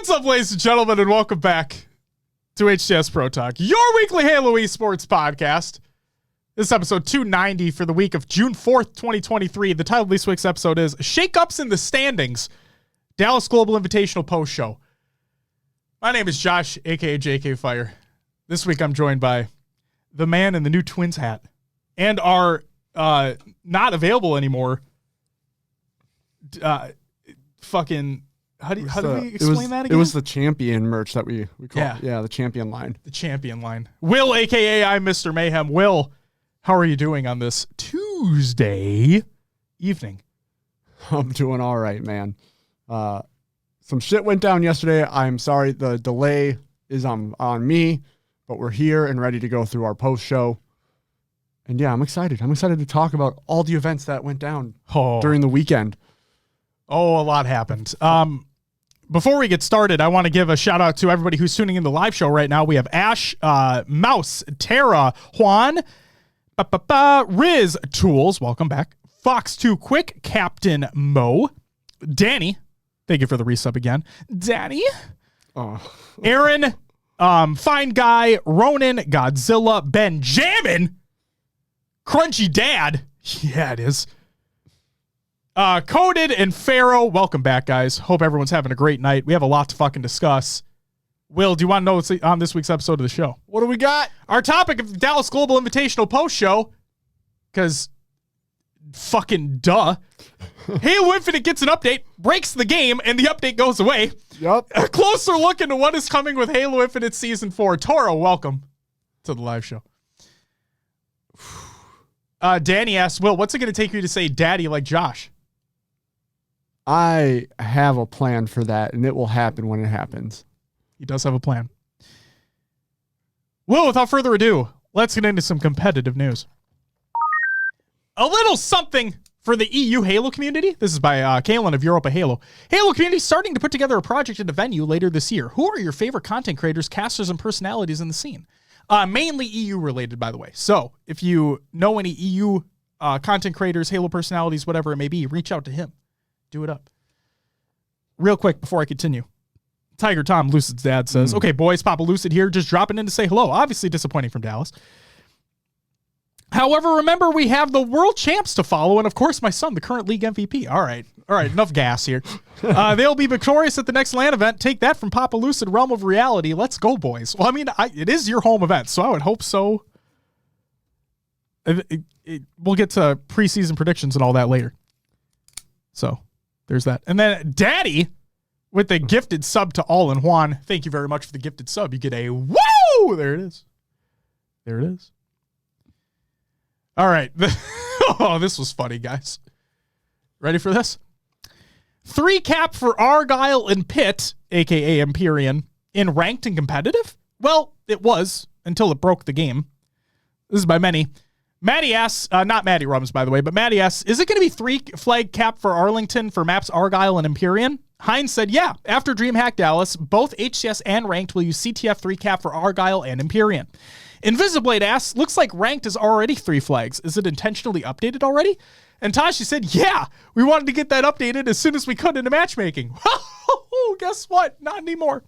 What's up, ladies and gentlemen, and welcome back to HCS Pro Talk, your weekly Halo esports podcast. This is episode 290 for the week of June 4th, 2023. The title of this week's episode is Shakeups in the Standings, Dallas Global Invitational Post Show. My name is Josh, a.k.a. JK Fire. This week I'm joined by the man in the new Twins hat and our not available anymore fucking... How do we explain that again? It was the champion merch that we call it. Yeah, the champion line. The champion line. Will, a.k.a. I'm Mr. Mayhem. Will, how are you doing on this Tuesday evening? I'm doing all right, man. Some shit went down yesterday. I'm sorry. The delay is on me, but we're here and ready to go through our post show. And yeah, I'm excited. I'm excited to talk about all the events that went down during the weekend. Oh, a lot happened. Before we get started, I want to give a shout out to everybody who's tuning in the live show right now. We have Ash, Mouse, Tara, Juan, Riz, Tools, welcome back, Fox2 Quick, Captain Mo, Danny, thank you for the resub again, Danny, Aaron, Fine Guy, Ronan, Godzilla, Benjamin, Crunchy Dad, yeah it is, Coded and Pharaoh, welcome back, guys. Hope everyone's having a great night. We have a lot to fucking discuss. Will, do you want to know what's on this week's episode of the show? What do we got? Our topic of the Dallas Global Invitational post show, because fucking duh. Halo Infinite gets an update, breaks the game, and the update goes away. Yep. A closer look into what is coming with Halo Infinite Season 4. Toro, welcome to the live show. Danny asks, Will, what's it going to take you to say daddy like Josh? I have a plan for that, and it will happen when it happens. He does have a plan. Well, without further ado, let's get into some competitive news. A little something for the EU Halo community. This is by Kalen of Europa Halo. Halo community starting to put together a project at a venue later this year. Who are your favorite content creators, casters, and personalities in the scene? Mainly EU related, by the way. So if you know any EU content creators, Halo personalities, whatever it may be, reach out to him. Do it up. Real quick before I continue. Tiger Tom, Lucid's dad, says, okay, boys, Papa Lucid here, just dropping in to say hello. Obviously disappointing from Dallas. However, remember, we have the world champs to follow, and of course, my son, the current league MVP. All right, enough gas here. They'll be victorious at the next LAN event. Take that from Papa Lucid, Realm of Reality. Let's go, boys. Well, I mean, it is your home event, so I would hope so. We'll get to preseason predictions and all that later. So there's that. And then Daddy with the gifted sub to All in Juan. Thank you very much for the gifted sub. You get a woo! There it is. There it is. All right. Oh, this was funny, guys. Ready for this? 3 cap for Argyle and Pitt, a.k.a. Empyrean, in ranked and competitive? Well, it was until it broke the game. This is by many. Maddie asks, not Maddie Rums, by the way, but Maddie asks, is it going to be 3 flag cap for Arlington for maps Argyle and Empyrean? Hines said, yeah. After DreamHack Dallas, both HCS and Ranked will use CTF 3 cap for Argyle and Empyrean. Invisiblade asks, looks like Ranked is already 3 flags. Is it intentionally updated already? And Tashi said, yeah, we wanted to get that updated as soon as we could into matchmaking. Guess what? Not anymore.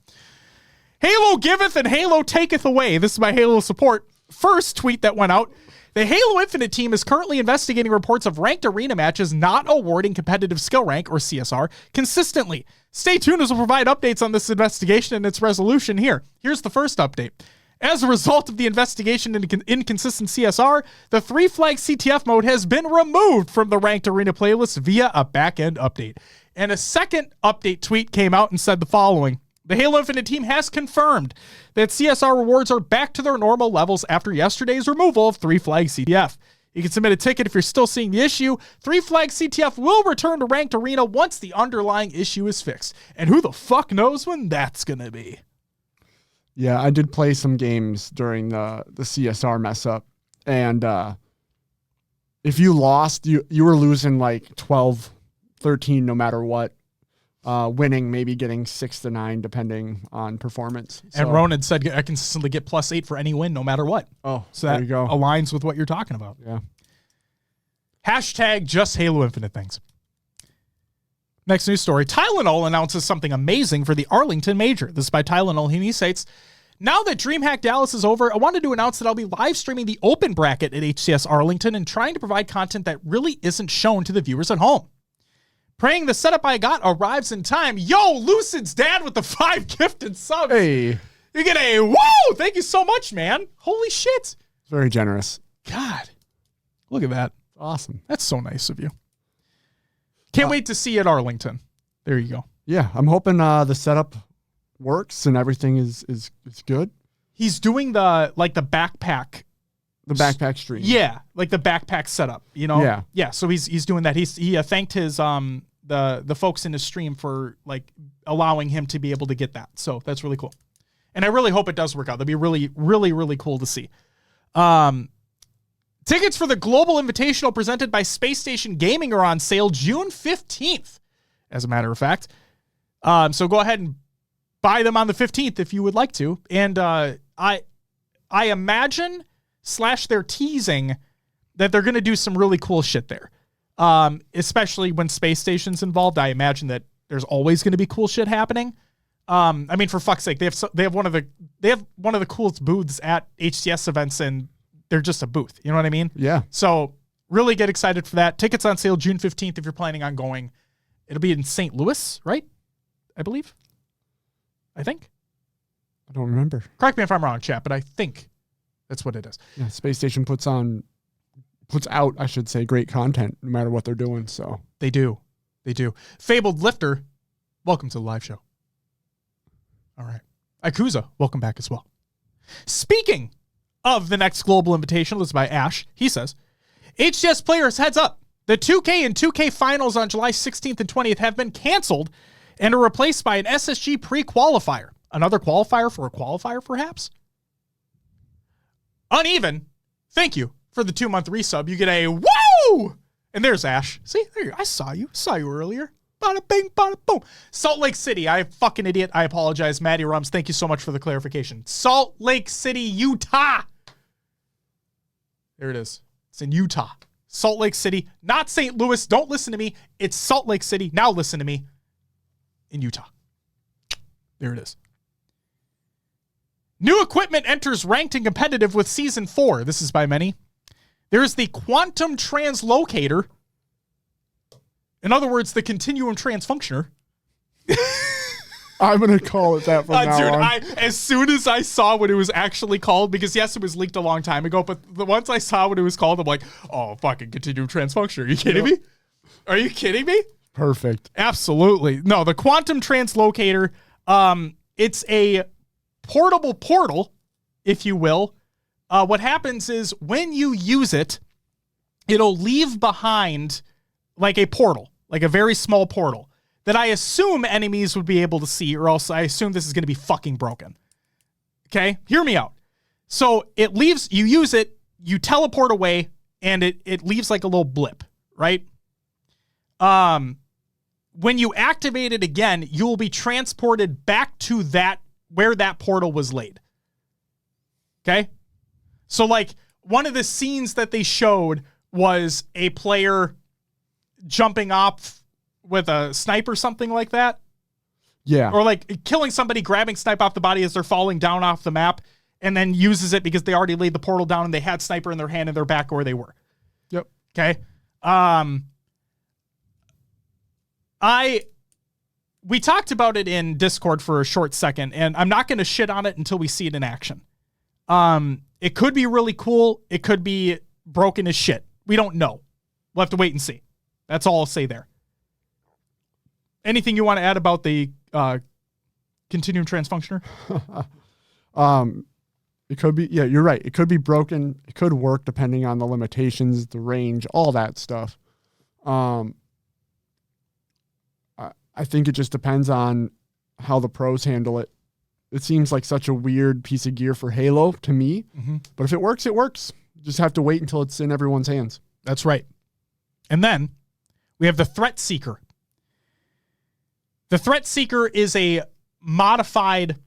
Halo giveth and Halo taketh away. This is my Halo support. First tweet that went out. The Halo Infinite team is currently investigating reports of ranked arena matches not awarding competitive skill rank, or CSR, consistently. Stay tuned as we'll provide updates on this investigation and its resolution here. Here's the first update. As a result of the investigation into inconsistent CSR, the 3-flag CTF mode has been removed from the ranked arena playlist via a back-end update. And a second update tweet came out and said the following. The Halo Infinite team has confirmed that CSR rewards are back to their normal levels after yesterday's removal of 3-flag CTF. You can submit a ticket if you're still seeing the issue. 3-flag CTF will return to ranked arena once the underlying issue is fixed. And who the fuck knows when that's going to be? Yeah, I did play some games during the CSR mess up. And if you lost, you were losing like 12, 13 no matter what. Winning, maybe getting 6 to 9 depending on performance. So. And Ronan said I consistently get +8 for any win no matter what. Oh, so there that you go. Aligns with what you're talking about. Yeah. Hashtag just Halo Infinite things. Next news story. Tylenol announces something amazing for the Arlington Major. This is by Tylenol. He states, now that DreamHack Dallas is over, I wanted to announce that I'll be live streaming the open bracket at HCS Arlington and trying to provide content that really isn't shown to the viewers at home. Praying the setup I got arrives in time. Yo, Lucid's dad with the 5 gifted subs. Hey. You get a whoa! Thank you so much, man. Holy shit. It's very generous. God. Look at that. Awesome. That's so nice of you. Can't wait to see you at Arlington. There you go. Yeah, I'm hoping the setup works and everything is good. He's doing the backpack. The backpack stream. Yeah, like the backpack setup, you know? Yeah. Yeah, so he's doing that. He thanked his the folks in his stream for like allowing him to be able to get that. So that's really cool. And I really hope it does work out. That'd be really, really, really cool to see. Tickets for the Global Invitational presented by Space Station Gaming are on sale June 15th, as a matter of fact. So go ahead and buy them on the 15th if you would like to. And I imagine / they're teasing that they're going to do some really cool shit there. Especially when Space Station's involved. I imagine that there's always going to be cool shit happening. I mean, for fuck's sake, they have one of the coolest booths at HCS events, and they're just a booth. You know what I mean? Yeah. So really get excited for that. Tickets on sale June 15th if you're planning on going. It'll be in St. Louis, right? I believe. I think. I don't remember. Correct me if I'm wrong, chat, but I think that's what it is. Yeah, Space Station puts out, I should say, great content no matter what they're doing. So They do. Fabled Lifter, welcome to the live show. All right. Ikuza, welcome back as well. Speaking of the next Global Invitational, this is by Ash. He says, HCS players, heads up. The 2K and 2K finals on July 16th and 20th have been canceled and are replaced by an SSG pre-qualifier. Another qualifier for a qualifier, perhaps? Uneven. Thank you for the 2-month resub. You get a woo! And there's Ash. See, there you go. I saw you. Earlier. Bada bing, bada boom. Salt Lake City. I fucking idiot. I apologize. Maddie Rums, thank you so much for the clarification. Salt Lake City, Utah. There it is. It's in Utah. Salt Lake City, not St. Louis. Don't listen to me. It's Salt Lake City. Now listen to me. In Utah. There it is. New equipment enters ranked and competitive with Season 4. This is by many. There's the Quantum Translocator. In other words, the Continuum Transfunctioner. I'm going to call it that from now on. As soon as I saw what it was actually called, because yes, it was leaked a long time ago, but once I saw what it was called, I'm like, oh, fucking Continuum Transfunctioner. Are you kidding me? Are you kidding me? Perfect. Absolutely. No, the Quantum Translocator, it's a portable portal, if you will. What happens is when you use it, it'll leave behind like a portal, like a very small portal that I assume enemies would be able to see, or else I assume this is going to be fucking broken. Okay? Hear me out. So it leaves, you use it, you teleport away, and it leaves like a little blip, right? When you activate it again, you will be transported back to that, where that portal was laid. Okay? So like one of the scenes that they showed was a player jumping off with a snipe or something like that. Yeah. Or like killing somebody, grabbing snipe off the body as they're falling down off the map, and then uses it because they already laid the portal down and they had sniper in their hand and they're back where they were. Yep. Okay. We talked about it in Discord for a short second, and I'm not going to shit on it until we see it in action. It could be really cool. It could be broken as shit. We don't know. We'll have to wait and see. That's all I'll say there. Anything you want to add about the Continuum Transfunctioner? It could be, yeah, you're right. It could be broken. It could work depending on the limitations, the range, all that stuff. I think it just depends on how the pros handle it. It seems like such a weird piece of gear for Halo to me, but if it works, it works. You just have to wait until it's in everyone's hands. That's right. And then we have the Threat Seeker. The Threat Seeker is a modified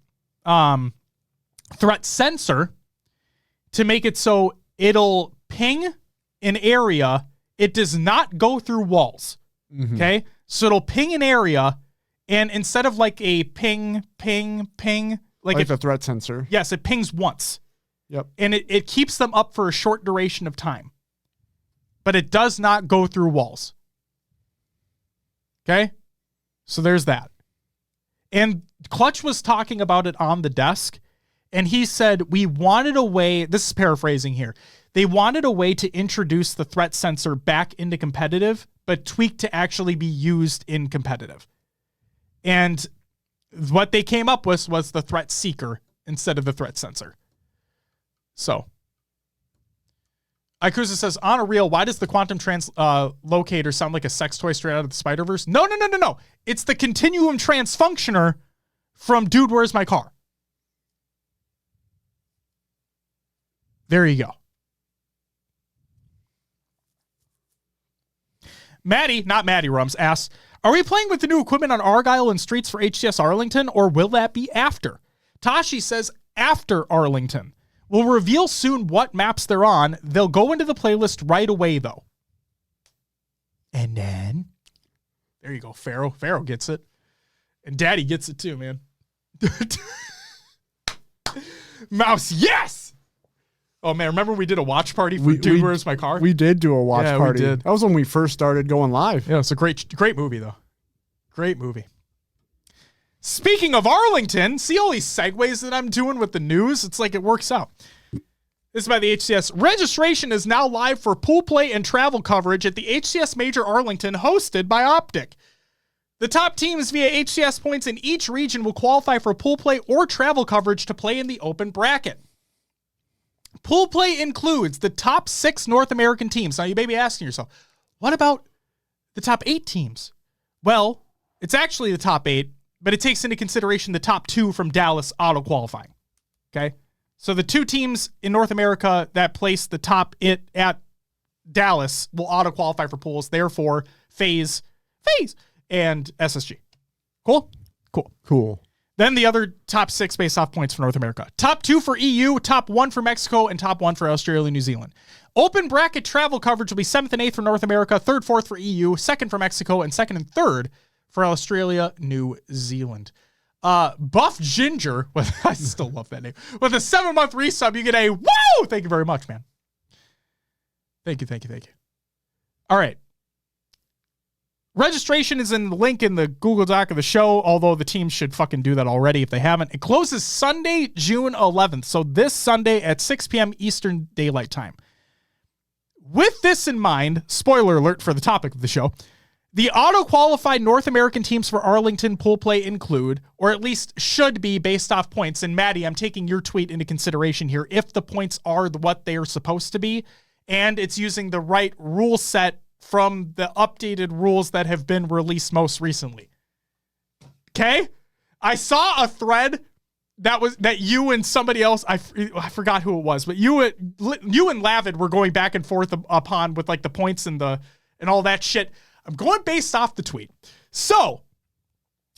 threat sensor to make it so it'll ping an area. It does not go through walls. Okay? So it'll ping an area, and instead of like a ping, ping, ping, like the threat sensor. Yes, it pings once. Yep. And it keeps them up for a short duration of time. But it does not go through walls. Okay? So there's that. And Clutch was talking about it on the desk, and he said, we wanted a way, this is paraphrasing here, they wanted a way to introduce the threat sensor back into competitive, but tweaked to actually be used in competitive. And what they came up with was the threat seeker instead of the threat sensor. So, Ikuza says, on a reel, why does the quantum translocator sound like a sex toy straight out of the Spider-Verse? No. It's the continuum transfunctioner from Dude, Where's My Car? There you go. Maddie, not Maddie Rums, asks, are we playing with the new equipment on Argyle and Streets for HCS Arlington, or will that be after? Tashi says, after Arlington. We'll reveal soon what maps they're on. They'll go into the playlist right away, though. And then, there you go, Pharaoh. Pharaoh gets it. And Daddy gets it too, man. Mouse, yes! Oh, man, remember we did a watch party for Dude, Where's My Car? We did do a watch party. We did. That was when we first started going live. Yeah, it's a great movie, though. Great movie. Speaking of Arlington, see all these segues that I'm doing with the news? It's like it works out. This is by the HCS. Registration is now live for pool play and travel coverage at the HCS Major Arlington, hosted by Optic. The top teams via HCS points in each region will qualify for pool play or travel coverage to play in the open bracket. Pool play includes the top 6 North American teams. Now, you may be asking yourself, what about the top 8 teams? Well, it's actually the top 8, but it takes into consideration the top 2 from Dallas auto-qualifying. Okay? So the 2 teams in North America that place the top 8 at Dallas will auto-qualify for pools. Therefore, FaZe, and SSG. Cool? Cool. Then the other top 6 based off points for North America. Top 2 for EU, top 1 for Mexico, and top 1 for Australia and New Zealand. Open bracket travel coverage will be 7th and 8th for North America, 3rd, 4th for EU, 2nd for Mexico, and 2nd and 3rd for Australia, New Zealand. Buff Ginger, I still love that name. With a 7-month resub, you get a woo! Thank you very much, man. Thank you. All right. Registration is in the link in the Google Doc of the show, although the teams should fucking do that already if they haven't. It closes Sunday, June 11th, so this Sunday at 6 p.m. Eastern Daylight Time. With this in mind, spoiler alert for the topic of the show, the auto-qualified North American teams for Arlington pool play include, or at least should be based off points, and Maddie, I'm taking your tweet into consideration here, if the points are what they are supposed to be, and it's using the right rule set from the updated rules that have been released most recently. Okay? I saw a thread that you and somebody else, I forgot who it was, but you and Lavid were going back and forth upon with like the points and all that shit. I'm going based off the tweet. So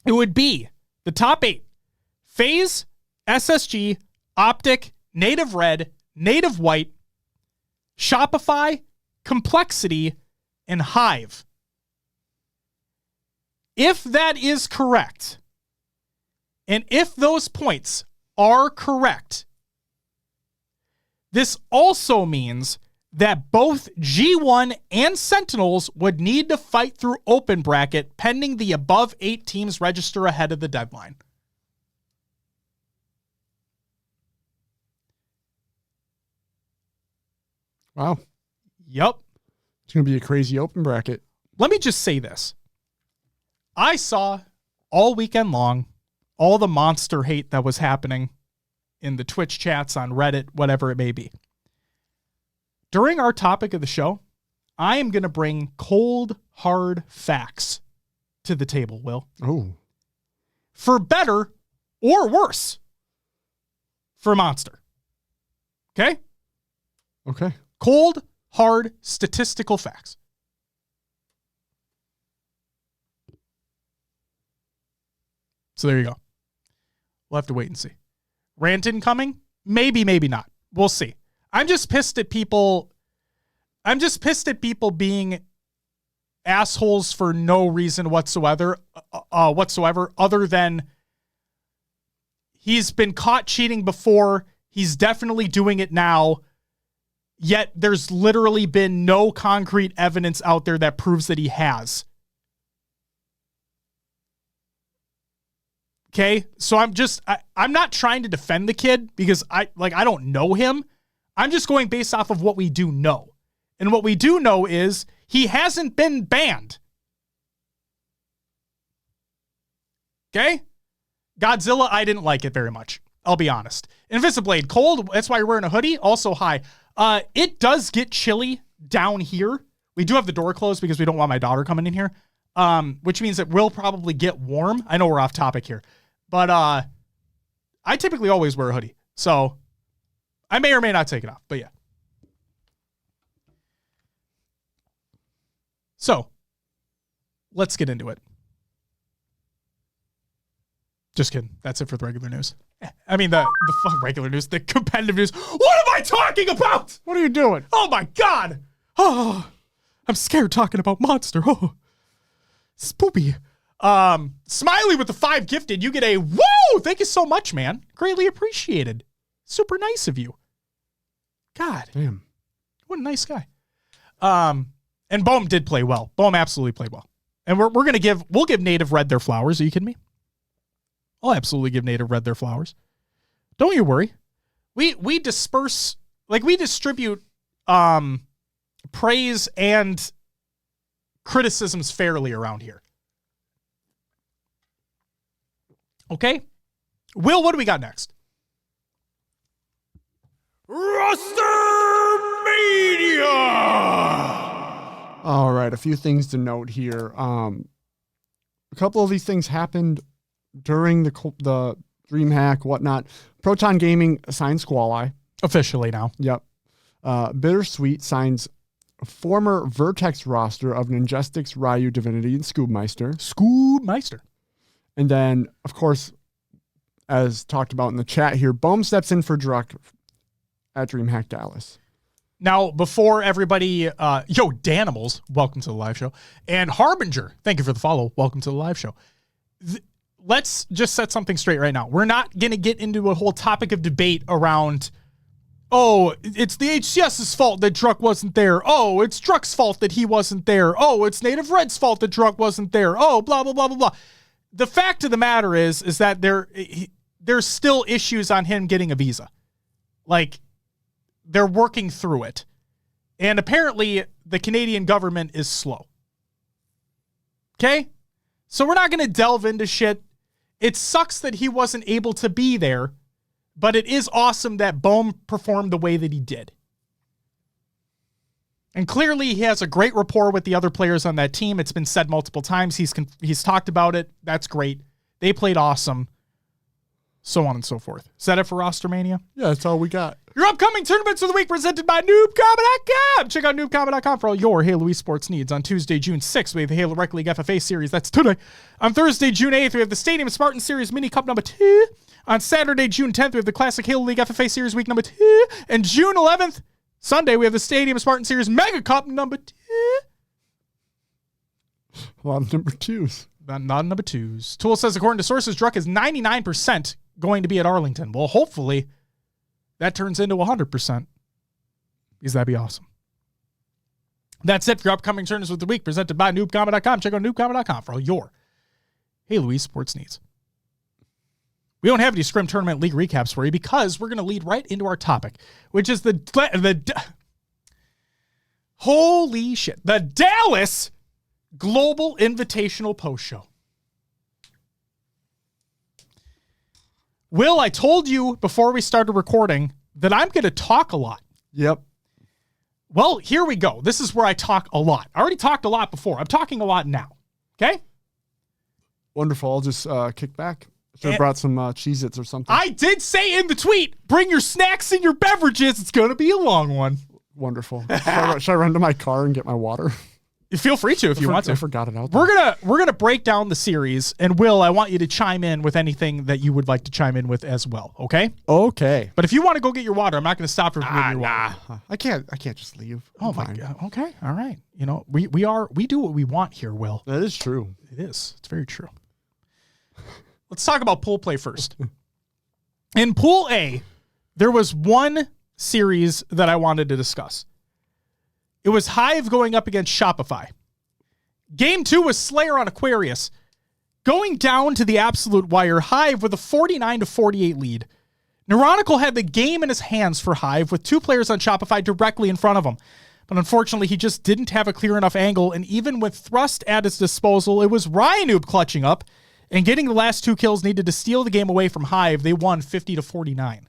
it would be the top 8: FaZe, SSG, Optic, Native Red, Native White, Shopify, Complexity, and Hive. If that is correct, and if those points are correct, this also means that both G1 and Sentinels would need to fight through open bracket pending the above 8 teams register ahead of the deadline. Wow. Yep. It's going to be a crazy open bracket. Let me just say this. I saw all weekend long all the monster hate that was happening in the Twitch chats, on Reddit, whatever it may be. During our topic of the show, I am going to bring cold, hard facts to the table, Will. Oh. For better or worse for Monster. Okay? Okay. Cold, hard, statistical facts. So there you go. We'll have to wait and see. Rant incoming? Maybe, maybe not. We'll see. I'm just pissed at people. I'm just pissed at people being assholes for no reason whatsoever, other than he's been caught cheating before. He's definitely doing it now. Yet there's literally been no concrete evidence out there that proves that he has. Okay? So I'm not trying to defend the kid because I don't know him. I'm just going based off of what we do know. And what we do know is he hasn't been banned. Okay? Godzilla, I didn't like it very much. I'll be honest. Invisiblade, cold. That's why you're wearing a hoodie. Also, hi. It does get chilly down here. We do have the door closed because we don't want my daughter coming in here, which means it will probably get warm. I know we're off topic here, but I typically always wear a hoodie, so I may or may not take it off, but yeah. So let's get into it. Just kidding. That's it for the regular news. I mean, the regular news, the competitive news. What am I talking about? What are you doing? Oh my God. Oh, I'm scared talking about Monster. Oh, spoopy. Smiley with the 5 gifted. You get a woo. Thank you so much, man. Greatly appreciated. Super nice of you. God. Damn. What a nice guy. And Bohm did play well. Bohm absolutely played well. And we'll give Native Red their flowers. Are you kidding me? I'll absolutely give Native Red their flowers. Don't you worry. We disperse, we distribute praise and criticisms fairly around here. Okay? Will, what do we got next? Rostermania! All right, a few things to note here. A couple of these things happened during the DreamHack, whatnot. Proton Gaming signs Squall Officially now. Yep. Bittersweet signs former Vertex roster of Ninjestics, Ryu, Divinity, and Scoobmeister. And then, of course, as talked about in the chat here, Bohm steps in for Druck at DreamHack Dallas. Now, before everybody, Danimals, welcome to the live show. And Harbinger, thank you for the follow. Welcome to the live show. Let's just set something straight right now. We're not going to get into a whole topic of debate around, oh, it's the HCS's fault that Druck wasn't there. Oh, it's Druck's fault that he wasn't there. Oh, it's Native Red's fault that Druck wasn't there. Oh, blah, blah, blah, blah, blah. The fact of the matter is that there's still issues on him getting a visa. They're working through it. And apparently the Canadian government is slow. Okay? So we're not going to delve into shit. It sucks that he wasn't able to be there, but it is awesome that Bohm performed the way that he did. And clearly he has a great rapport with the other players on that team. It's been said multiple times. He's talked about it. That's great. They played awesome. So on and so forth. Is that it for Rostermania? Yeah, that's all we got. Your upcoming tournaments of the week presented by noobcombat.com. Check out noobcombat.com for all your Halo esports needs. On Tuesday, June 6th, we have the Halo Rec League FFA Series. That's today. On Thursday, June 8th, we have the Stadium Spartan Series Mini Cup number 2. On Saturday, June 10th, we have the Classic Halo League FFA Series Week number 2. And June 11th, Sunday, we have the Stadium Spartan Series Mega Cup number 2. A lot of number 2s. Not number 2s. Tool says, according to sources, Druck is 99% going to be at Arlington. Well, hopefully that turns into 100%, because that'd be awesome. That's it for your upcoming tournaments of the week, presented by noobcombat.com. Check out noobcombat.com for all your Halo esports needs. We don't have any Scrim Tournament League recaps for you because we're going to lead right into our topic, which is holy shit, the Dallas Global Invitational post show. Will, I told you before we started recording that I'm going to talk a lot. Yep. Well, here we go. This is where I talk a lot. I already talked a lot before. I'm talking a lot now. Okay? Wonderful. I'll just kick back. Should have brought some Cheez-Its or something. I did say in the tweet, bring your snacks and your beverages. It's going to be a long one. Wonderful. Should I run to my car and get my water? You feel free to if you want to. I forgot it out there. We're gonna break down the series, and Will, I want you to chime in with anything that you would like to chime in with as well. Okay. Okay. But if you want to go get your water, I'm not going to stop you from getting your water. I can't just leave. Oh my God. Okay. All right. You know, we do what we want here, Will. That is true. It is. It's very true. Let's talk about pool play first. In Pool A, there was one series that I wanted to discuss. It was Hive going up against Shopify. Game 2 was Slayer on Aquarius. Going down to the absolute wire, Hive with a 49-48 lead. Neuronical had the game in his hands for Hive with 2 players on Shopify directly in front of him. But unfortunately, he just didn't have a clear enough angle, and even with Thrust at his disposal, it was Ryanoob clutching up and getting the last 2 kills needed to steal the game away from Hive. They won 50-49.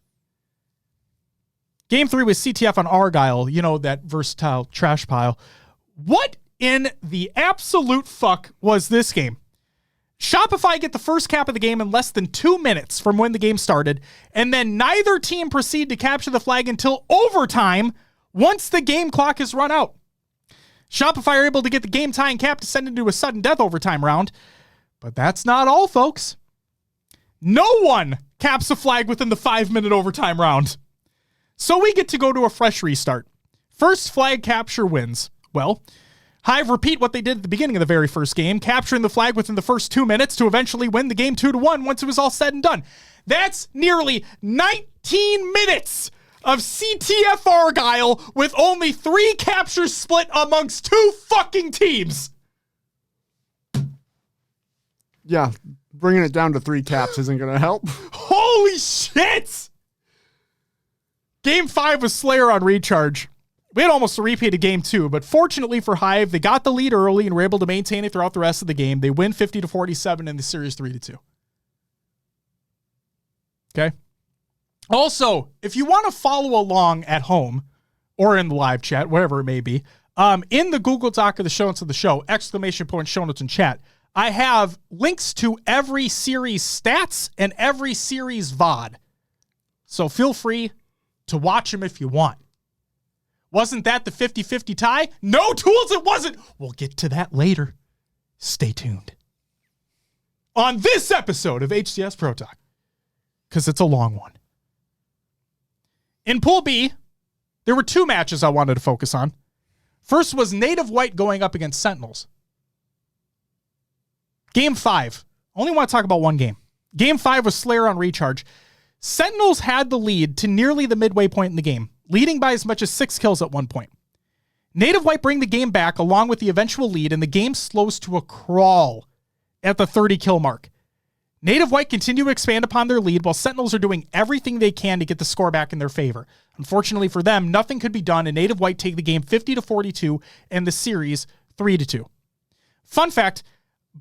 Game 3 was CTF on Argyle, you know, that versatile trash pile. What in the absolute fuck was this game? Shopify get the first cap of the game in less than 2 minutes from when the game started, and then neither team proceed to capture the flag until overtime once the game clock is run out. Shopify are able to get the game tying cap to send into a sudden death overtime round, but that's not all, folks. No one caps a flag within the 5-minute overtime round. So we get to go to a fresh restart. First flag capture wins. Well, Hive repeat what they did at the beginning of the very first game, capturing the flag within the first 2 minutes to eventually win the game 2-1 once it was all said and done. That's nearly 19 minutes of CTF Argyle with only 3 captures split amongst 2 fucking teams. Yeah, bringing it down to 3 caps isn't going to help. Holy shit! Game 5 was Slayer on Recharge. We had almost a repeat of Game 2, but fortunately for Hive, they got the lead early and were able to maintain it throughout the rest of the game. They win 50-47 in the series 3-2. Okay? Also, if you want to follow along at home or in the live chat, wherever it may be, in the Google Doc or the show notes of the show, ! show notes and chat, I have links to every series stats and every series VOD. So feel free to watch them if you want. Wasn't that the 50-50 tie? No, Tools, it wasn't. We'll get to that later. Stay tuned. On this episode of HCS Pro Talk, because it's a long one. In Pool B, there were 2 matches I wanted to focus on. First was Native White going up against Sentinels. Game 5. Only want to talk about one game. Game 5 was Slayer on Recharge. Sentinels had the lead to nearly the midway point in the game, leading by as much as 6 kills at one point. Native White bring the game back along with the eventual lead, and the game slows to a crawl at the 30 kill mark. Native White continue to expand upon their lead while Sentinels are doing everything they can to get the score back in their favor. Unfortunately for them, nothing could be done, and Native White take the game 50-42 and the series 3-2. Fun fact,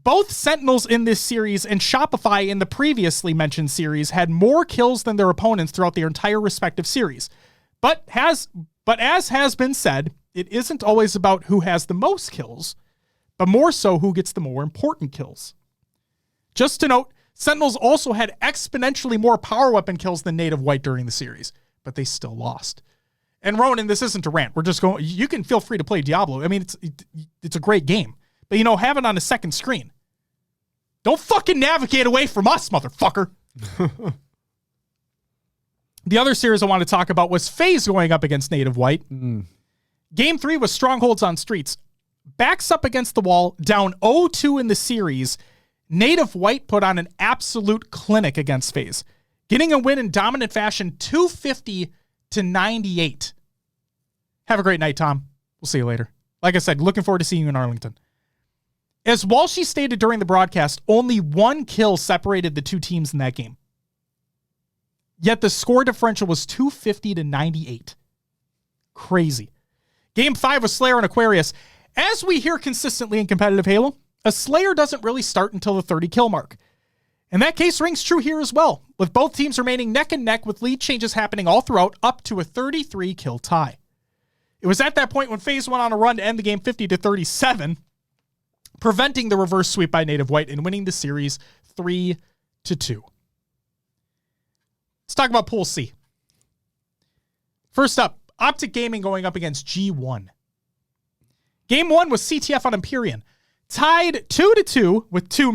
both Sentinels in this series and Shopify in the previously mentioned series had more kills than their opponents throughout their entire respective series. But as has been said, it isn't always about who has the most kills, but more so who gets the more important kills. Just to note, Sentinels also had exponentially more power weapon kills than Native White during the series, but they still lost. And Ronan, this isn't a rant. We're just going, you can feel free to play Diablo. I mean, it's a great game. But, you know, have it on a second screen. Don't fucking navigate away from us, motherfucker. The other series I want to talk about was FaZe going up against Native White. Game 3 was Strongholds on Streets. Backs up against the wall, down 0-2 in the series. Native White put on an absolute clinic against FaZe, getting a win in dominant fashion, 250-98. Have a great night, Tom. We'll see you later. Like I said, looking forward to seeing you in Arlington. As Walshy stated during the broadcast, only 1 kill separated the 2 teams in that game. Yet the score differential was 250-98. Crazy. Game 5 was Slayer and Aquarius. As we hear consistently in competitive Halo, a Slayer doesn't really start until the 30 kill mark. And that case rings true here as well, with both teams remaining neck and neck with lead changes happening all throughout up to a 33 kill tie. It was at that point when FaZe went on a run to end the game 50-37, preventing the reverse sweep by Native White and winning the series 3-2. Let's talk about Pool C. First up, Optic Gaming going up against G1. Game 1 was CTF on Empyrean. Tied 2-2 with 2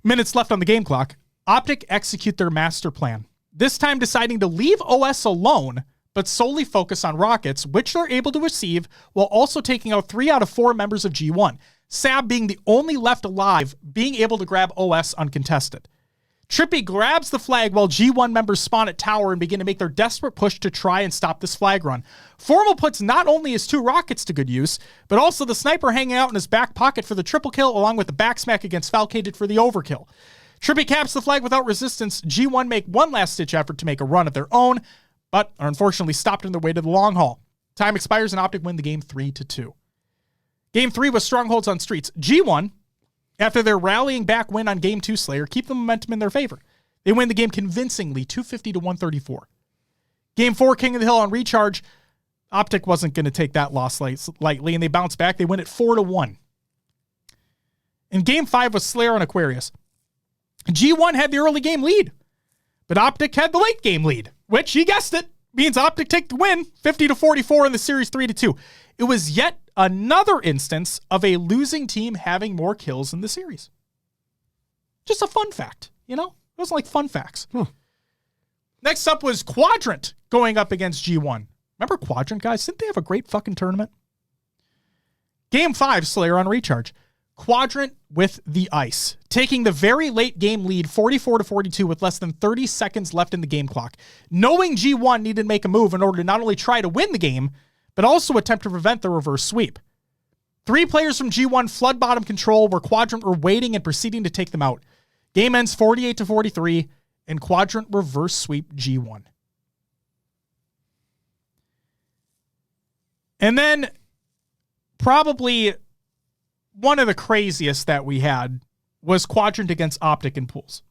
minutes left on the game clock. Optic execute their master plan. This time deciding to leave OS alone, but solely focus on rockets, which they're able to receive while also taking out 3 out of 4 members of G1. Sab being the only left alive, being able to grab OS uncontested. Trippy grabs the flag while G1 members spawn at tower and begin to make their desperate push to try and stop this flag run. Formal puts not only his 2 rockets to good use, but also the sniper hanging out in his back pocket for the triple kill, along with the backsmack against Falcated for the overkill. Trippy caps the flag without resistance. G1 make one last-ditch effort to make a run at their own, but are unfortunately stopped on their way to the long haul. Time expires and Optic win the game 3-2. Game 3 was Strongholds on Streets. G1, after their rallying back win on Game 2 Slayer, keep the momentum in their favor. They win the game convincingly, 250-134. Game 4, King of the Hill on Recharge. Optic wasn't going to take that loss lightly, and they bounce back. They win it 4-1. And Game 5 was Slayer on Aquarius. G1 had the early game lead, but Optic had the late game lead, which, you guessed it, means Optic take the win, 50-44 in the series, 3-2. It was yet another instance of a losing team having more kills in the series. Just a fun fact, you know? It was like fun facts. Next up was Quadrant going up against G1. Remember Quadrant, guys? Didn't they have a great fucking tournament? Game 5, Slayer on Recharge. Quadrant with the ice, taking the very late game lead 44-42 with less than 30 seconds left in the game clock, knowing G1 needed to make a move in order to not only try to win the game, but also attempt to prevent the reverse sweep. 3 players from G1 flood bottom control where Quadrant were waiting and proceeding to take them out. Game ends 48-43, and Quadrant reverse sweep G1. And then probably one of the craziest that we had was Quadrant against Optic in pools.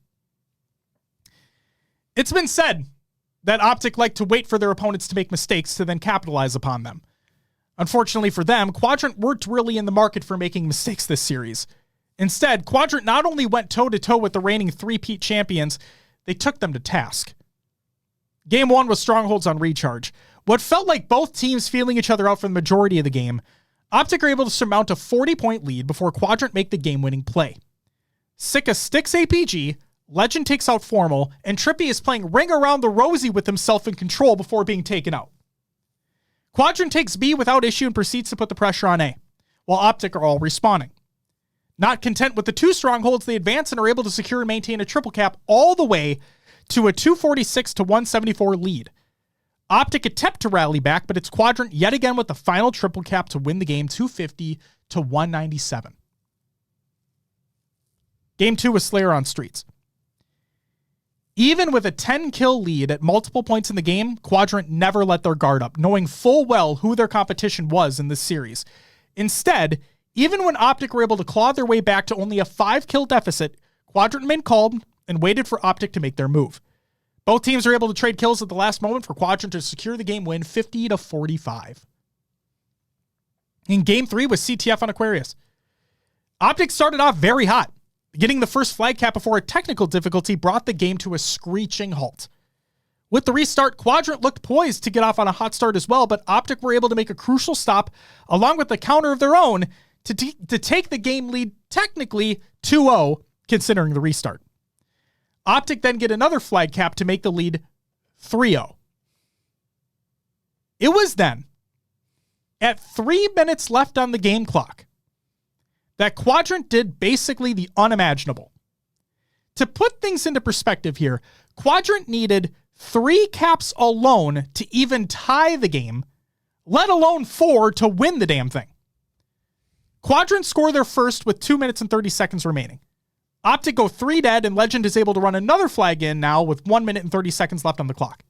It's been said that Optic like to wait for their opponents to make mistakes to then capitalize upon them. Unfortunately for them, Quadrant weren't really in the market for making mistakes this series. Instead, Quadrant not only went toe-to-toe with the reigning three-peat champions, they took them to task. Game 1 was Strongholds on Recharge. What felt like both teams feeling each other out for the majority of the game, Optic are able to surmount a 40-point lead before Quadrant make the game-winning play. Sika sticks APG, Legend takes out Formal, and Trippy is playing Ring Around the Rosie with himself in control before being taken out. Quadrant takes B without issue and proceeds to put the pressure on A, while Optic are all respawning. Not content with the 2 strongholds, they advance and are able to secure and maintain a triple cap all the way to a 246-174 lead. Optic attempt to rally back, but it's Quadrant yet again with the final triple cap to win the game 250-197. Game 2 was Slayer on Streets. Even with a 10-kill lead at multiple points in the game, Quadrant never let their guard up, knowing full well who their competition was in this series. Instead, even when Optic were able to claw their way back to only a 5-kill deficit, Quadrant remained calm and waited for Optic to make their move. Both teams are able to trade kills at the last moment for Quadrant to secure the game win 50-45. In Game 3 was CTF on Aquarius. Optic started off very hot, getting the first flag cap before a technical difficulty brought the game to a screeching halt. With the restart, Quadrant looked poised to get off on a hot start as well, but Optic were able to make a crucial stop along with the counter of their own to take the game lead technically 2-0 considering the restart. Optic then get another flag cap to make the lead 3-0. It was then, at 3 minutes left on the game clock, that Quadrant did basically the unimaginable. To put things into perspective here, Quadrant needed 3 caps alone to even tie the game, let alone 4 to win the damn thing. Quadrant score their first with 2 minutes and 30 seconds remaining. Optic go 3 dead, and Legend is able to run another flag in now with 1 minute and 30 seconds left on the clock.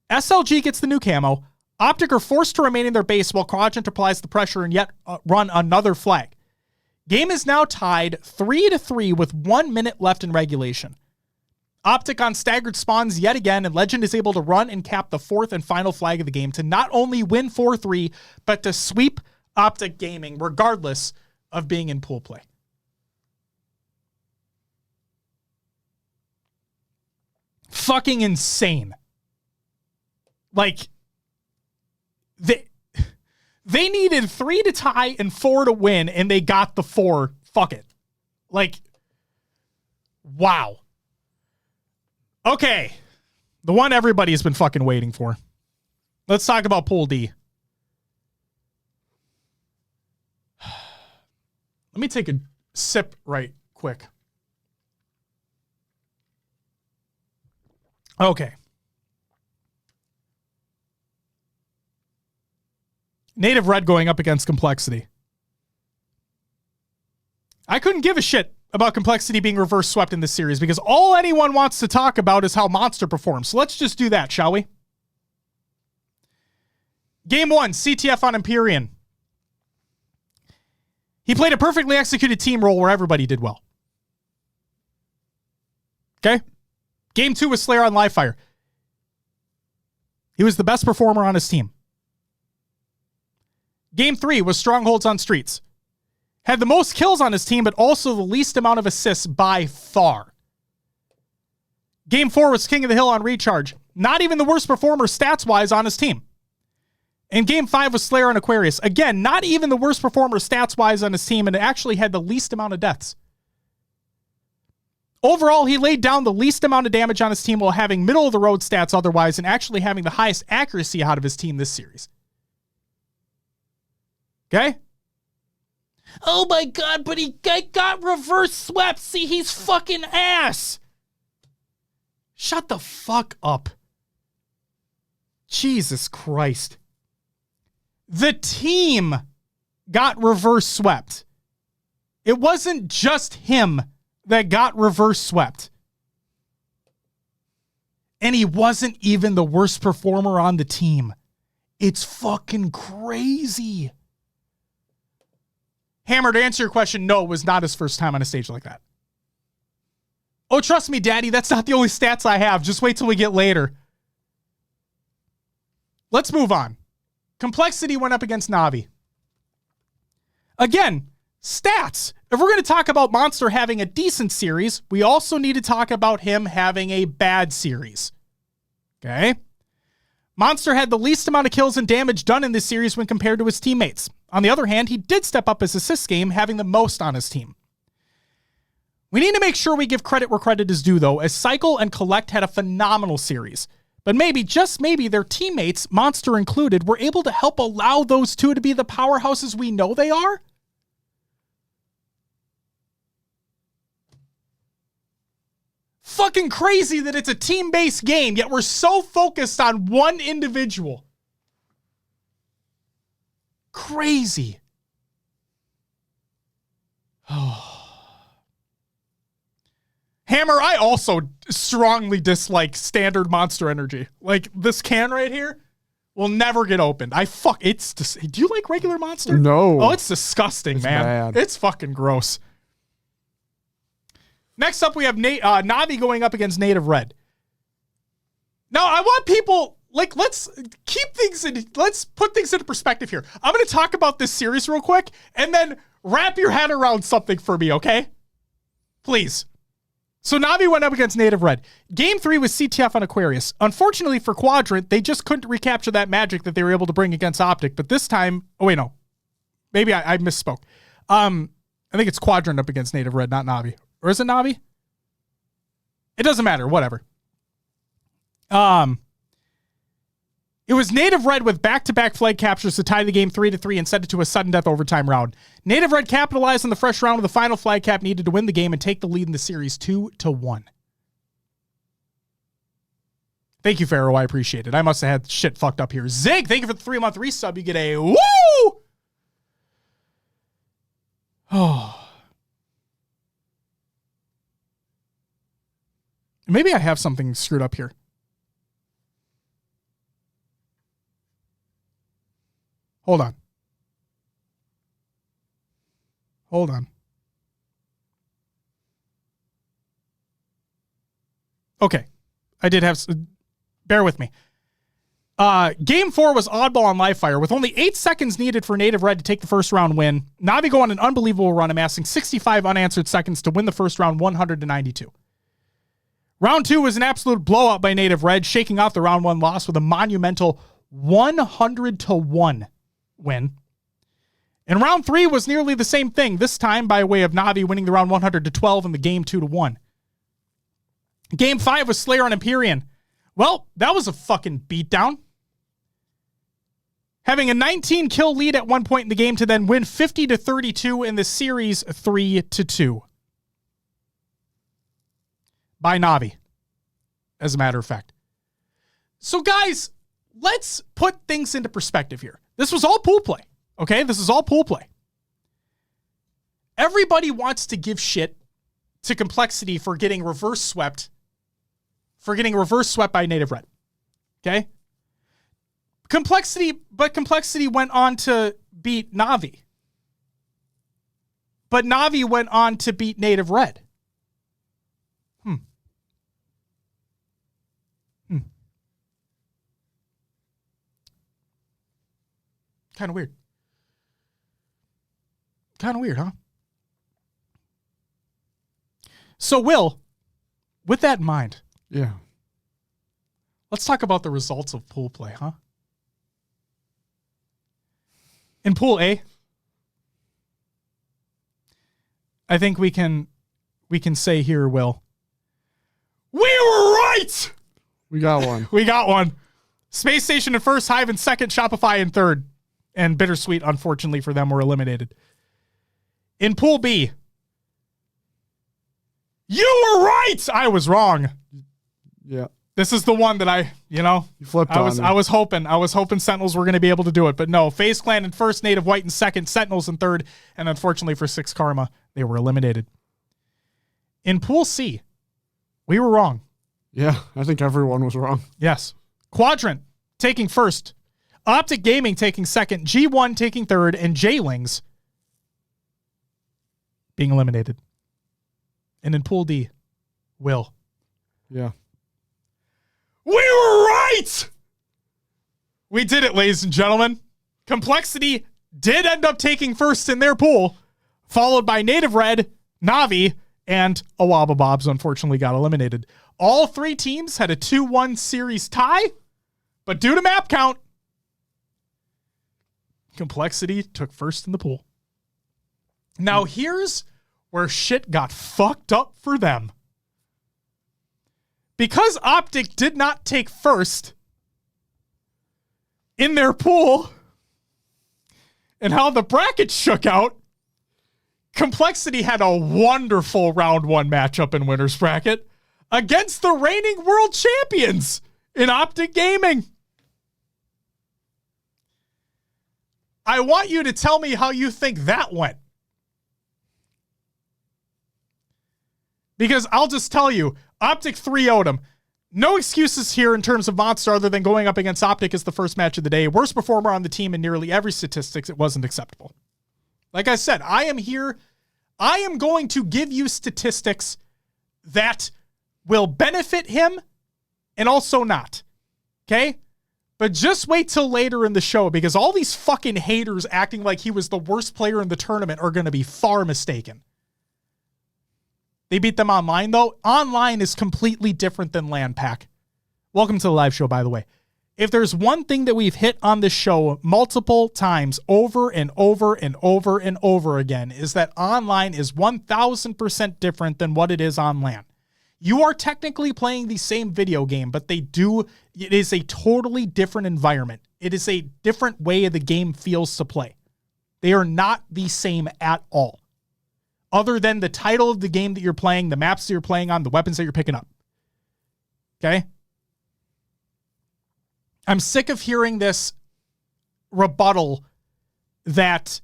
SLG gets the new camo. Optic are forced to remain in their base while Quadrant applies the pressure and yet run another flag. Game is now tied 3-3 with 1 minute left in regulation. Optic on staggered spawns yet again, and Legend is able to run and cap the 4th and final flag of the game to not only win 4-3, but to sweep Optic Gaming regardless of being in pool play. Fucking insane. Like, They needed 3 to tie and 4 to win, and they got the 4. Fuck it. Like, wow. Okay. The one everybody's been fucking waiting for. Let's talk about Pool D. Let me take a sip right quick. Okay. Native Red going up against Complexity. I couldn't give a shit about Complexity being reverse swept in this series because all anyone wants to talk about is how Monster performs. So let's just do that, shall we? Game 1, CTF on Empyrean. He played a perfectly executed team role where everybody did well. Okay? Game 2 was Slayer on Livefire. He was the best performer on his team. Game 3 was Strongholds on Streets. Had the most kills on his team, but also the least amount of assists by far. Game 4 was King of the Hill on Recharge. Not even the worst performer stats-wise on his team. And Game 5 was Slayer on Aquarius. Again, not even the worst performer stats-wise on his team, and it actually had the least amount of deaths. Overall, he laid down the least amount of damage on his team while having middle-of-the-road stats otherwise and actually having the highest accuracy out of his team this series. Okay? Oh my God, but he got reverse swept. See, he's fucking ass. Shut the fuck up. Jesus Christ. The team got reverse swept. It wasn't just him that got reverse swept. And he wasn't even the worst performer on the team. It's fucking crazy. Hammer, to answer your question, no, it was not his first time on a stage like that. Oh, trust me, Daddy, that's not the only stats I have. Just wait till we get later. Let's move on. Complexity went up against Navi. Again, stats. If we're going to talk about Monster having a decent series, we also need to talk about him having a bad series. Okay? Monster had the least amount of kills and damage done in this series when compared to his teammates. On the other hand, he did step up his assist game, having the most on his team. We need to make sure we give credit where credit is due, though, as Cycle and Collect had a phenomenal series. But maybe, just maybe, their teammates, Monster included, were able to help allow those two to be the powerhouses we know they are? Fucking crazy that it's a team-based game, yet we're so focused on one individual. Crazy. Oh. Hammer, I also strongly dislike standard Monster Energy. Like, this can right here will never get opened. Do you like regular Monster? No. Oh, it's disgusting, man. Bad. It's fucking gross. Next up, we have Navi going up against Native Red. Now, I want people, like, let's put things into perspective here. I'm going to talk about this series real quick, and then wrap your head around something for me, okay? Please. So Navi went up against Native Red. Game 3 was CTF on Aquarius. Unfortunately for Quadrant, they just couldn't recapture that magic that they were able to bring against Optic. But this time, oh wait, no. Maybe I misspoke. I think it's Quadrant up against Native Red, not Navi. Or is it Navi? It doesn't matter, whatever. It was Native Red with back-to-back flag captures to tie the game 3-3 and send it to a sudden death overtime round. Native Red capitalized on the fresh round of the final flag cap needed to win the game and take the lead in the series 2-1. Thank you, Pharaoh. I appreciate it. I must have had shit fucked up here. Zig, thank you for the 3-month resub. You get a woo! Oh. Maybe I have something screwed up here. Hold on. Okay. I did have... Bear with me. Game 4 was oddball on Livefire. With only 8 seconds needed for Native Red to take the first round win, Navi go on an unbelievable run, amassing 65 unanswered seconds to win the first round 100-92. Round 2 was an absolute blowout by Native Red, shaking off the round 1 loss with a monumental 100-1. win. And round 3 was nearly the same thing, this time by way of Na'Vi winning the round 100-12 and the game 2-1. Game 5 was Slayer on Empyrean. Well, that was a fucking beatdown. Having a 19 kill lead at one point in the game to then win 50-32 in the series 3-2. By Na'Vi, as a matter of fact. So guys, let's put things into perspective here. This was all pool play. Okay, this is all pool play. Everybody wants to give shit to Complexity for getting reverse swept by Native Red. Okay? Complexity went on to beat Na'Vi. But Na'Vi went on to beat Native Red. Kind of weird. Kind of weird, huh? So, Will, with that in mind, yeah, let's talk about the results of pool play, huh? In Pool A, I think we can say here, Will, we were right! We got one. We got one. Space Station in first, Hive in second, Shopify in third. And Bittersweet, unfortunately for them, were eliminated. In Pool B, you were right! I was wrong. Yeah. This is the one that you flipped on me. I was hoping Sentinels were going to be able to do it, but no. FaZe Clan in first, Native White in second, Sentinels in third, and unfortunately for Six Karma, they were eliminated. In Pool C, we were wrong. Yeah, I think everyone was wrong. Yes. Quadrant taking first, Optic Gaming taking second, G1 taking third, and J-Lings being eliminated. And in Pool D, Will. Yeah. We were right! We did it, ladies and gentlemen. Complexity did end up taking first in their pool, followed by Native Red, Na'Vi, and Awaba Bobs unfortunately got eliminated. All three teams had a 2-1 series tie, but due to map count, Complexity took first in the pool. Now here's where shit got fucked up for them. Because Optic did not take first in their pool and how the bracket shook out, Complexity had a wonderful round 1 matchup in winner's bracket against the reigning world champions in Optic Gaming. I want you to tell me how you think that went. Because I'll just tell you, Optic 3-0'd him. No excuses here in terms of Monster other than going up against Optic as the first match of the day. Worst performer on the team in nearly every statistics. It wasn't acceptable. Like I said, I am here. I am going to give you statistics that will benefit him and also not. Okay? But just wait till later in the show because all these fucking haters acting like he was the worst player in the tournament are going to be far mistaken. They beat them online, though. Online is completely different than LAN pack. Welcome to the live show, by the way. If there's one thing that we've hit on this show multiple times over and over and over and over again is that online is 1,000% different than what it is on LAN. You are technically playing the same video game, but it is a totally different environment. It is a different way the game feels to play. They are not the same at all. Other than the title of the game that you're playing, the maps that you're playing on, the weapons that you're picking up. Okay? I'm sick of hearing this rebuttal that,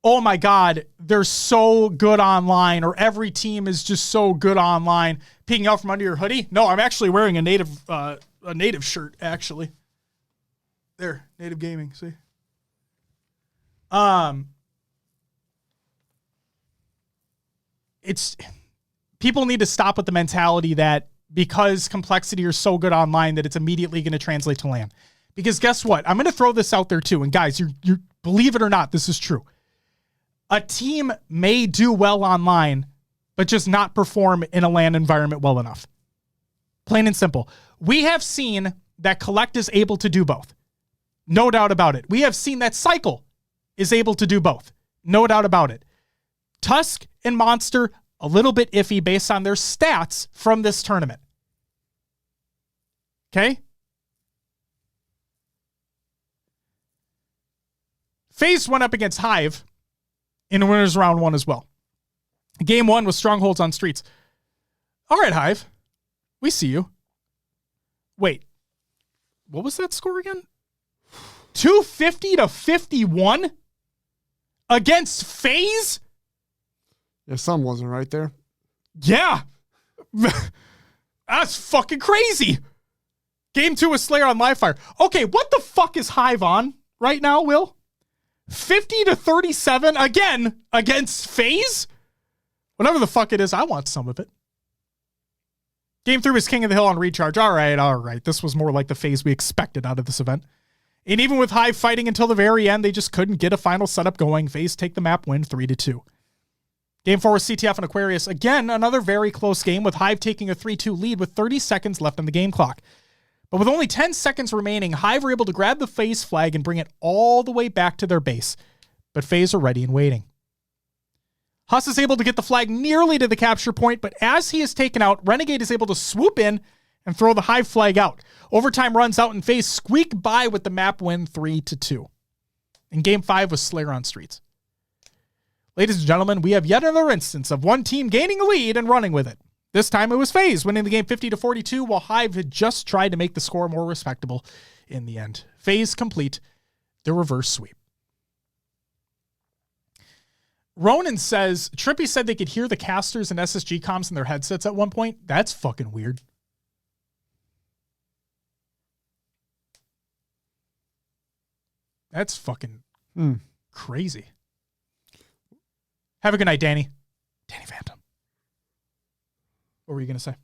oh my God, they're so good online, or every team is just so good online. Peeking out from under your hoodie? No, I'm actually wearing a native shirt, actually. There, Native Gaming, see? People need to stop with the mentality that because Complexity are so good online that it's immediately going to translate to LAN. Because guess what? I'm going to throw this out there too. And guys, you believe it or not, this is true. A team may do well online, but just not perform in a LAN environment well enough. Plain and simple. We have seen that Collect is able to do both. No doubt about it. We have seen that Cycle is able to do both. No doubt about it. Tusk and Monster, a little bit iffy based on their stats from this tournament. Okay? FaZe went up against Hive in winners round 1 as well. Game 1 was strongholds on streets. All right, Hive. We see you. Wait. What was that score again? 250-51 against FaZe? Yeah, something wasn't right there. Yeah. That's fucking crazy. Game 2 was Slayer on Livefire. Okay, what the fuck is Hive on right now, Will? 50-37 again against FaZe? Whatever the fuck it is, I want some of it. Game 3 was King of the Hill on Recharge. All right. This was more like the FaZe we expected out of this event. And even with Hive fighting until the very end, they just couldn't get a final setup going. FaZe take the map win 3-2. Game 4 was CTF and Aquarius. Again, another very close game with Hive taking a 3-2 lead with 30 seconds left on the game clock. But with only 10 seconds remaining, Hive were able to grab the FaZe flag and bring it all the way back to their base. But FaZe are ready and waiting. Huss is able to get the flag nearly to the capture point, but as he is taken out, Renegade is able to swoop in and throw the Hive flag out. Overtime runs out and FaZe squeak by with the map win 3-2. And Game 5 was Slayer on streets. Ladies and gentlemen, we have yet another instance of one team gaining a lead and running with it. This time it was FaZe winning the game 50-42, while Hive had just tried to make the score more respectable in the end. FaZe complete the reverse sweep. Ronan says, Trippy said they could hear the casters and SSG comms in their headsets at one point. That's fucking weird. That's fucking crazy. Have a good night, Danny. Danny Phantom. What were you going to say?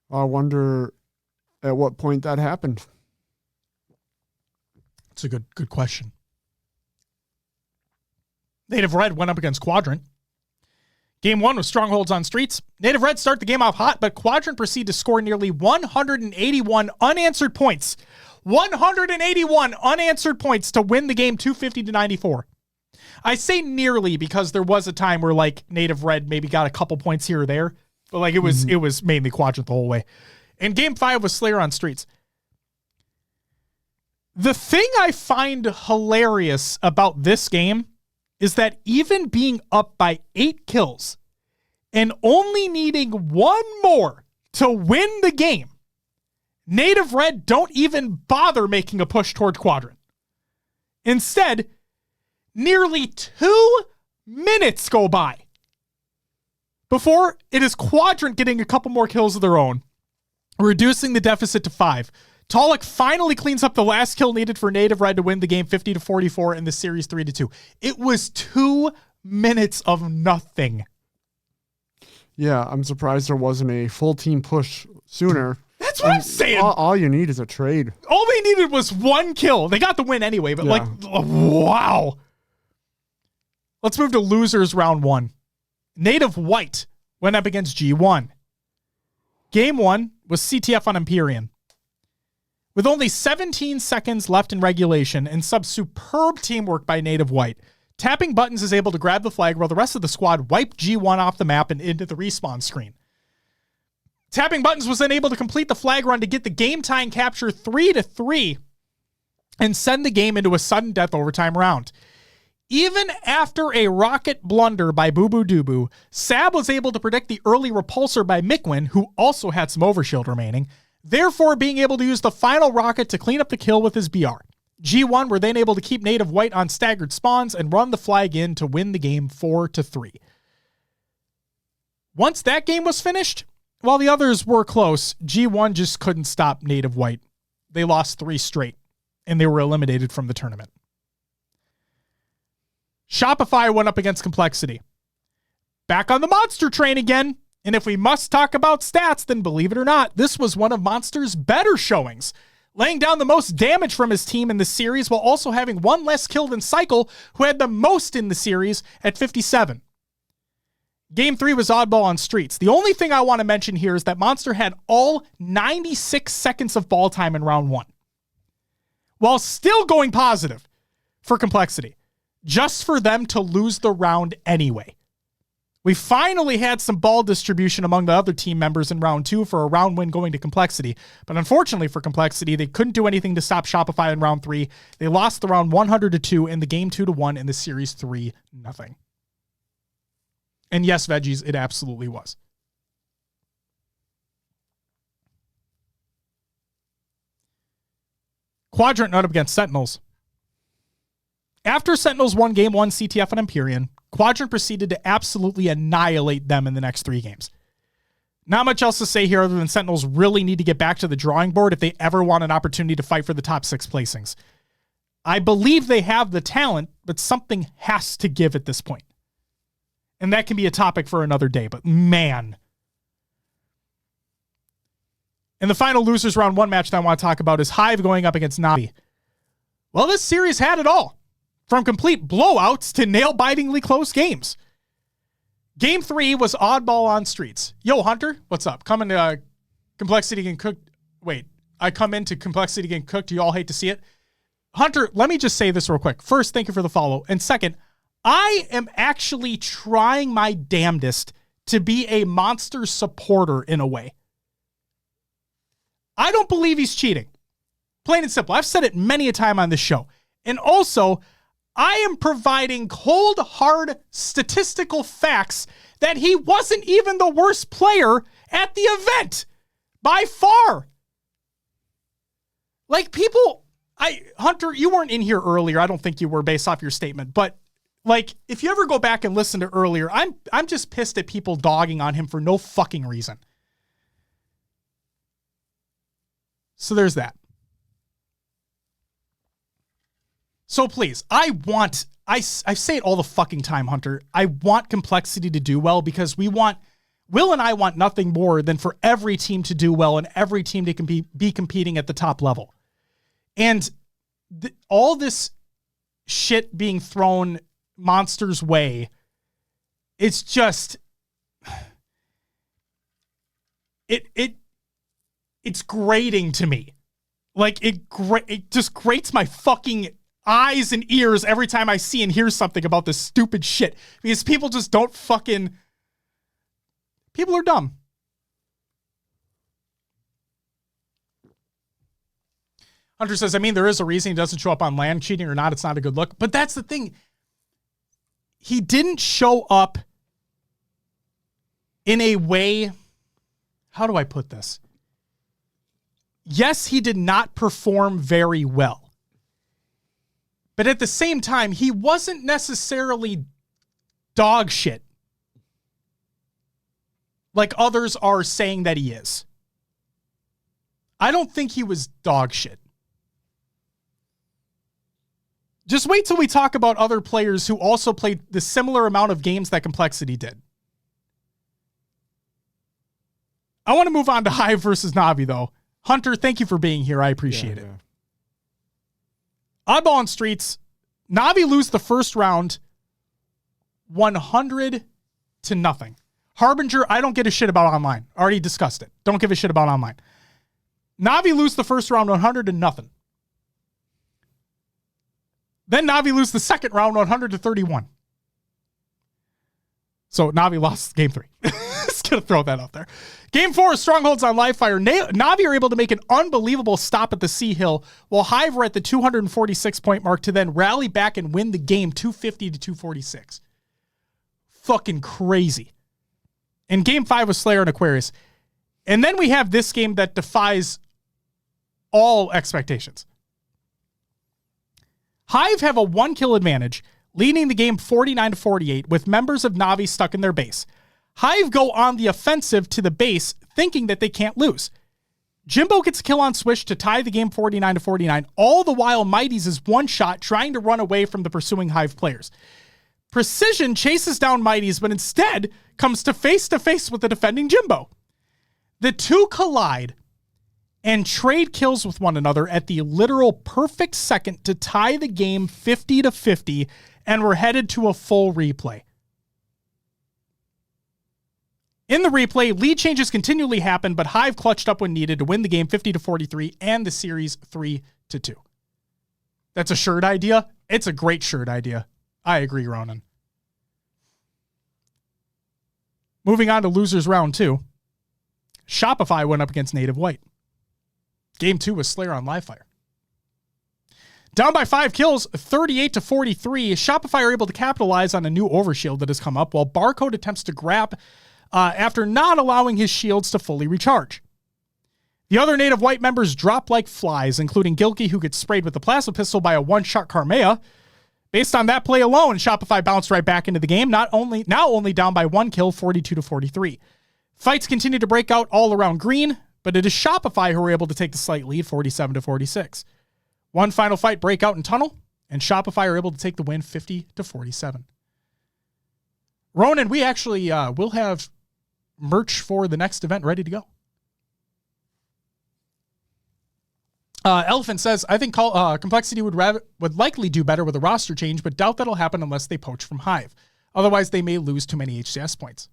I wonder at what point that happened. It's a good question. Native Red went up against Quadrant. Game 1 was Strongholds on Streets. Native Red start the game off hot, but Quadrant proceed to score nearly 181 unanswered points. 181 unanswered points to win the game 250-94. I say nearly because there was a time where like Native Red maybe got a couple points here or there, but like it was mainly Quadrant the whole way. And Game 5 was Slayer on Streets. The thing I find hilarious about this game is that even being up by 8 kills and only needing one more to win the game, Native Red don't even bother making a push toward Quadrant. Instead, nearly 2 minutes go by before it is Quadrant getting a couple more kills of their own, reducing the deficit to 5. Talik finally cleans up the last kill needed for Native Red to win the game 50-44 in the series 3-2. It was 2 minutes of nothing. Yeah, I'm surprised there wasn't a full team push sooner. That's what I'm saying. All you need is a trade. All they needed was one kill. They got the win anyway, but wow. Let's move to losers round 1. Native White went up against G1. Game 1 was CTF on Empyrean. With only 17 seconds left in regulation and some superb teamwork by Native White, Tapping Buttons is able to grab the flag while the rest of the squad wipe G1 off the map and into the respawn screen. Tapping Buttons was then able to complete the flag run to get the game time capture 3-3 and send the game into a sudden death overtime round. Even after a rocket blunder by Boo Boo Doo Boo, Sab was able to predict the early repulsor by Mikwin, who also had some overshield remaining, therefore being able to use the final rocket to clean up the kill with his BR. G1 were then able to keep Native White on staggered spawns and run the flag in to win the game 4-3. Once that game was finished, while the others were close, G1 just couldn't stop Native White. They lost 3 straight, and they were eliminated from the tournament. Shopify went up against Complexity. Back on the Monster train again. And if we must talk about stats, then believe it or not, this was one of Monster's better showings, laying down the most damage from his team in the series while also having one less kill than Cycle, who had the most in the series at 57. Game 3 was Oddball on Streets. The only thing I want to mention here is that Monster had all 96 seconds of ball time in round 1. while still going positive for Complexity, just for them to lose the round anyway. We finally had some ball distribution among the other team members in round 2 for a round win going to Complexity. But unfortunately for Complexity, they couldn't do anything to stop Shopify in round 3. They lost the round 100-2 in the game 2-1 in the series 3-0. And yes, Veggies, it absolutely was. Quadrant note up against Sentinels. After Sentinels won game 1 CTF and Empyrean, Quadrant proceeded to absolutely annihilate them in the next 3 games. Not much else to say here other than Sentinels really need to get back to the drawing board if they ever want an opportunity to fight for the top 6 placings. I believe they have the talent, but something has to give at this point. And that can be a topic for another day, but man. And the final losers round 1 match that I want to talk about is Hive going up against Navi. Well, this series had it all. From complete blowouts to nail-bitingly close games. Game 3 was oddball on streets. Yo, Hunter, what's up? Coming to Complexity Getting Cooked. Wait, I come into Complexity Getting Cooked. Do you all hate to see it? Hunter, let me just say this real quick. First, thank you for the follow. And second, I am actually trying my damnedest to be a Monster supporter in a way. I don't believe he's cheating. Plain and simple. I've said it many a time on this show. And also, I am providing cold, hard statistical facts that he wasn't even the worst player at the event. By far. Like people, Hunter, you weren't in here earlier. I don't think you were based off your statement. But like, if you ever go back and listen to earlier, I'm just pissed at people dogging on him for no fucking reason. So there's that. So please, I say it all the fucking time, Hunter. I want Complexity to do well because Will and I want nothing more than for every team to do well and every team to be competing at the top level. And all this shit being thrown Monster's way, it's just, it's grating to me. Like it just grates my fucking eyes and ears every time I see and hear something about this stupid shit. Because people just don't fucking... People are dumb. Hunter says, I mean, there is a reason he doesn't show up on land. Cheating or not, it's not a good look. But that's the thing. He didn't show up in a way... How do I put this? Yes, he did not perform very well. But at the same time, he wasn't necessarily dog shit like others are saying that he is. I don't think he was dog shit. Just wait till we talk about other players who also played the similar amount of games that Complexity did. I want to move on to Hive versus Navi, though. Hunter, thank you for being here. I appreciate it. Oddball on streets. Navi lose the first round 100-0. Harbinger, I don't give a shit about online. Already discussed it. Don't give a shit about online. Navi lose the first round 100-0. Then Navi lose the second round 100-31. So Navi lost game 3. Just gonna throw that out there. Game 4, Strongholds on Livefire. Navi are able to make an unbelievable stop at the Sea Hill, while Hive were at the 246-point mark to then rally back and win the game 250-246. Fucking crazy. And game 5 was Slayer and Aquarius. And then we have this game that defies all expectations. Hive have a 1-kill advantage, leading the game 49-48 with members of Navi stuck in their base. Hive go on the offensive to the base, thinking that they can't lose. Jimbo gets a kill on Swish to tie the game 49-49, all the while Mighty's is one shot trying to run away from the pursuing Hive players. Precision chases down Mighty's, but instead comes to face with the defending Jimbo. The two collide and trade kills with one another at the literal perfect second to tie the game 50-50, and we're headed to a full replay. In the replay, lead changes continually happen, but Hive clutched up when needed to win the game 50-43 and the series 3-2. that's a shirt idea. It's a great shirt idea. I agree, Ronan. Moving on to losers round 2. Shopify went up against Native White. Game 2 was Slayer on Livefire. Down by 5 kills, 38-43, Shopify are able to capitalize on a new overshield that has come up while Barcode attempts to grab after not allowing his shields to fully recharge. The other Native White members drop like flies, including Gilkey, who gets sprayed with the plasma pistol by a one-shot Karmea. Based on that play alone, Shopify bounced right back into the game, now only down by 1 kill, 42-43. Fights continue to break out all around green, but it is Shopify who were able to take the slight lead, 47-46. One final fight break out in tunnel, and Shopify are able to take the win, 50-47. Ronan, we actually will have merch for the next event ready to go. Elephant says, I think Complexity would likely do better with a roster change, but doubt that'll happen unless they poach from Hive. Otherwise, they may lose too many HCS points.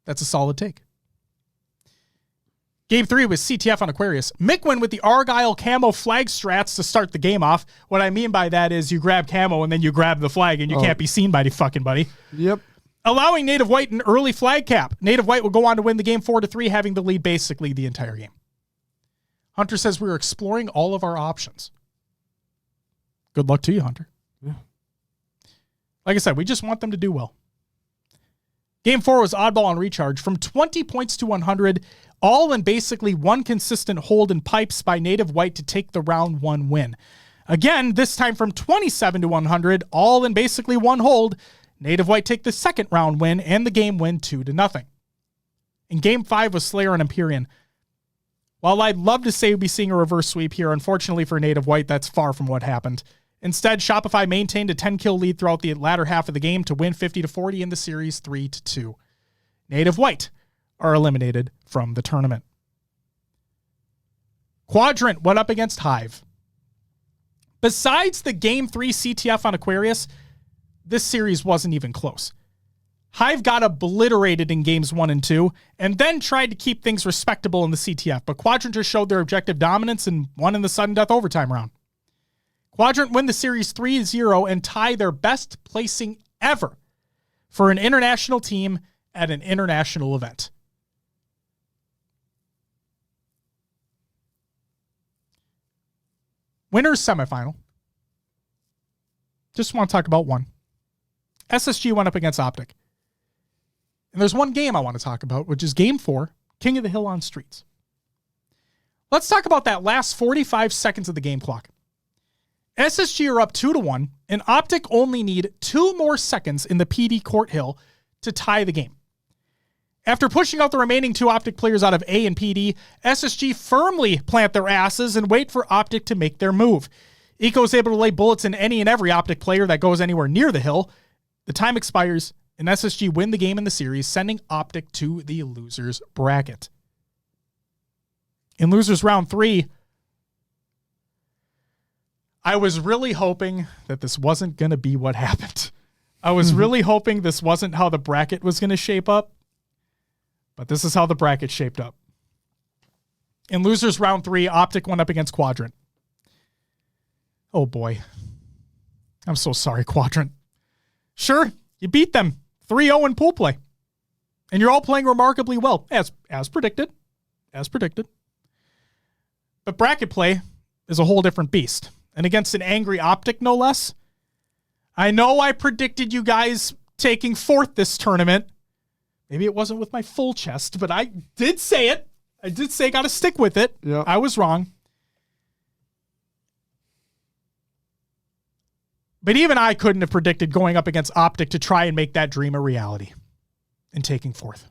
That's a solid take. Game 3 was CTF on Aquarius. Mick went with the Argyle camo flag strats to start the game off. What I mean by that is you grab camo and then you grab the flag and you can't be seen by the fucking buddy. Yep. Allowing Native White an early flag cap. Native White will go on to win the game 4-3, having the lead basically the entire game. Hunter says we were exploring all of our options. Good luck to you, Hunter. Yeah. Like I said, we just want them to do well. Game 4 was oddball on recharge. From 20 points to 100, all in basically one consistent hold in pipes by Native White to take the round 1 win. Again, this time from 27 to 100, all in basically one hold, Native White take the second round win and the game win 2-0. In Game 5 was Slayer and Empyrean. While I'd love to say we'd be seeing a reverse sweep here, unfortunately for Native White, that's far from what happened. Instead, Shopify maintained a 10-kill lead throughout the latter half of the game to win 50-40 in the series 3-2. Native White are eliminated from the tournament. Quadrant went up against Hive. Besides the Game 3 CTF on Aquarius, this series wasn't even close. Hive got obliterated in games 1 and 2, and then tried to keep things respectable in the CTF, but Quadrant just showed their objective dominance and won in the sudden death overtime round. Quadrant win the series 3-0 and tie their best placing ever for an international team at an international event. Winners semifinal. Just want to talk about one. SSG went up against Optic. And there's one game I want to talk about, which is Game 4, King of the Hill on Streets. Let's talk about that last 45 seconds of the game clock. SSG are up 2-1, and Optic only need 2 more seconds in the PD Court Hill to tie the game. After pushing out the remaining 2 Optic players out of A and PD, SSG firmly plant their asses and wait for Optic to make their move. Eco is able to lay bullets in any and every Optic player that goes anywhere near the hill. The time expires, and SSG win the game in the series, sending Optic to the losers bracket. In losers round 3, I was really hoping that this wasn't going to be what happened. I was really hoping this wasn't how the bracket was going to shape up, but this is how the bracket shaped up. In losers round 3, Optic went up against Quadrant. Oh boy. I'm so sorry, Quadrant. Sure, you beat them 3-0 in pool play. And you're all playing remarkably well, as predicted. As predicted. But bracket play is a whole different beast. And against an angry Optic, no less. I know I predicted you guys taking 4th this tournament. Maybe it wasn't with my full chest, but I did say it. I did say got to stick with it. Yep. I was wrong. But even I couldn't have predicted going up against Optic to try and make that dream a reality and taking 4th.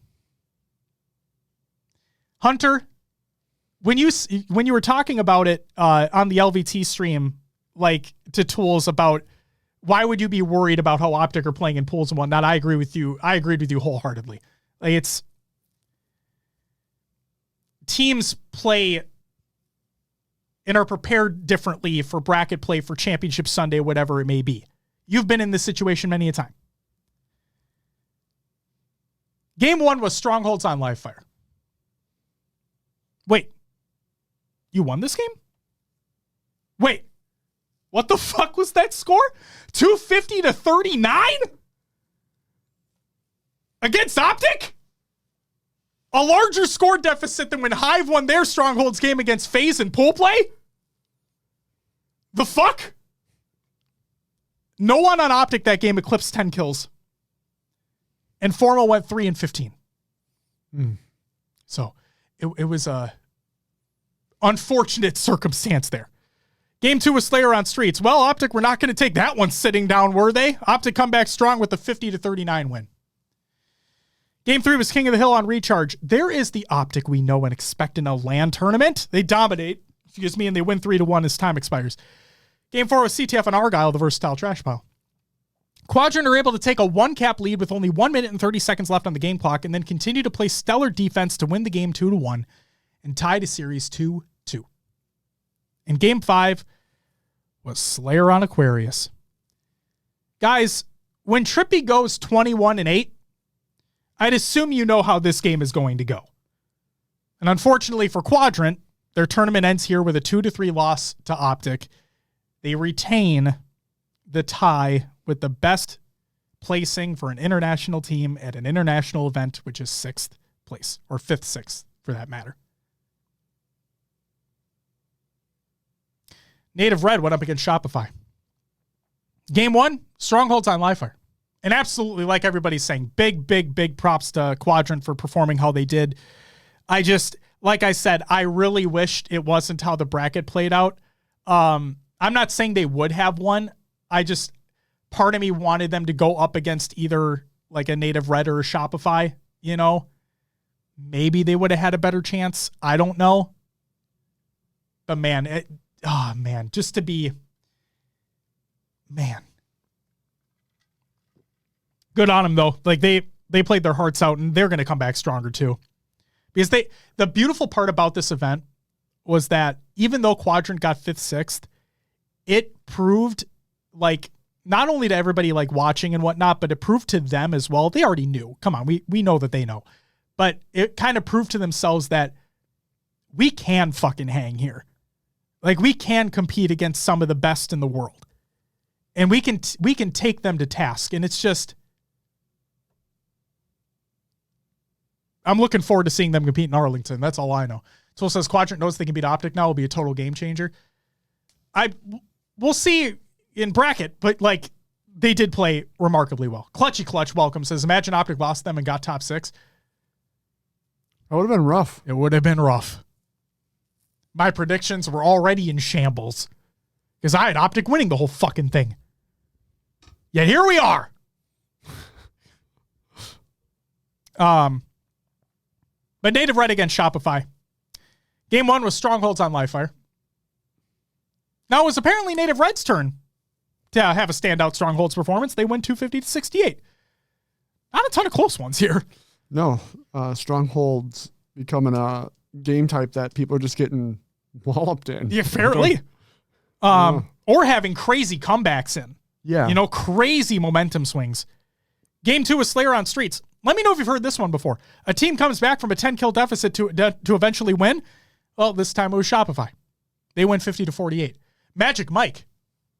Hunter, when you were talking about it on the LVT stream, like to Tools about why would you be worried about how Optic are playing in pools and whatnot, I agree with you. I agreed with you wholeheartedly. Like it's teams play and are prepared differently for bracket play, for Championship Sunday, whatever it may be. You've been in this situation many a time. Game 1 was Strongholds on Livefire. Wait, you won this game? Wait, What the fuck was that score? 250-39? Against Optic? A larger score deficit than when Hive won their Strongholds game against FaZe in pool play? The fuck? No one on Optic that game eclipsed 10 kills. And Formal went 3-15. So it was a unfortunate circumstance there. Game 2 was Slayer on Streets. Well, Optic were not going to take that one sitting down, were they? Optic come back strong with a 50-39 win. Game 3 was King of the Hill on Recharge. There is the Optic we know and expect in a LAN tournament. They dominate, and they win 3-1 as time expires. Game 4 was CTF and Argyle, the versatile trash pile. Quadrant are able to take a 1-cap lead with only 1 minute and 30 seconds left on the game clock and then continue to play stellar defense to win the game 2-1 and tie the series 2-2. And Game 5 was Slayer on Aquarius. Guys, when Trippy goes 21-8, I'd assume you know how this game is going to go. And unfortunately for Quadrant, their tournament ends here with a 2-3 loss to Optic. They retain the tie with the best placing for an international team at an international event, which is 6th place, or 5th, 6th for that matter. Native Red went up against Shopify. Game 1, Strongholds on Livefire. And absolutely, like everybody's saying, big props to Quadrant for performing how they did. Like I said, I really wished it wasn't how the bracket played out. I'm not saying they would have won. Part of me wanted them to go up against either like a Native Red or a Shopify, you know. Maybe they would have had a better chance. I don't know. But man, just to be, good on them though. Like they played their hearts out and they're going to come back stronger too. Because the beautiful part about this event was that even though Quadrant got 5th, 6th, it proved like not only to everybody like watching and whatnot, but it proved to them as well. They already knew. Come on, we know that they know. But it kind of proved to themselves that we can fucking hang here. Like we can compete against some of the best in the world. And we can take them to task. And it's just, I'm looking forward to seeing them compete in Arlington. That's all I know. Tool says Quadrant knows they can beat Optic now. Will be a total game changer. We'll see in bracket, but like they did play remarkably well. Clutch welcome says, imagine Optic lost them and got top 6. That would have been rough. It would have been rough. My predictions were already in shambles because I had Optic winning the whole fucking thing. Yet here we are. But Native Red against Shopify. Game 1 was Strongholds on Livefire. Now it was apparently Native Red's turn to have a standout Strongholds performance. They win 250-68. Not a ton of close ones here. No, Strongholds becoming a game type that people are just getting walloped in. Yeah, fairly. Or having crazy comebacks in. Yeah. You know, crazy momentum swings. Game 2 was Slayer on Streets. Let me know if you've heard this one before. A team comes back from a 10-kill deficit to eventually win. Well, this time it was Shopify. They win 50-48. Magic Mike,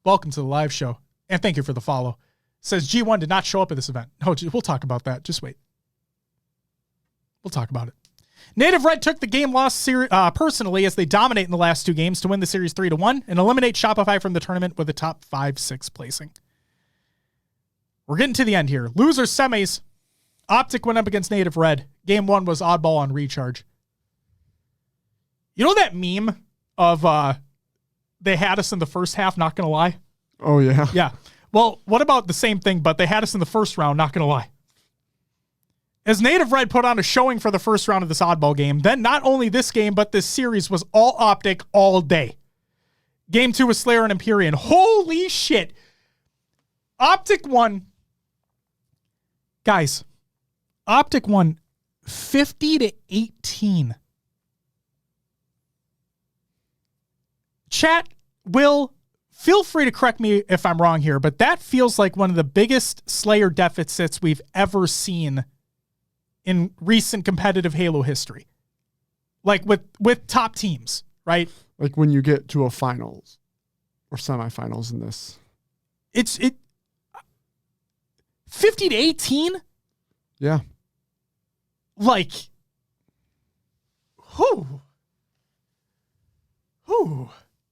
welcome to the live show. And thank you for the follow. Says G1 did not show up at this event. No, we'll talk about that. Just wait. We'll talk about it. Native Red took the game loss personally as they dominate in the last 2 games to win the series 3-1 and eliminate Shopify from the tournament with a top 5-6 placing. We're getting to the end here. Losers semis. Optic went up against Native Red. Game 1 was Oddball on Recharge. You know that meme of they had us in the first half, not going to lie? Oh, yeah. Yeah. Well, what about the same thing, but they had us in the first round, not going to lie? As Native Red put on a showing for the first round of this Oddball game, then not only this game, but this series was all Optic all day. Game 2 was Slayer and Empyrean. Holy shit. Optic won. Guys, Optic won 50-18. Chat, Will, feel free to correct me if I'm wrong here, but that feels like one of the biggest Slayer deficits we've ever seen in recent competitive Halo history. Like with top teams, right? Like when you get to a finals. or semifinals in this. It's 50-18. Yeah. Like, who?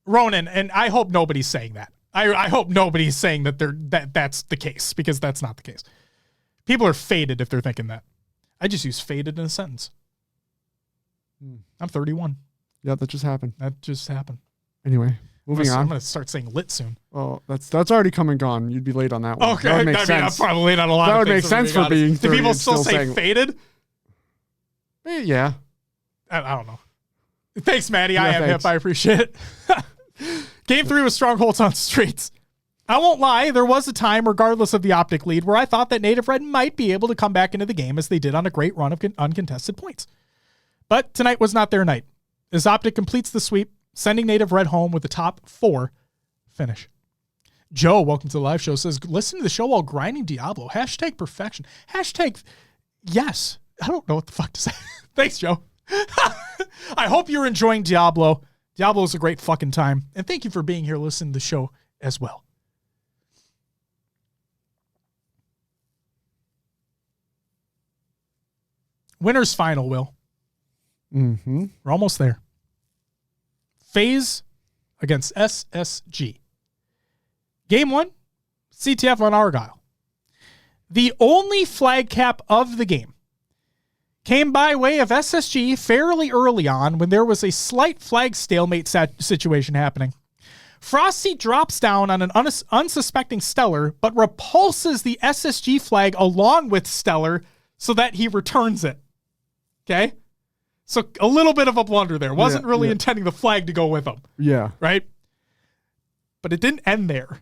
Ronan, and I hope nobody's saying that. I hope nobody's saying that that's the case, because that's not the case. People are faded if they're thinking that. I just use faded in a sentence. I'm 31. Yeah, that just happened. Anyway, moving on. I'm going to start saying lit soon. Oh, that's already come and gone. You'd be late on that one. Okay, that would make sense. I'm probably late on a lot that of would things. make sense for being 30. Do people and still say saying, faded? Yeah. I don't know. Thanks, Maddie. Yeah, I am thanks. hip. I appreciate it. Game 3 was strongholds on streets. I won't lie, there was a time, regardless of the Optic lead, where I thought that Native Red might be able to come back into the game as they did on a great run of uncontested points. But tonight was not their night, as Optic completes the sweep, sending Native Red home with the top 4 finish. Joe, welcome to the live show, says, listen to the show while grinding Diablo. Hashtag perfection. Hashtag yes. I don't know what the fuck to say. Thanks, Joe. I hope you're enjoying Diablo. Diablo is a great fucking time. And thank you for being here listening to the show as well. Winners final, Will. Mm-hmm. We're almost there. FaZe against SSG. Game 1, CTF on Argyle. The only flag cap of the game came by way of SSG fairly early on when there was a slight flag stalemate situation happening. Frosty drops down on an unsuspecting Stellar, but repulses the SSG flag along with Stellar so that he returns it. Okay? So a little bit of a blunder there. Wasn't really intending the flag to go with him. Yeah. Right? But it didn't end there,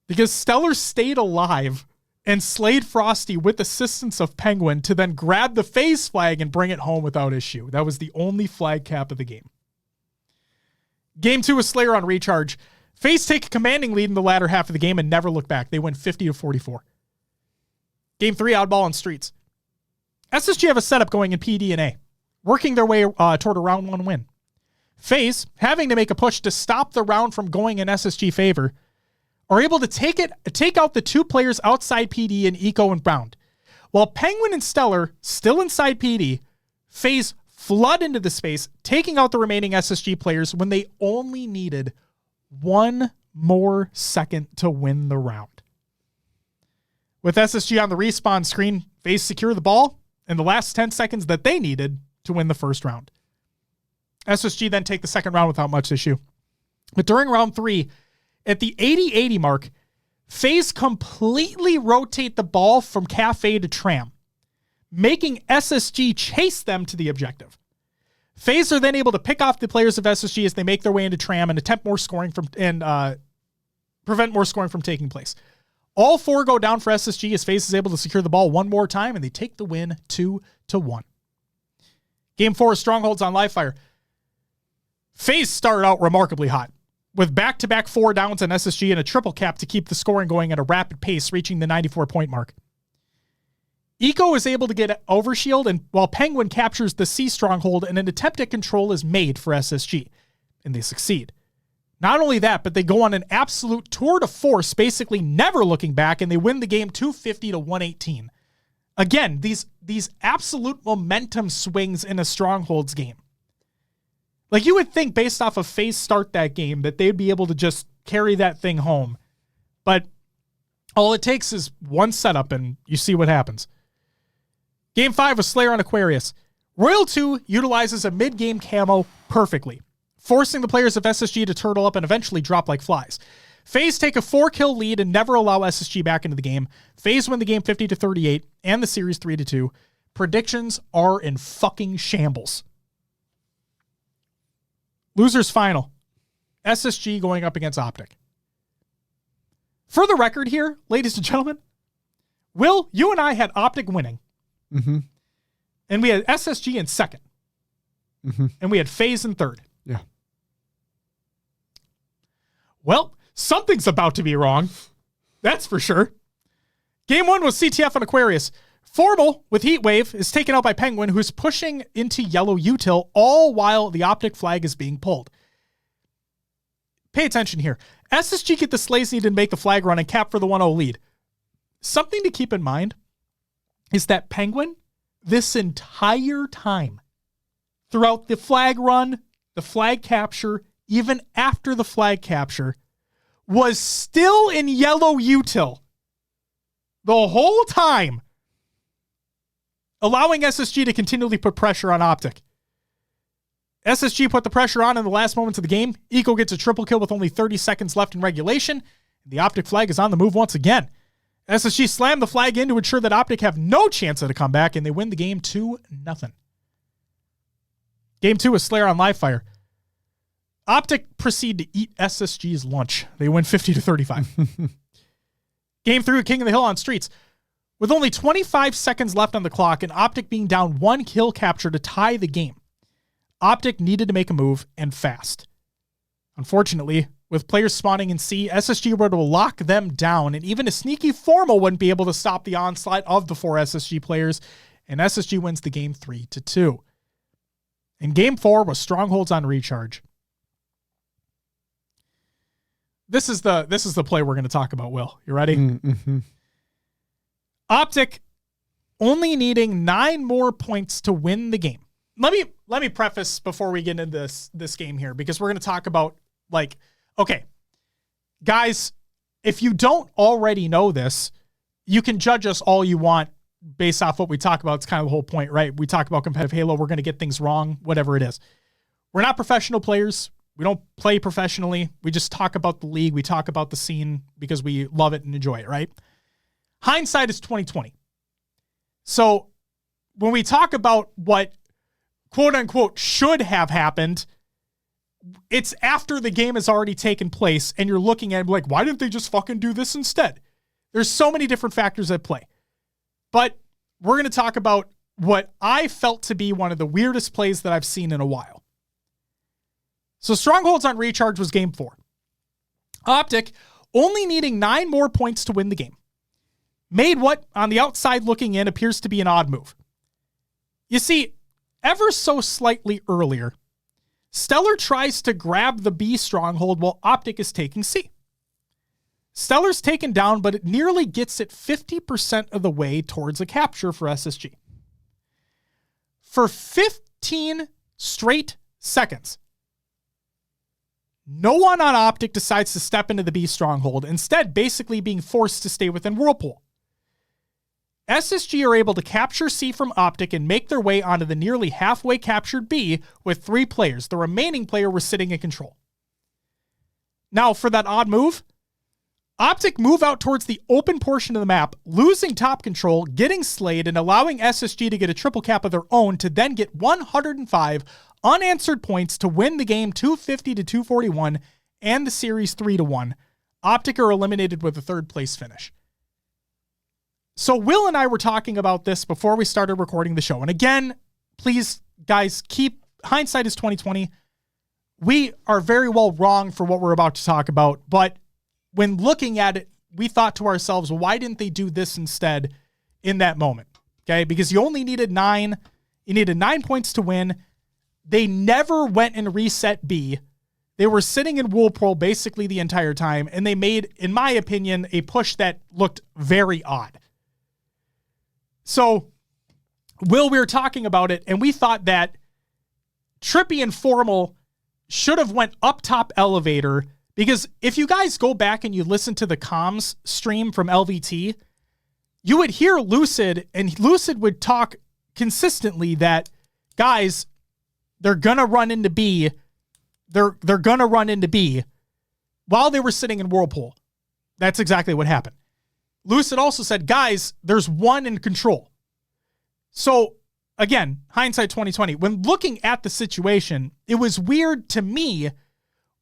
because Stellar stayed alive and slayed Frosty with assistance of Penguin to then grab the FaZe flag and bring it home without issue. That was the only flag cap of the game. Game 2 was Slayer on recharge. FaZe take a commanding lead in the latter half of the game and never look back. They win 50-44. Game 3, Oddball on streets. SSG have a setup going in PD and A, working their way toward a round 1 win. FaZe, having to make a push to stop the round from going in SSG favor, are able to take out the 2 players outside PD in Eco and Bound. While Penguin and Stellar, still inside PD, FaZe flood into the space, taking out the remaining SSG players when they only needed 1 more second to win the round. With SSG on the respawn screen, FaZe secure the ball in the last 10 seconds that they needed to win the first round. SSG then take the second round without much issue. But during round 3, at the 80-80 mark, FaZe completely rotate the ball from Cafe to Tram, making SSG chase them to the objective. FaZe are then able to pick off the players of SSG as they make their way into Tram and attempt more scoring prevent more scoring from taking place. All 4 go down for SSG as FaZe is able to secure the ball 1 more time, and they take the win 2-1. Game 4 is Strongholds on Livefire. FaZe started out remarkably hot, with back-to-back 4 downs on SSG and a triple cap to keep the scoring going at a rapid pace, reaching the 94-point mark. Eco is able to get Overshield, and while Penguin captures the C stronghold, and an attempt at control is made for SSG, and they succeed. Not only that, but they go on an absolute tour de force, basically never looking back, and they win the game 250-118. Again, these absolute momentum swings in a Strongholds game. Like, you would think, based off of FaZe start that game, that they'd be able to just carry that thing home. But all it takes is 1 setup, and you see what happens. Game 5 was Slayer on Aquarius. Royal 2 utilizes a mid-game camo perfectly, forcing the players of SSG to turtle up and eventually drop like flies. FaZe take a 4-kill lead and never allow SSG back into the game. FaZe win the game 50-38 and the series 3-2. Predictions are in fucking shambles. Losers final. SSG going up against Optic. For the record here, ladies and gentlemen, Will, you and I had Optic winning. Mm-hmm. And we had SSG in second. Mm-hmm. And we had FaZe in third. Yeah. Well, something's about to be wrong. That's for sure. Game 1 was CTF on Aquarius. Formal with Heatwave is taken out by Penguin, who's pushing into yellow util, all while the Optic flag is being pulled. Pay attention here. SSG get the slays needed to make the flag run and cap for the 1-0 lead. Something to keep in mind is that Penguin, this entire time, throughout the flag run, the flag capture, even after the flag capture, was still in yellow util the whole time, allowing SSG to continually put pressure on Optic. SSG put the pressure on in the last moments of the game. Eco gets a triple kill with only 30 seconds left in regulation. The Optic flag is on the move once again. SSG slammed the flag in to ensure that Optic have no chance at a comeback, and they win the game 2-0. Game 2 is Slayer on live fire. Optic proceed to eat SSG's lunch. They win 50-35. Game 3 with King of the Hill on streets. With only 25 seconds left on the clock and Optic being down 1 kill capture to tie the game, Optic needed to make a move, and fast. Unfortunately, with players spawning in C, SSG were able to lock them down, and even a sneaky Formal wouldn't be able to stop the onslaught of the 4 SSG players, and SSG wins the game 3-2. In Game 4 was Strongholds on recharge. This is the play we're going to talk about, Will. You ready? Mm-hmm. Optic only needing 9 more points to win the game. Let me preface before we get into this game here, because we're going to talk about, like, okay, guys, if you don't already know this, you can judge us all you want based off what we talk about. It's kind of the whole point, right? We talk about competitive Halo. We're going to get things wrong, whatever it is. We're not professional players. We don't play professionally. We just talk about the league. We talk about the scene because we love it and enjoy it, right? Hindsight is 2020. So when we talk about what quote unquote should have happened, it's after the game has already taken place and you're looking at it like, why didn't they just fucking do this instead? There's so many different factors at play. But we're going to talk about what I felt to be one of the weirdest plays that I've seen in a while. So Strongholds on recharge was Game 4. Optic, only needing 9 more points to win the game, made what, on the outside looking in, appears to be an odd move. You see, ever so slightly earlier, Stellar tries to grab the B stronghold while Optic is taking C. Stellar's taken down, but it nearly gets it 50% of the way towards a capture for SSG. For 15 straight seconds, no one on Optic decides to step into the B stronghold, instead basically being forced to stay within Whirlpool. SSG are able to capture C from Optic and make their way onto the nearly halfway captured B with 3 players. The remaining player was sitting in control. Now, for that odd move, Optic move out towards the open portion of the map, losing top control, getting slayed, and allowing SSG to get a triple cap of their own to then get 105 unanswered points to win the game 250-241 and the series 3-1. Optic are eliminated with a 3rd place finish. So Will and I were talking about this before we started recording the show. And again, please, guys, keep hindsight is 2020. We are very well wrong for what we're about to talk about. But when looking at it, we thought to ourselves, why didn't they do this instead in that moment? Okay, because you only needed 9. You needed 9 points to win. They never went and reset B. They were sitting in Whirlpool basically the entire time. And they made, in my opinion, a push that looked very odd. So, Will, we were talking about it, and we thought that Trippy and Formal should have went up top elevator, because if you guys go back and you listen to the comms stream from LVT, you would hear Lucid, and Lucid would talk consistently that, guys, they're going to run into B. They're going to run into B while they were sitting in Whirlpool. That's exactly what happened. Lucid also said, guys, there's 1 in control. So, again, hindsight 2020. When looking at the situation, it was weird to me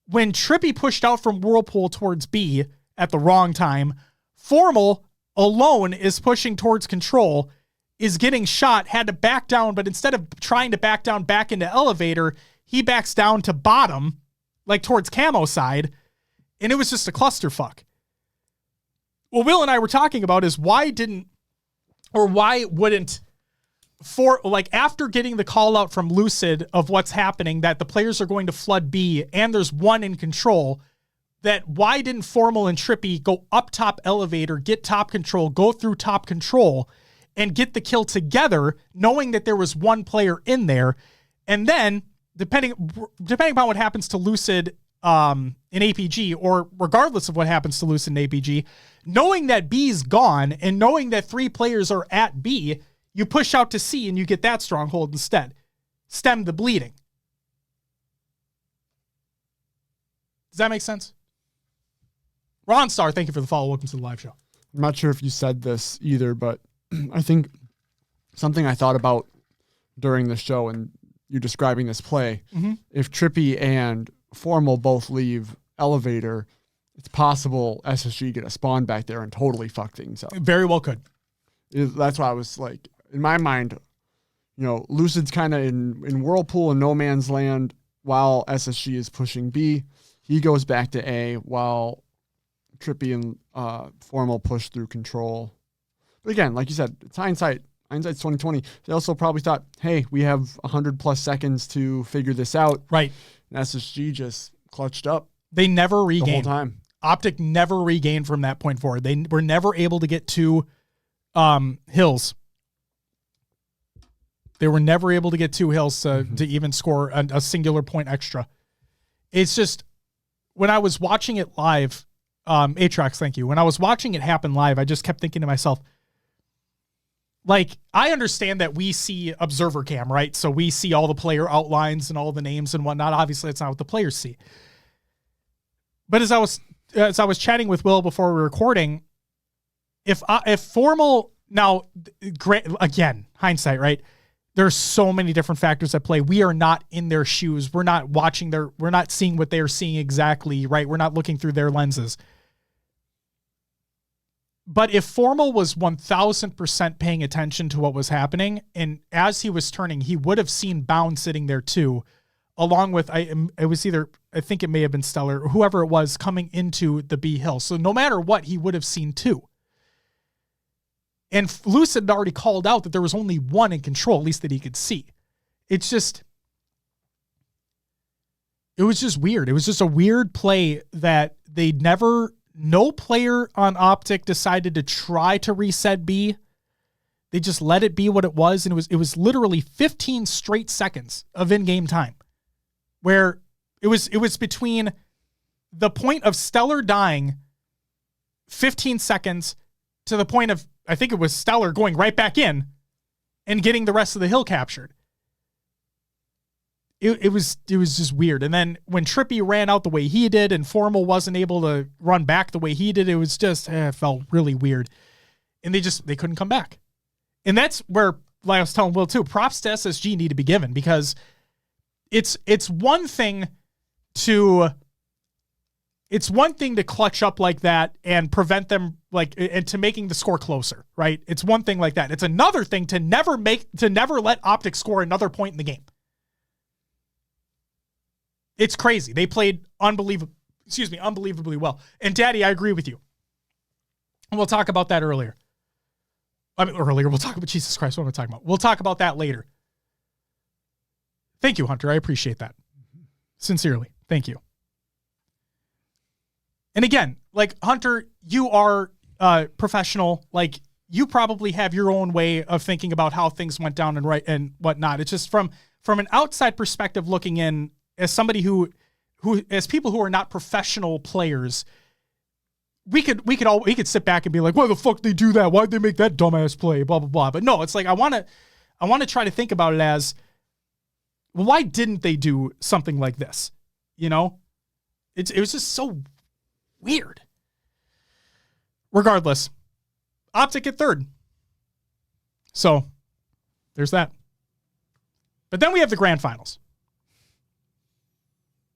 when Trippy pushed out from Whirlpool towards B at the wrong time. Formal, alone, is pushing towards control, is getting shot, had to back down, but instead of trying to back down back into elevator, he backs down to bottom, like towards camo side, and it was just a clusterfuck. What Will and I were talking about is why wouldn't, for like after getting the call out from Lucid of what's happening, that the players are going to flood B and there's 1 in control, that why didn't Formal and Trippy go up top elevator, get top control, go through top control, and get the kill together, knowing that there was one player in there. And then, depending upon what happens to Lucid in APG, or regardless of what happens to Lucid in APG, knowing that B's gone and knowing that 3 players are at B, you push out to C and you get that stronghold instead. Stem the bleeding. Does that make sense? Ron Star, thank you for the follow. Welcome to the live show. I'm not sure if you said this either, but I think something I thought about during the show and you describing this play, if Trippy and Formal both leave elevator, it's possible SSG get a spawn back there and totally fuck things up. Very well could. That's why I was like, in my mind, Lucid's kind of in whirlpool and no man's land while SSG is pushing B. He goes back to A while Trippy and Formal push through control. But again, like you said, it's hindsight. Hindsight's 2020. They also probably thought, hey, we have 100+ seconds to figure this out. Right. And SSG just clutched up. They never regained. The whole time. Optic never regained from that point forward. They were never able to get to hills. They were never able to get 2 hills to even score a singular point extra. It's just, when I was watching it live, Atrax, thank you. When I was watching it happen live, I just kept thinking to myself, like, I understand that we see observer cam, right? So we see all the player outlines and all the names and whatnot. Obviously, it's not what the players see. But as I was chatting with Will before we were recording, if Formal, now, again, hindsight, right? There's so many different factors at play. We are not in their shoes. We're not we're not seeing what they're seeing exactly, right? We're not looking through their lenses. But if Formal was 1000% paying attention to what was happening, and as he was turning, he would have seen Bound sitting there too, along with, I think it may have been Stellar, or whoever it was coming into the B hill. So no matter what, he would have seen 2. And Lucid had already called out that there was only 1 in control, at least that he could see. It was just weird. It was just a weird play that no player on Optic decided to try to reset B. They just let it be what it was. And it was literally 15 straight seconds of in-game time where it was between the point of Stellar dying 15 seconds to the point of, I think it was Stellar going right back in and getting the rest of the hill captured. It was just weird. And then when Trippy ran out the way he did and Formal wasn't able to run back the way he did, it was just, it felt really weird. And they couldn't come back. And that's where, like I was telling Will too, props to SSG need to be given, because it's one thing to clutch up like that and prevent them, and to making the score closer, right? It's one thing like that. It's another thing to never let Optic score another point in the game. It's crazy. They played unbelievably well. And Daddy, I agree with you. And we'll talk about that earlier. We'll talk about, Jesus Christ, what am I talking about? We'll talk about that later. Thank you, Hunter. I appreciate that. Sincerely. Thank you. And again, Hunter, you are professional. You probably have your own way of thinking about how things went down and whatnot. It's just from an outside perspective looking in, as somebody who as people who are not professional players, we could sit back and be like, why the fuck they do that? Why'd they make that dumbass play? Blah, blah, blah. But no, it's I want to try to think about it as, well, why didn't they do something like this? It was just so weird. Regardless, Optic at 3rd. So there's that. But then we have the grand finals.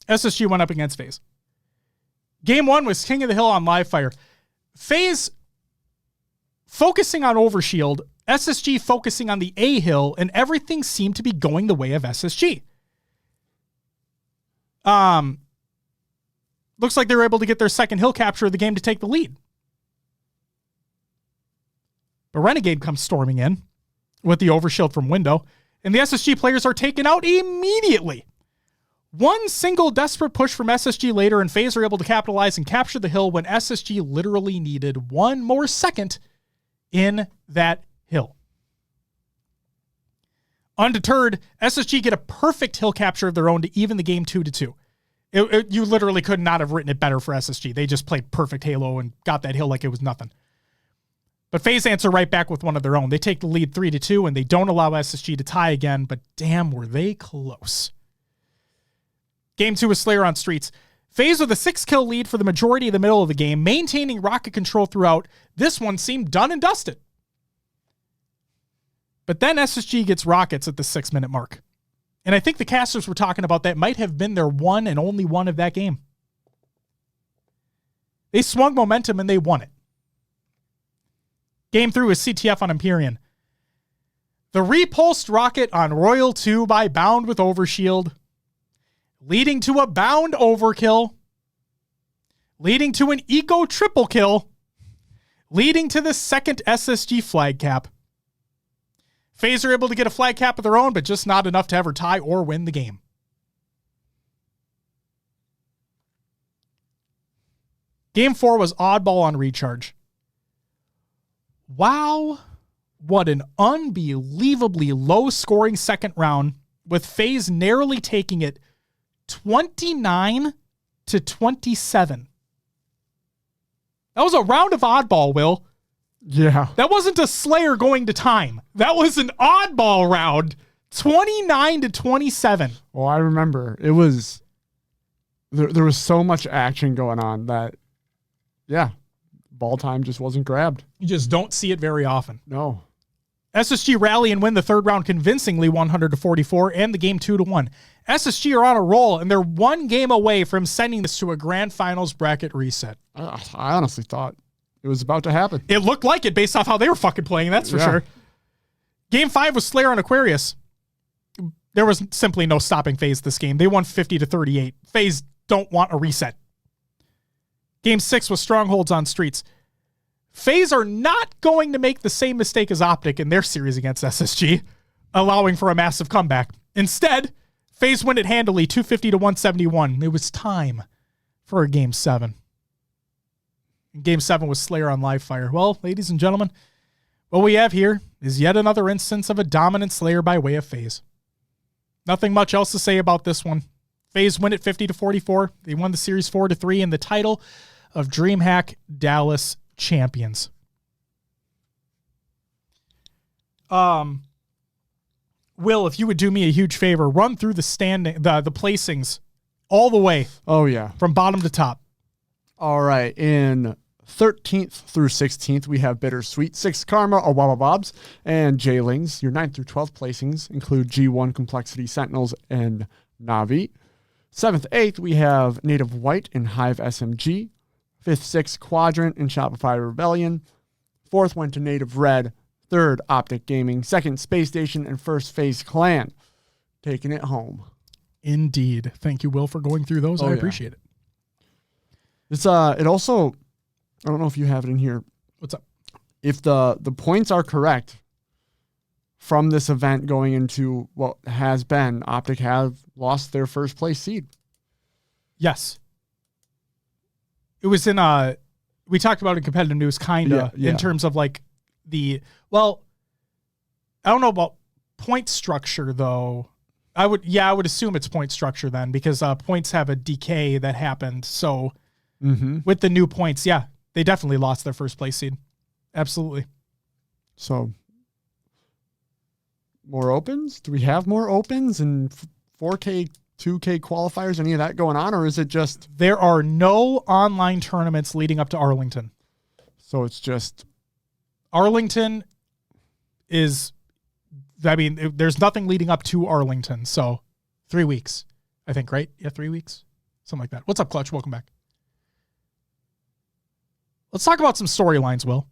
SSG went up against FaZe. Game 1 was King of the Hill on live fire. FaZe focusing on Overshield, SSG focusing on the A hill, and everything seemed to be going the way of SSG. Looks like they were able to get their second hill capture of the game to take the lead. But Renegade comes storming in with the Overshield from window, and the SSG players are taken out immediately. One single desperate push from SSG later, and FaZe are able to capitalize and capture the hill when SSG literally needed one more second in that hill. Undeterred, SSG get a perfect hill capture of their own to even the game 2-2. You literally could not have written it better for SSG. They just played perfect Halo and got that hill like it was nothing. But FaZe answer right back with one of their own. They take the lead 3-2, and they don't allow SSG to tie again, but damn, were they close. Game 2 is Slayer on Streets. FaZe with a 6-kill lead for the majority of the middle of the game, maintaining rocket control throughout. This one seemed done and dusted. But then SSG gets rockets at the 6-minute mark. And I think the casters were talking about that might have been their one and only one of that game. They swung momentum and they won it. Game 3 was CTF on Empyrean. The repulsed rocket on Royal 2 by Bound with Overshield, leading to a Bound overkill, leading to an Eco triple kill, leading to the second SSG flag cap. FaZe are able to get a flag cap of their own, but just not enough to ever tie or win the game. Game 4 was oddball on recharge. Wow, what an unbelievably low-scoring second round, with FaZe narrowly taking it 29-27. That was a round of oddball, Will. Yeah. That wasn't a Slayer going to time. That was an oddball round, 29-27. Well, I remember it was, there was so much action going on that, yeah, ball time just wasn't grabbed. You just don't see it very often. No. SSG rally and win the third round convincingly 100-44 and the game 2-1. SSG are on a roll, and they're one game away from sending this to a grand finals bracket reset. I honestly thought it was about to happen. It looked like it based off how they were fucking playing, that's for sure. Game 5 was Slayer on Aquarius. There was simply no stopping FaZe this game. They won 50-38. FaZe don't want a reset. Game 6 was Strongholds on Streets. FaZe are not going to make the same mistake as Optic in their series against SSG, allowing for a massive comeback. Instead, FaZe win it handily, 250-171. It was time for a Game 7. And Game 7 was Slayer on Live Fire. Well, ladies and gentlemen, what we have here is yet another instance of a dominant Slayer by way of FaZe. Nothing much else to say about this one. FaZe win it 50-44. They won the series 4-3 in the title of DreamHack Dallas champions. Will, if you would do me a huge favor, run through the placings all the way. Oh, yeah. From bottom to top. All right. In 13th through 16th, we have Bittersweet, 6th Karma, Awaba Bobs, and Jailings. Your 9th through 12th placings include G1 Complexity Sentinels and Navi. 7th, 8th, we have Native White and Hive SMG. 5th, 6th, Quadrant and Shopify Rebellion. 4th went to Native Red. 3rd, Optic Gaming. 2nd, Space Station. And 1st, FaZe Clan. Taking it home. Indeed. Thank you, Will, for going through those. I appreciate it. It's it also, I don't know if you have it in here. What's up? If the points are correct from this event going into what has been, Optic have lost their first place seed. Yes. It was in we talked about it in competitive news kinda in terms of like I don't know about point structure though. I would assume it's point structure then, because points have a decay that happened. So with the new points, they definitely lost their first place seed. Absolutely. So more opens? Do we have more opens and 4K, 2K qualifiers, any of that going on? Or is it just... There are no online tournaments leading up to Arlington. So it's just... Arlington is... there's nothing leading up to Arlington. So 3 weeks, I think, right? Yeah, 3 weeks. Something like that. What's up, Clutch? Welcome back. Let's talk about some storylines, Will.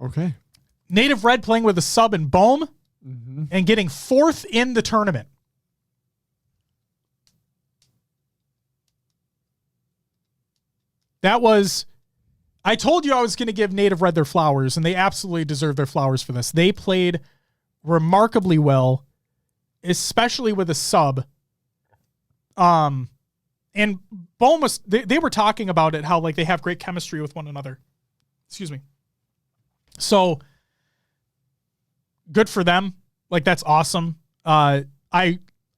Okay. Native Red playing with a sub and Bohm and getting 4th in the tournament. That was... I told you I was going to give Native Red their flowers, and they absolutely deserve their flowers for this. They played remarkably well, especially with a sub. And Bohm was, they were talking about it, how like they have great chemistry with one another. Excuse me. So good for them. Like, that's awesome.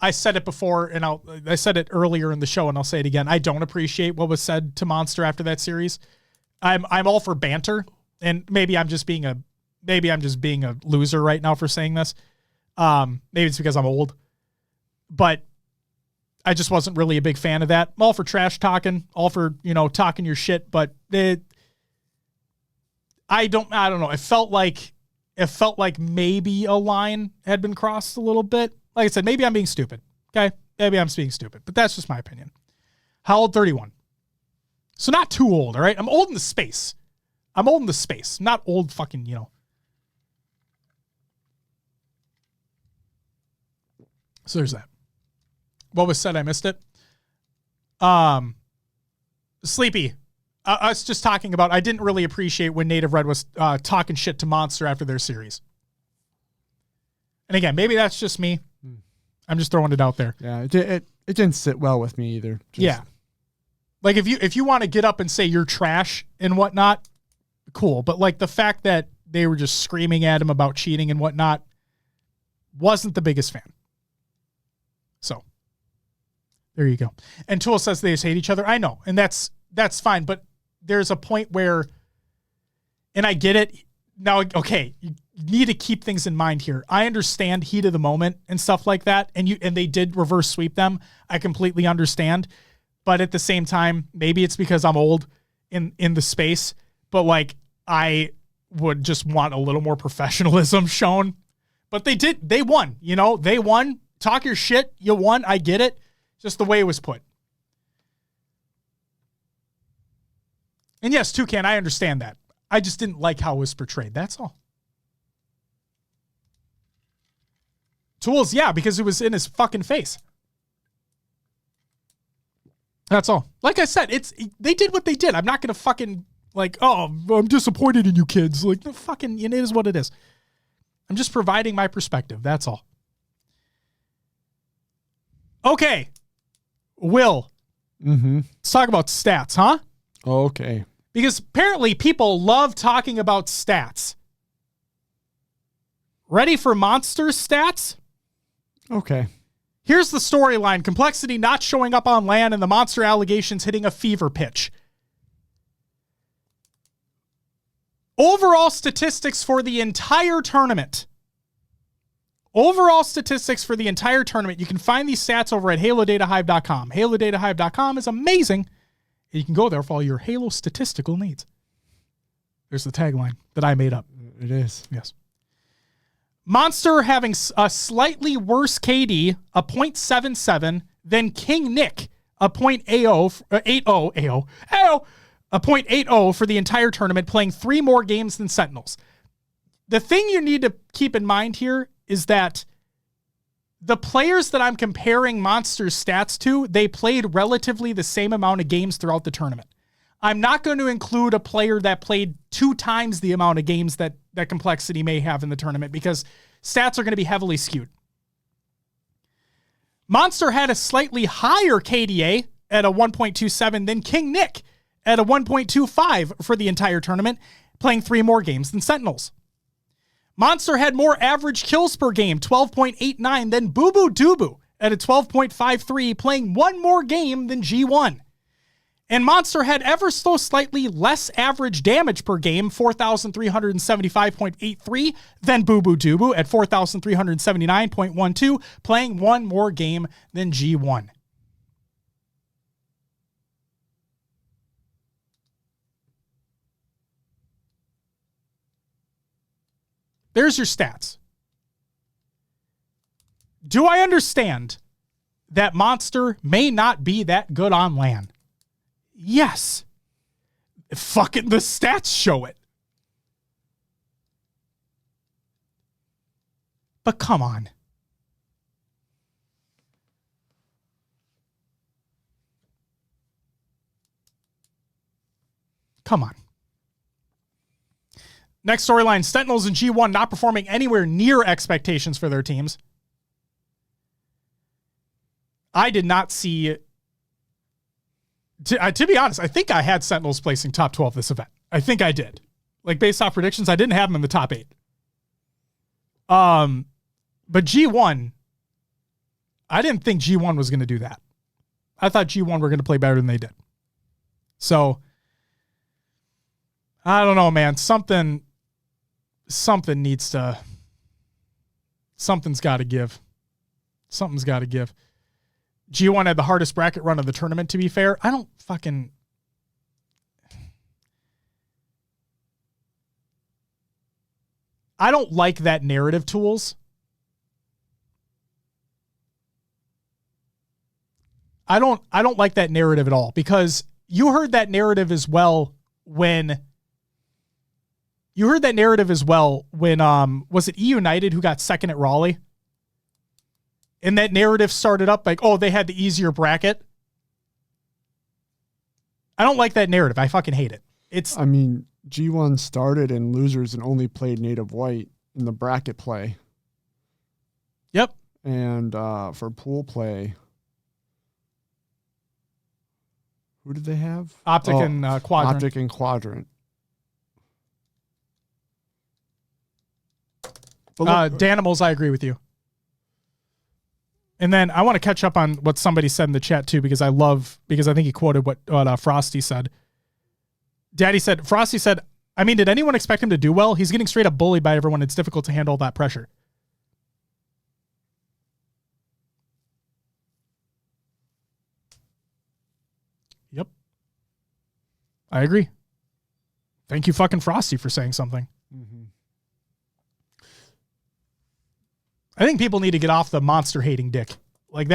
I said it before, and I said it earlier in the show, and I'll say it again. I don't appreciate what was said to Monster after that series. I'm all for banter, and maybe I'm just being a loser right now for saying this. Maybe it's because I'm old, but I just wasn't really a big fan of that. I'm all for trash talking, all for, talking your shit, but I don't know. It felt like maybe a line had been crossed a little bit. Like I said, maybe I'm being stupid. Okay. Maybe I'm being stupid, but that's just my opinion. How old? 31. So not too old. All right. I'm old in the space. Not old fucking, So there's that. What was said? I missed it. Sleepy. Us just talking about, I didn't really appreciate when Native Red was talking shit to Monster after their series. And again, maybe that's just me. I'm just throwing it out there. Yeah, it didn't sit well with me either. Yeah. Like if you want to get up and say you're trash and whatnot, cool. But like the fact that they were just screaming at him about cheating and whatnot, wasn't the biggest fan. So there you go. And Tool says they just hate each other. I know. And that's fine. But there's a point where, and I get it now. Okay. You need to keep things in mind here. I understand heat of the moment and stuff like that. And they did reverse sweep them. I completely understand. But at the same time, maybe it's because I'm old in the space, but like I would just want a little more professionalism shown. But they won, they won. Talk your shit. You won. I get it. Just the way it was put. And yes, Toucan, I understand that. I just didn't like how it was portrayed. That's all. Tools, yeah, because it was in his fucking face. That's all. Like I said, they did what they did. I'm not going to fucking like, oh, I'm disappointed in you kids. Like, the fucking, it is what it is. I'm just providing my perspective. That's all. Okay. Will. Let's talk about stats, huh? Okay. Because apparently people love talking about stats. Ready for Monster's stats? Okay. Here's the storyline. Complexity not showing up on LAN and the Monster allegations hitting a fever pitch. Overall statistics for the entire tournament. You can find these stats over at HaloDataHive.com. HaloDataHive.com is amazing. You can go there for all your Halo statistical needs. There's the tagline that I made up. It is. Yes. Monster having a slightly worse KD, a .77, than King Nick, a .80 for the entire tournament, playing 3 more games than Sentinels. The thing you need to keep in mind here is that the players that I'm comparing Monster's stats to, they played relatively the same amount of games throughout the tournament. I'm not going to include a player that played 2 times the amount of games that Complexity may have in the tournament because stats are going to be heavily skewed. Monster had a slightly higher KDA at a 1.27 than King Nick at a 1.25 for the entire tournament, playing 3 more games than Sentinels. Monster had more average kills per game, 12.89, than Boo Boo Doo at a 12.53, playing 1 more game than G1. And Monster had ever so slightly less average damage per game, 4,375.83, than Boo Boo Doo at 4,379.12, playing 1 more game than G1. There's your stats. Do I understand that Monster may not be that good on LAN? Yes. Fucking the stats show it. But come on. Come on. Next storyline, Sentinels and G1 not performing anywhere near expectations for their teams. I did not see. To be honest, I think I had Sentinels placing top 12 this event. I think I did. Like, based off predictions, I didn't have them in the top 8. But G1, I didn't think G1 was going to do that. I thought G1 were going to play better than they did. So, I don't know, man. Something needs to. Something's got to give. Something's got to give. G1 had the hardest bracket run of the tournament, to be fair. I don't like that narrative, Tools. I don't like that narrative at all, because you heard that narrative as well when was it E United who got second at Raleigh? And that narrative started up like, oh, they had the easier bracket. I don't like that narrative. I fucking hate it. G1 started in losers and only played native white in the bracket play. Yep. And for pool play, who did they have? Optic and Quadrant. Optic and Quadrant. Danimals, I agree with you. And then I want to catch up on what somebody said in the chat too, because I think he quoted what Frosty said. Frosty said, I mean, did anyone expect him to do well? He's getting straight up bullied by everyone. It's difficult to handle that pressure. Yep. I agree. Thank you, fucking Frosty, for saying something. Mm-hmm. I think people need to get off the monster hating dick. Like,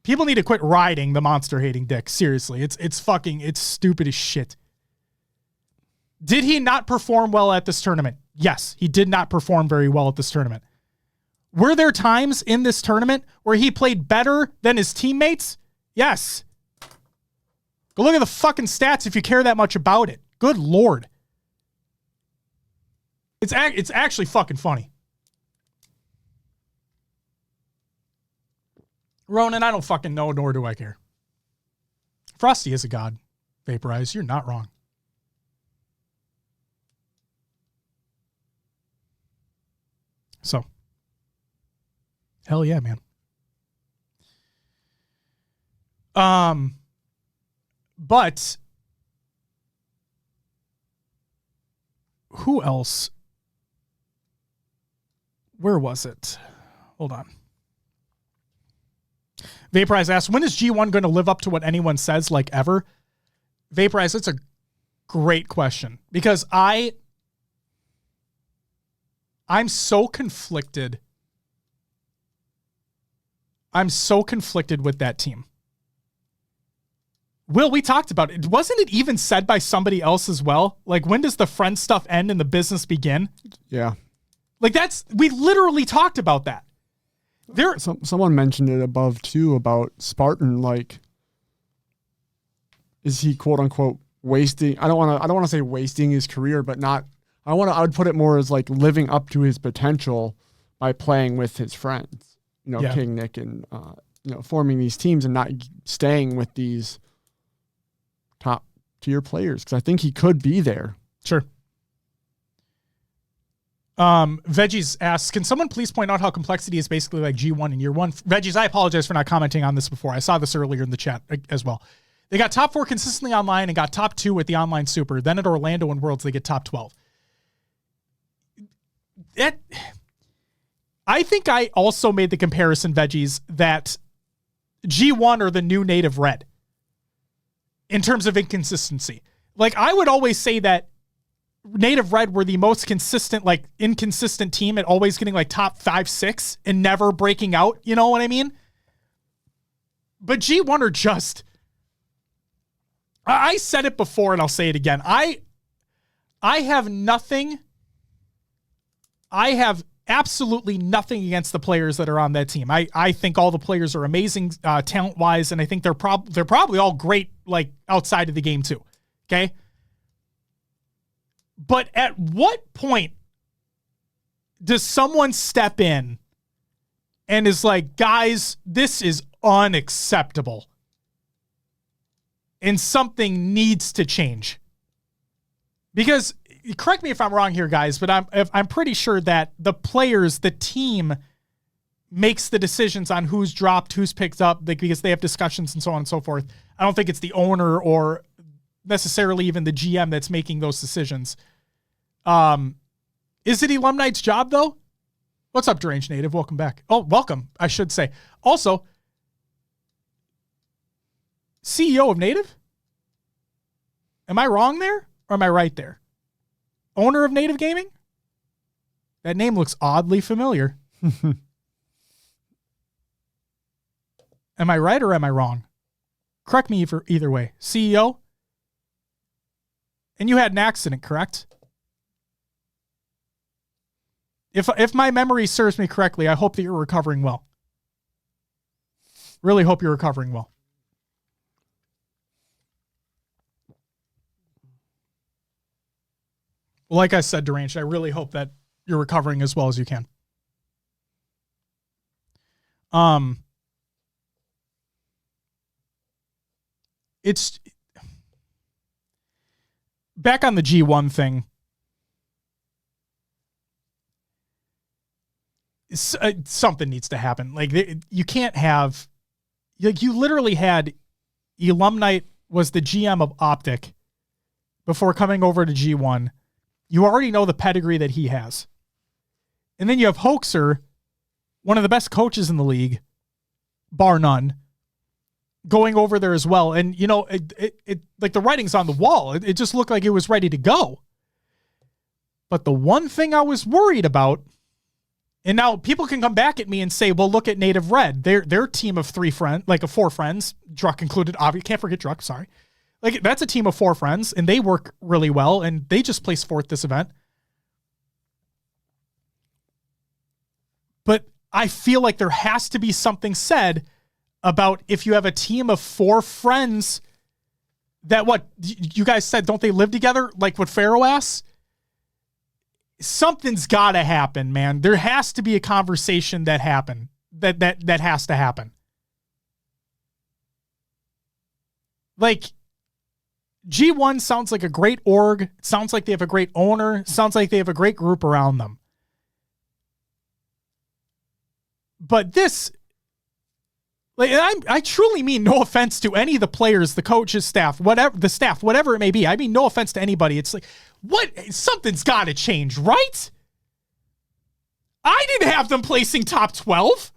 people need to quit riding the monster hating dick. Seriously. It's stupid as shit. Did he not perform well at this tournament? Yes, he did not perform very well at this tournament. Were there times in this tournament where he played better than his teammates? Yes. Go look at the fucking stats if you care that much about it. Good Lord. It's actually fucking funny. Ronan, I don't fucking know, nor do I care. Frosty is a god. Vaporize, you're not wrong. So, hell yeah, man. But who else? Where was it? Hold on. Vaporize asks, when is G1 going to live up to what anyone says, like ever? Vaporize, that's a great question, because I'm so conflicted. I'm so conflicted with that team. Will, we talked about it. Wasn't it even said by somebody else as well? Like, when does the friend stuff end and the business begin? Yeah. Like, we literally talked about that. Someone mentioned it above too about Spartan. Like, is he quote unquote wasting? I don't want to say wasting his career, but not. I would put it more as like living up to his potential by playing with his friends. Yeah. King, Nick, and forming these teams and not staying with these top tier players, because I think he could be there. Sure. Veggies asks, can someone please point out how complexity is basically like G1 in year one? Veggies, I apologize for not commenting on this before. I saw this earlier in the chat as well. They got top 4 consistently online and got top 2 with the online super. Then at Orlando and Worlds, they get top 12. I think I also made the comparison, Veggies, that G1 are the new native red in terms of inconsistency. Like, I would always say that Native Red were the most consistent, like, inconsistent team at always getting like top 5, 6 and never breaking out. You know what I mean? But G1 are just, I said it before and I'll say it again. I have absolutely nothing against the players that are on that team. I think all the players are amazing talent wise. And I think they're probably all great, like, outside of the game too. Okay. But at what point does someone step in and is like, guys, this is unacceptable. And something needs to change. Because, correct me if I'm wrong here, guys, but I'm pretty sure that the players, the team, makes the decisions on who's dropped, who's picked up, because they have discussions and so on and so forth. I don't think it's the owner or necessarily even the GM that's making those decisions. Is it Alumnite's job, though? What's up, Deranged Native? Welcome back. Oh, welcome, I should say. Also, CEO of Native? Am I wrong there? Or am I right there? Owner of Native Gaming? That name looks oddly familiar. Am I right or am I wrong? Correct me for either way. CEO? And you had an accident, correct? If my memory serves me correctly, I hope that you're recovering well. Really hope you're recovering well. Well, like I said, Deranged, I really hope that you're recovering as well as you can. It's back on the G1 thing. Something needs to happen. Like, you can't have, like, you literally had Alumnite was the GM of Optic before coming over to G1. You already know the pedigree that he has. And then you have Hoaxer, one of the best coaches in the league, bar none, going over there as well. And, you know, it like the writing's on the wall. It just looked like it was ready to go. But the one thing I was worried about, and now people can come back at me and say, well, look at Native Red. Their team of four friends, Druck included. Obviously, can't forget Druck, sorry. Like, that's a team of 4 friends, and they work really well, and they just placed 4th this event. But I feel like there has to be something said about if you have a team of 4 friends that, what, you guys said, don't they live together? Like what Pharaoh asks? Something's got to happen, man. There has to be a conversation that has to happen. Like, G1 sounds like a great org. It sounds like they have a great owner. It sounds like they have a great group around them. But this, like, I truly mean no offense to any of the players, the coaches, whatever it may be. I mean no offense to anybody. It's like, what? Something's got to change, right? I didn't have them placing top 12.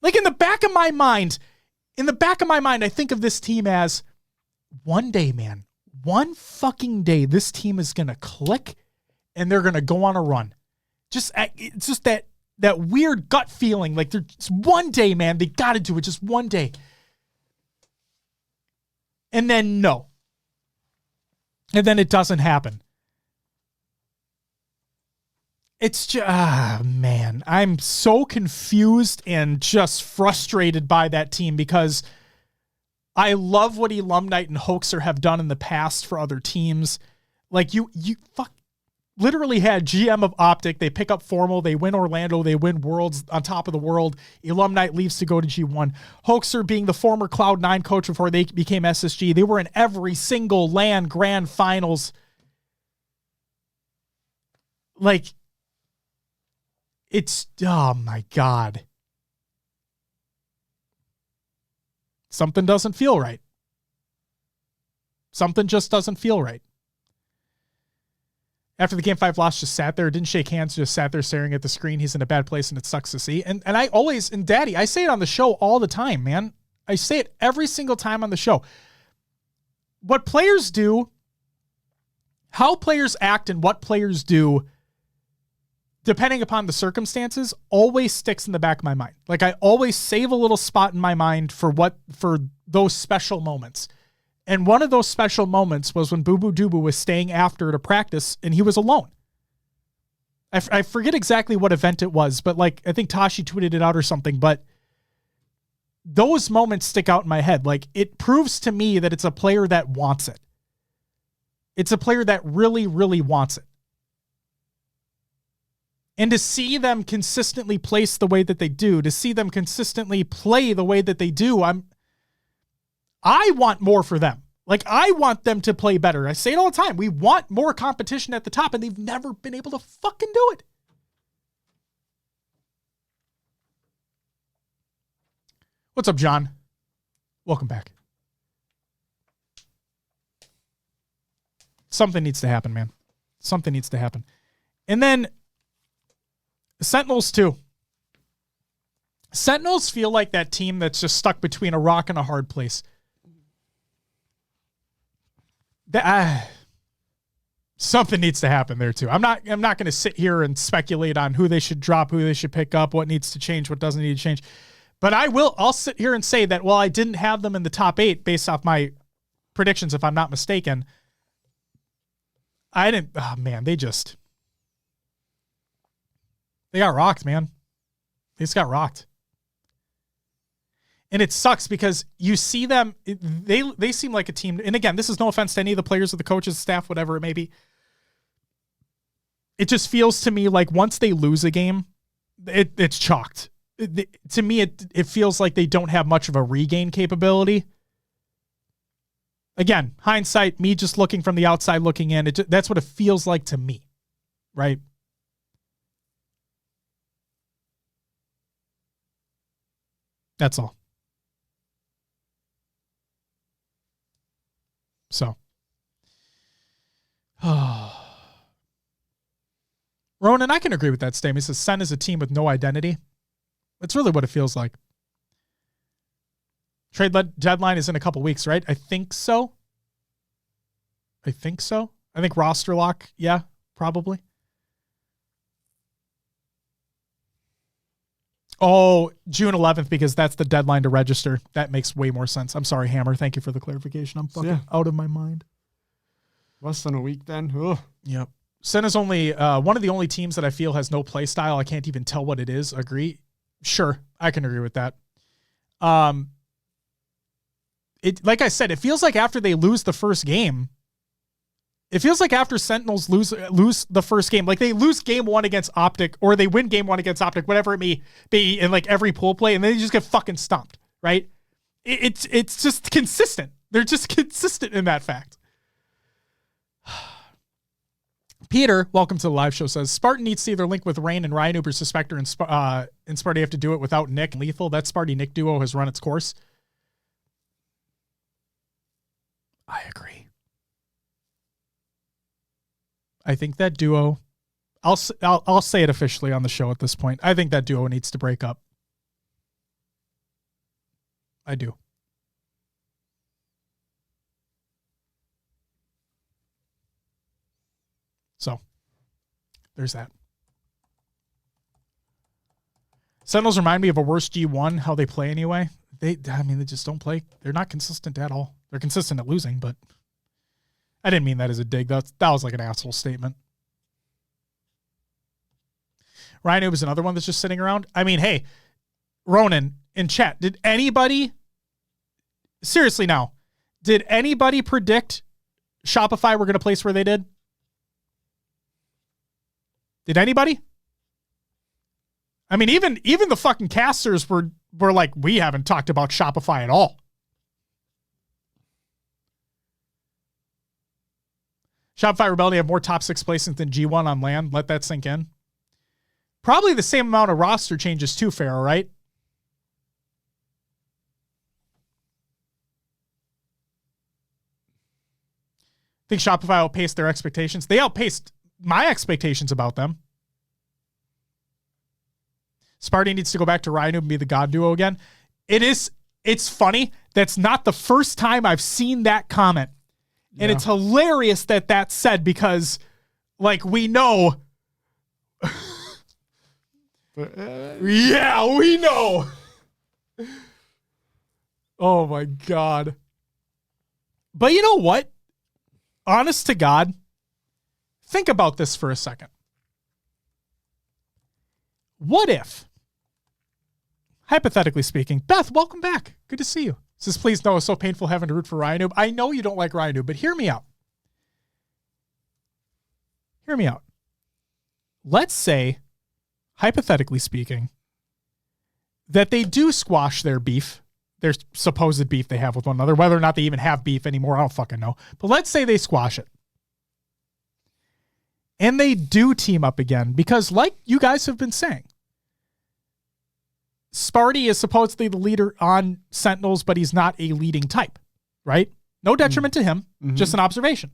Like, in the back of my mind, I think of this team as, one day, man, one fucking day, this team is going to click and they're going to go on a run. It's just that weird gut feeling. Like, just one day, man, they got to do it just one day. And then no. And then it doesn't happen. It's just, man, I'm so confused and just frustrated by that team because I love what Alumnite and Hoaxer have done in the past for other teams. Like, you literally had GM of Optic. They pick up Formal. They win Orlando. They win Worlds on top of the world. Alumnite leaves to go to G1. Hoaxer being the former Cloud9 coach before they became SSG. They were in every single LAN grand finals. Like, it's, oh my God. Something doesn't feel right. Something just doesn't feel right. After the Game 5 loss, just sat there, didn't shake hands, just sat there staring at the screen. He's in a bad place and it sucks to see. And I always, and Daddy, I say it on the show all the time, man. I say it every single time on the show. What players do, how players act and what players do, depending upon the circumstances, always sticks in the back of my mind. Like, I always save a little spot in my mind for those special moments. And one of those special moments was when Boo Boo Doo Boo was staying after to practice and he was alone. I forget exactly what event it was, but like, I think Tashi tweeted it out or something, but those moments stick out in my head. Like, it proves to me that it's a player that wants it. It's a player that really, really wants it. And to see them consistently place the way that they do, to see them consistently play the way that they do, I want more for them. Like, I want them to play better. I say it all the time. We want more competition at the top, and they've never been able to fucking do it. What's up, John? Welcome back. Something needs to happen, man. Something needs to happen. And then Sentinels too. Sentinels feel like that team that's just stuck between a rock and a hard place. Something needs to happen there too. I'm not going to sit here and speculate on who they should drop, who they should pick up, what needs to change, what doesn't need to change. But I'll sit here and say that, well, I didn't have them in the top 8 based off my predictions, if I'm not mistaken. I didn't, oh man, they got rocked, man. They just got rocked. And it sucks because you see them, they seem like a team. And again, this is no offense to any of the players or the coaches, staff, whatever it may be. It just feels to me like once they lose a game, it's chalked. To me, it feels like they don't have much of a regain capability. Again, hindsight, me just looking from the outside looking in, that's what it feels like to me, right? That's all. So. Ronan, I can agree with that statement. He says, Sen is a team with no identity. That's really what it feels like. Trade deadline is in a couple weeks, right? I think so. I think roster lock, yeah, probably. Oh, June 11th, because that's the deadline to register. That makes way more sense. I'm sorry, Hammer. Thank you for the clarification. I'm fucking out of my mind. Less than a week then. Ugh. Yep. Sen is only one of the only teams that I feel has no play style. I can't even tell what it is. Agree? Sure, I can agree with that. Like I said, it feels like after they lose the first game, it feels like after Sentinels lose the first game, like they lose game 1 against Optic, or they win game 1 against Optic, whatever it may be, in like every pool play, and then they just get fucking stomped, right? It's just consistent. They're just consistent in that fact. Peter, welcome to the live show, says Spartan needs to either link with Rain and Ryan Uber Suspector, and Sparty have to do it without Nick. Lethal, that Sparty Nick duo has run its course. I agree. I think that duo, I'll say it officially on the show at this point. I think that duo needs to break up. I do. So, there's that. Sentinels remind me of a worse G1, how they play anyway. They just don't play. They're not consistent at all. They're consistent at losing, but I didn't mean that as a dig. That was like an asshole statement. Ryan Noob is another one that's just sitting around. I mean, hey, Ronan in chat, did anybody predict Shopify were going to place where they did? Did anybody? I mean, even the fucking casters were like, we haven't talked about Shopify at all. Shopify Rebellion have more top 6 placements than G1 on land. Let that sink in. Probably the same amount of roster changes too, Farrell, right? I think Shopify outpaced their expectations. They outpaced my expectations about them. Sparty needs to go back to Rhino and be the God duo again. It's funny. That's not the first time I've seen that comment. And it's hilarious that that's said because, like, we know. Yeah, we know. Oh, my God. But you know what? Honest to God, think about this for a second. What if, hypothetically speaking, Beth, welcome back. Good to see you. Says, please, no, it's so painful having to root for Ryan Noob. I know you don't like Ryan Noob, but hear me out. Hear me out. Let's say hypothetically speaking, that they do squash their beef, their supposed beef they have with one another, whether or not they even have beef anymore, I don't fucking know. But let's say they squash it. And they do team up again because, like you guys have been saying, Sparty is supposedly the leader on Sentinels, but he's not a leading type, right? No detriment to him, just an observation.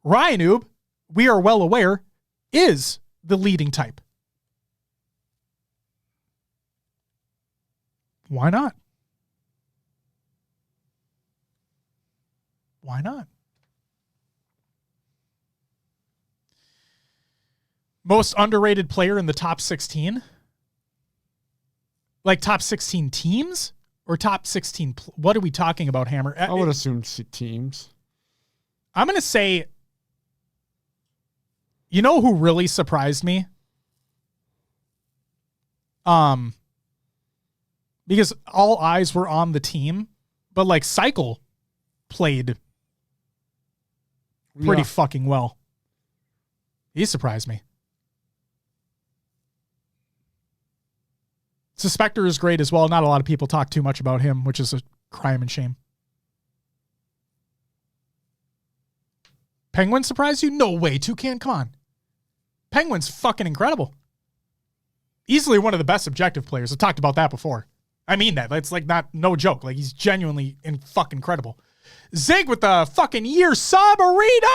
Ryanoob, we are well aware, is the leading type. Why not? Why not? Most underrated player in the top 16? Like top 16 teams or top 16? What are we talking about, Hammer? I would assume teams. I'm going to say, you know who really surprised me? Because all eyes were on the team, but like Cycle played pretty fucking well. He surprised me. Suspector is great as well. Not a lot of people talk too much about him, which is a crime and shame. Penguin surprised you? No way, Toucan, come on. Penguin's fucking incredible. Easily one of the best objective players. I talked about that before. I mean that. It's like no joke. Like he's genuinely fucking incredible. Zig with the fucking year sub arena.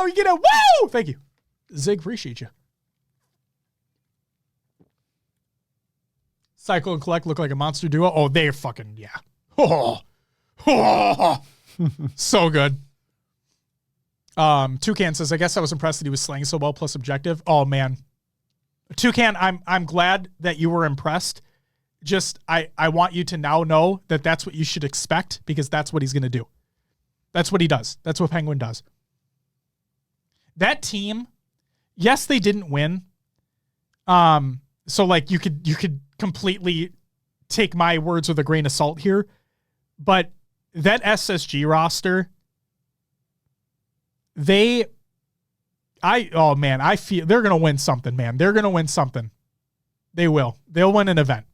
You get a woo! Thank you. Zig, appreciate you. Cycle and Collect look like a monster duo. Oh, they're fucking, yeah. Oh. So good. Toucan says, I guess I was impressed that he was slaying so well plus objective. Oh, man. Toucan, I'm glad that you were impressed. Just, I want you to now know that that's what you should expect because that's what he's going to do. That's what he does. That's what Penguin does. That team, yes, they didn't win. So like you could completely take my words with a grain of salt here, but that SSG roster, I feel they're going to win something, man. They're going to win something. They will. They'll win an event.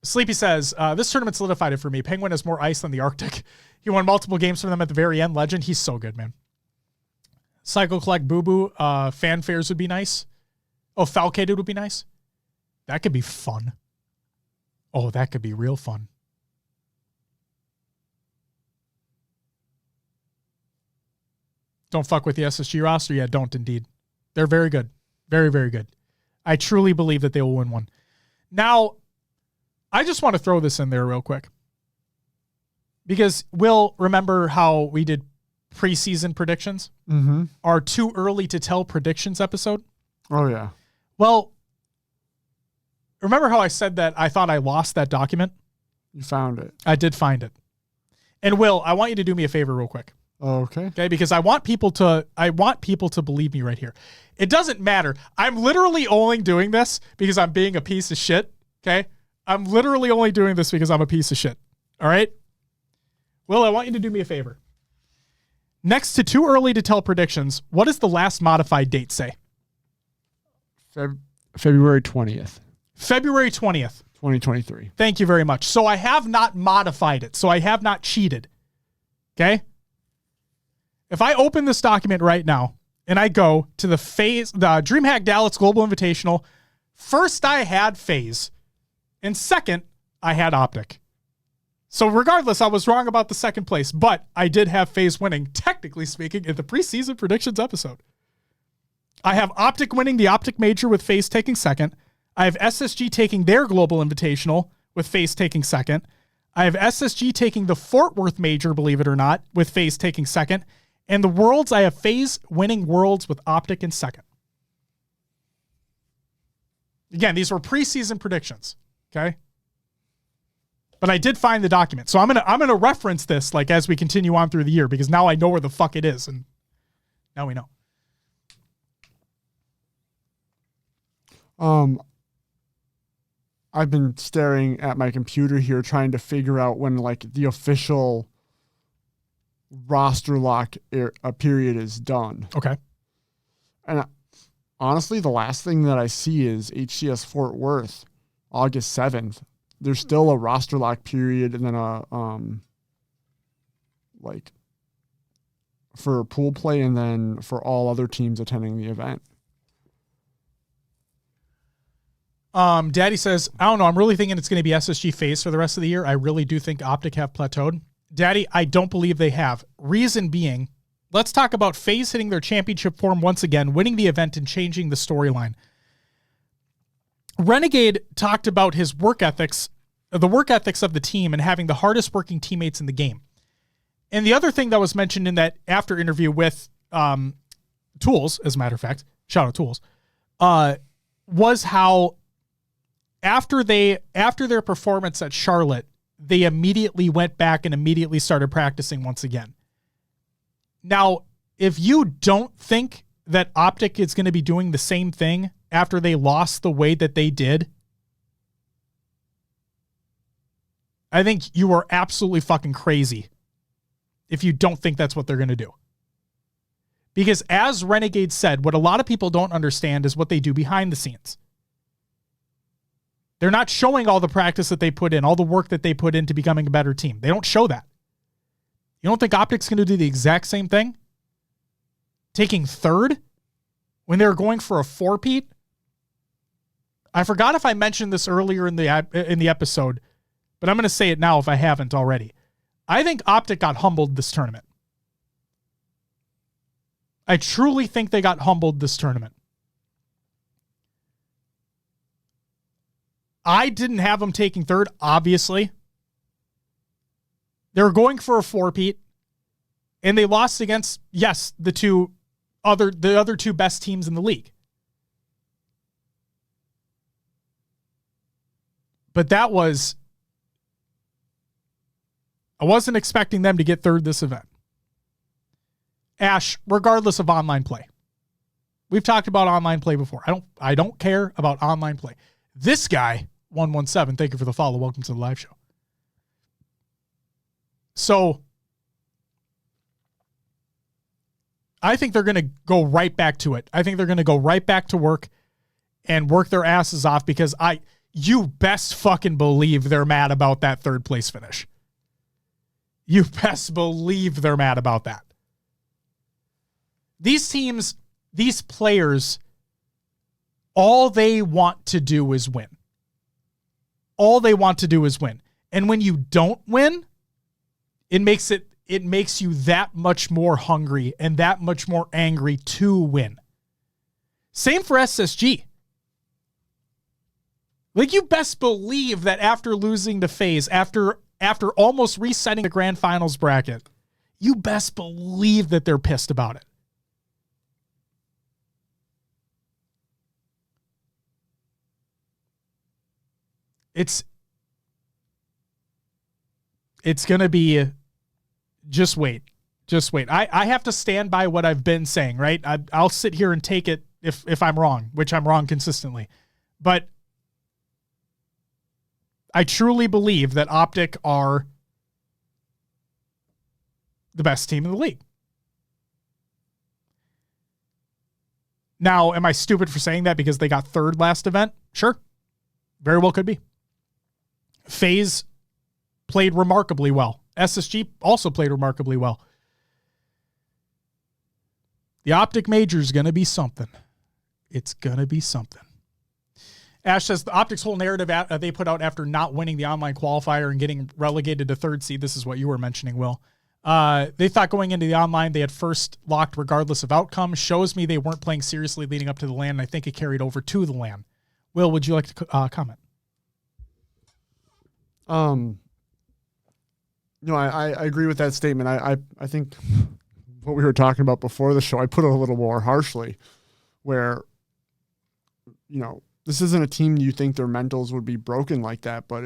Sleepy says, this tournament solidified it for me. Penguin has more ice than the Arctic. He won multiple games from them at the very end. Legend. He's so good, man. Cycle Collect Boo Boo. Fanfares would be nice. Oh, Falcated would be nice. That could be fun. Oh, that could be real fun. Don't fuck with the SSG roster. Yeah, don't indeed. They're very good. Very, very good. I truly believe that they will win one. Now, I just want to throw this in there real quick. Because Will, remember how we did preseason predictions? Mm-hmm. Our too early to tell predictions episode? Oh, yeah. Well, remember how I said that I thought I lost that document? You found it. I did find it. And Will, I want you to do me a favor real quick. Okay. Okay, because I want people to believe me right here. It doesn't matter. I'm literally only doing this because I'm being a piece of shit. Okay? I'm literally only doing this because I'm a piece of shit. All right? Will, I want you to do me a favor. Next to too early to tell predictions, what does the last modified date say? February 20th. February 20th. 2023. Thank you very much. So I have not modified it. So I have not cheated. Okay? If I open this document right now and I go to the DreamHack Dallas Global Invitational, first I had FaZe, and second I had Optic. So regardless, I was wrong about the second place, but I did have FaZe winning, technically speaking, in the preseason predictions episode. I have Optic winning the Optic Major with FaZe taking second. I have SSG taking their Global Invitational with FaZe taking second. I have SSG taking the Fort Worth Major, believe it or not, with FaZe taking second. And the Worlds, I have FaZe winning Worlds with Optic in second. Again, these were preseason predictions, okay? But I did find the document. So I'm gonna reference this like as we continue on through the year because now I know where the fuck it is, and now we know. I've been staring at my computer here trying to figure out when like the official roster lock period is done. Okay. And honestly, the last thing that I see is HCS Fort Worth, August 7th. There's still a roster lock period and then for pool play and then for all other teams attending the event. Daddy says, I don't know. I'm really thinking it's going to be SSG FaZe for the rest of the year. I really do think Optic have plateaued. Daddy, I don't believe they have. Reason being, let's talk about FaZe hitting their championship form once again, winning the event and changing the storyline. Renegade talked about his work ethics, the work ethics of the team and having the hardest working teammates in the game. And the other thing that was mentioned in that after interview with Tools, as a matter of fact, shout out Tools, was how after their performance at Charlotte, they immediately went back and immediately started practicing once again. Now, if you don't think that Optic is going to be doing the same thing after they lost the way that they did, I think you are absolutely fucking crazy if you don't think that's what they're going to do. Because as Renegade said, what a lot of people don't understand is what they do behind the scenes. They're not showing all the practice that they put in, all the work that they put into becoming a better team. They don't show that. You don't think Optic's going to do the exact same thing? Taking third when they were going for a four-peat? I forgot if I mentioned this earlier in the episode, but I'm going to say it now if I haven't already. I think Optic got humbled this tournament. I truly think they got humbled this tournament. I didn't have them taking third, obviously. They were going for a four-peat, and they lost against, yes, the other two best teams in the league. But I wasn't expecting them to get third this event. Ash, regardless of online play. We've talked about online play before. I don't care about online play. This guy, 117, thank you for the follow. Welcome to the live show. So I think they're going to go right back to it. I think they're going to go right back to work and work their asses off because you best fucking believe they're mad about that third place finish. You best believe they're mad about that. These teams, these players, all they want to do is win. All they want to do is win. And when you don't win, it makes you that much more hungry and that much more angry to win. Same for SSG. Like, you best believe that after losing to FaZe, after almost resetting the grand finals bracket, you best believe that they're pissed about it. It's going to be, just wait. I have to stand by what I've been saying, right? I'll sit here and take it if I'm wrong, which I'm wrong consistently. But I truly believe that Optic are the best team in the league. Now, am I stupid for saying that because they got third last event? Sure. Very well could be. FaZe played remarkably well. SSG also played remarkably well. The Optic Major is going to be something. It's going to be something. Ash says the Optics whole narrative they put out after not winning the online qualifier and getting relegated to third seed. This is what you were mentioning, Will. They thought going into the online they had first locked regardless of outcome. Shows me they weren't playing seriously leading up to the LAN, and I think it carried over to the LAN. Will, would you like to comment? No, I agree with that statement. I think what we were talking about before the show, I put it a little more harshly, where, this isn't a team you think their mentals would be broken like that, but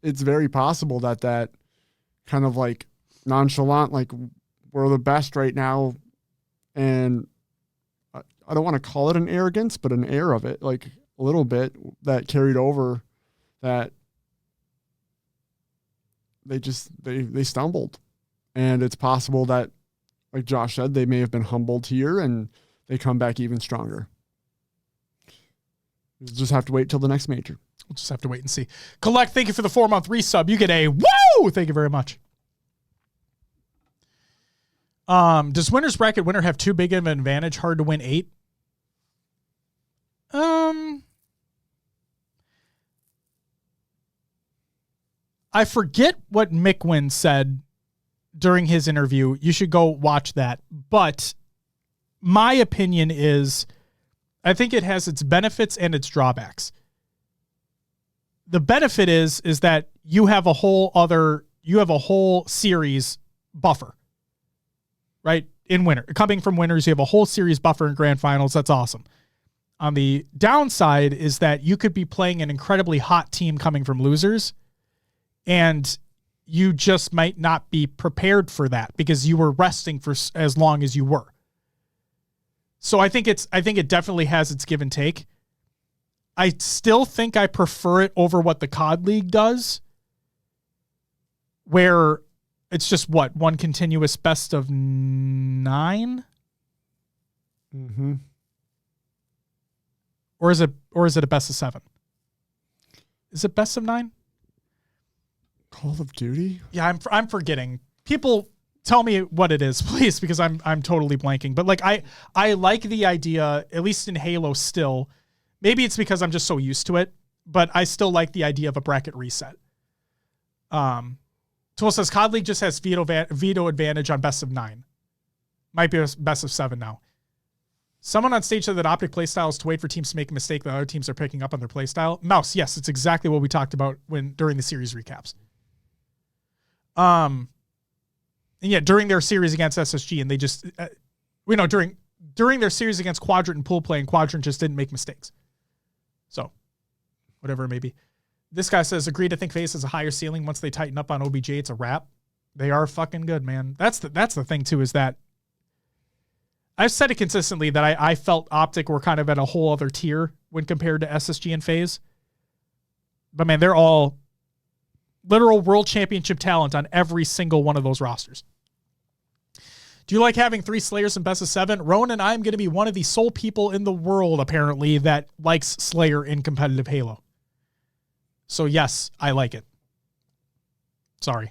it's very possible that kind of like nonchalant, like we're the best right now, and I don't want to call it an arrogance, but an air of it, like a little bit that carried over, that they stumbled. And it's possible that, like Josh said, they may have been humbled here and they come back even stronger. We'll just have to wait till the next major. We'll just have to wait and see. Collect, thank you for the 4-month resub. You get a woo! Thank you very much. Does winner's bracket winner have too big of an advantage? Hard to win 8? I forget what Mickwin said during his interview. You should go watch that. But my opinion is, I think it has its benefits and its drawbacks. The benefit is that you have a whole series buffer, right? In winter, coming from winners, you have a whole series buffer in grand finals. That's awesome. On the downside is that you could be playing an incredibly hot team coming from losers, and you just might not be prepared for that because you were resting for as long as you were. So I think it definitely has its give and take. I still think I prefer it over what the COD League does, where it's just one continuous best of 9? Mm-hmm. Or is it a best of 7? Is it best of 9? Call of Duty? Yeah, I'm forgetting. People tell me what it is, please, because I'm totally blanking. But like I like the idea, at least in Halo still. Maybe it's because I'm just so used to it, but I still like the idea of a bracket reset. Tool says COD League just has veto advantage on best of 9. Might be a best of 7 now. Someone on stage said that Optic playstyle is to wait for teams to make a mistake that other teams are picking up on their playstyle. Mouse, yes, it's exactly what we talked about during the series recaps. And yeah, during their series against SSG, and they just, during their series against Quadrant and pool play, and Quadrant just didn't make mistakes. So, whatever it may be. This guy says, agreed, I think FaZe has a higher ceiling. Once they tighten up on OBJ, it's a wrap. They are fucking good, man. That's the thing, too, is that I've said it consistently that I felt Optic were kind of at a whole other tier when compared to SSG and FaZe. But, man, they're all literal world championship talent on every single one of those rosters. Do you like having 3 Slayers in best of 7? Rowan and I am going to be one of the sole people in the world, apparently, that likes Slayer in competitive Halo. So, yes, I like it. Sorry.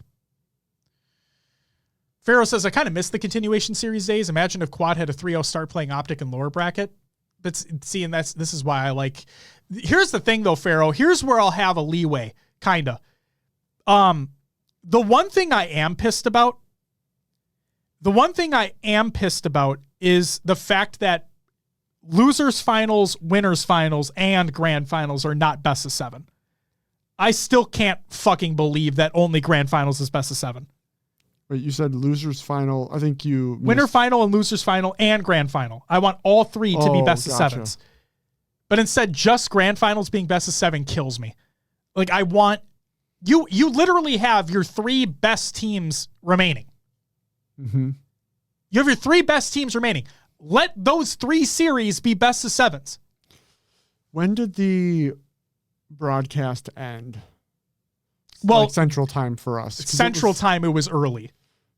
Pharaoh says, I kind of miss the continuation series days. Imagine if Quad had a 3-0 start playing Optic and lower bracket. But see, and this is why I like... Here's the thing, though, Pharaoh. Here's where I'll have a leeway, kind of. The one thing I am pissed about is the fact that losers finals, winners finals, and grand finals are not best of 7. I still can't fucking believe that only grand finals is best of 7. Wait, you said losers final. I think you winner final and losers final and grand final. I want all 3 to be best of 7s. But instead, just grand finals being best of 7 kills me. Like, I want you literally have your 3 best teams remaining. Mm-hmm. You have your 3 best teams remaining. Let those 3 series be best of 7s. When did the broadcast end? Well, like Central Time for us. Central Time, it was early.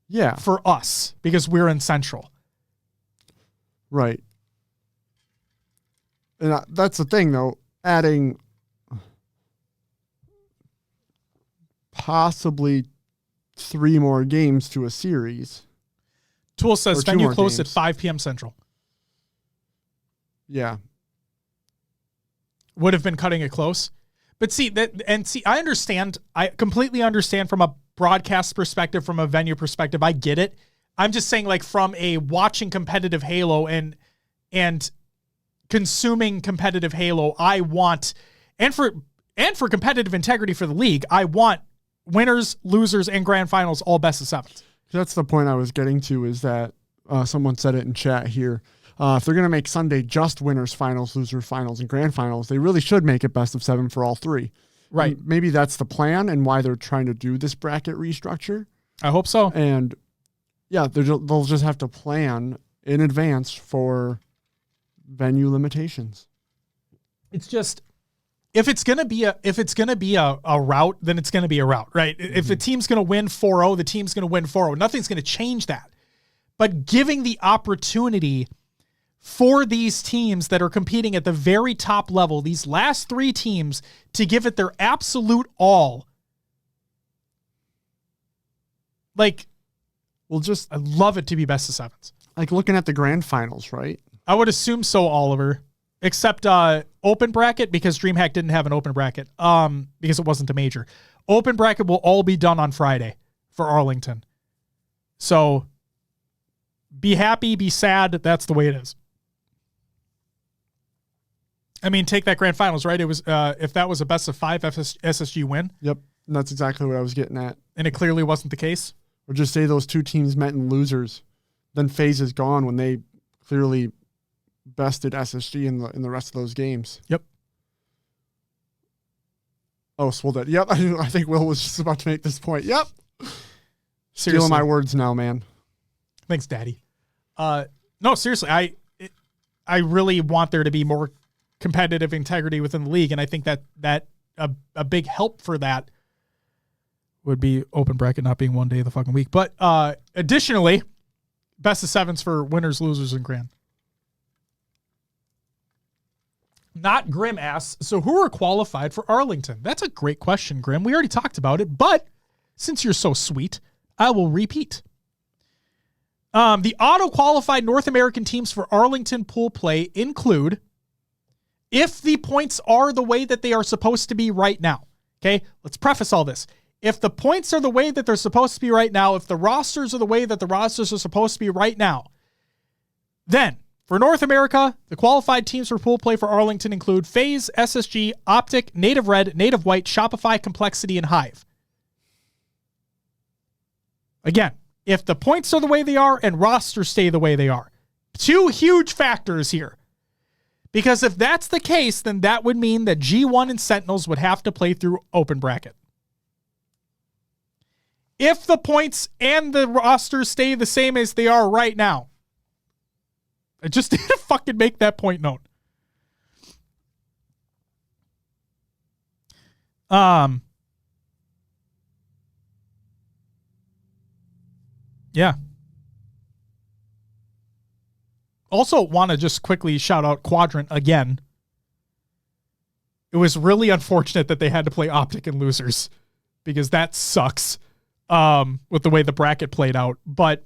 Yeah. For us, because we're in Central. Right. And that's the thing, though. Adding possibly 3 more games to a series. Tool says venue closed at 5 p.m. Central. Yeah. Would have been cutting it close. But I understand. I completely understand from a broadcast perspective, from a venue perspective. I get it. I'm just saying, like, from a watching competitive Halo and consuming competitive Halo, I want, and for competitive integrity for the league, I want winners, losers, and grand finals all best of 7s. That's the point I was getting to, is that someone said it in chat here. If they're going to make Sunday just winners finals, losers finals, and grand finals, they really should make it best of 7 for all 3. Right. And maybe that's the plan and why they're trying to do this bracket restructure. I hope so. And yeah, they'll just have to plan in advance for venue limitations. It's just, if it's gonna be a route, then it's gonna be a route, right? Mm-hmm. If the team's gonna win 4-0, the team's gonna win 4-0. Nothing's gonna change that. But giving the opportunity for these teams that are competing at the very top level, these last 3 teams, to give it their absolute all. Like, I'd love it to be best of 7s. Like looking at the grand finals, right? I would assume so, Oliver. Except open bracket, because DreamHack didn't have an open bracket because it wasn't a major. Open bracket will all be done on Friday for Arlington. So be happy, be sad. That's the way it is. I mean, take that grand finals, right? It was if that was a best of 5 SSG win. Yep. And that's exactly what I was getting at. And it clearly wasn't the case. Or just say those 2 teams met in losers. Then FaZe is gone when they clearly bested SSG in the rest of those games. Yep. Oh, Swolded. Yep. I think Will was just about to make this point. Yep. Seriously. Stealing my words now, man. Thanks, Daddy. No, seriously. I really want there to be more competitive integrity within the league, and I think that a big help for that would be open bracket not being one day of the fucking week. But additionally, best of 7s for winners, losers, and grand. Not Grim asks, so who are qualified for Arlington? That's a great question, Grim. We already talked about it, but since you're so sweet, I will repeat. The auto-qualified North American teams for Arlington pool play include, if the points are the way that they are supposed to be right now. Okay, let's preface all this. If the points are the way that they're supposed to be right now, if the rosters are the way that the rosters are supposed to be right now, then for North America, the qualified teams for pool play for Arlington include FaZe, SSG, Optic, Native Red, Native White, Shopify, Complexity, and Hive. Again, if the points are the way they are and rosters stay the way they are. 2 huge factors here. Because if that's the case, then that would mean that G1 and Sentinels would have to play through open bracket. If the points and the rosters stay the same as they are right now, I just need to fucking make that point known. Yeah. Also want to just quickly shout out Quadrant again. It was really unfortunate that they had to play Optic and losers because that sucks with the way the bracket played out. But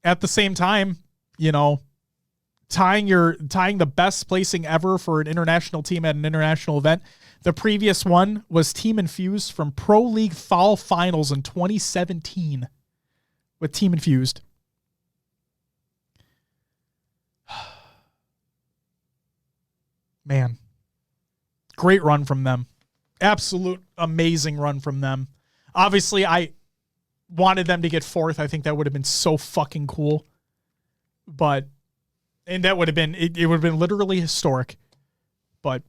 at the same time, you know, tying the best placing ever for an international team at an international event. The previous one was Team Infused from Pro League Fall Finals in 2017 with Team Infused. Man, great run from them. Absolute amazing run from them. Obviously, I wanted them to get 4th. I think that would have been so fucking cool. And that would have been, it would have been literally historic. But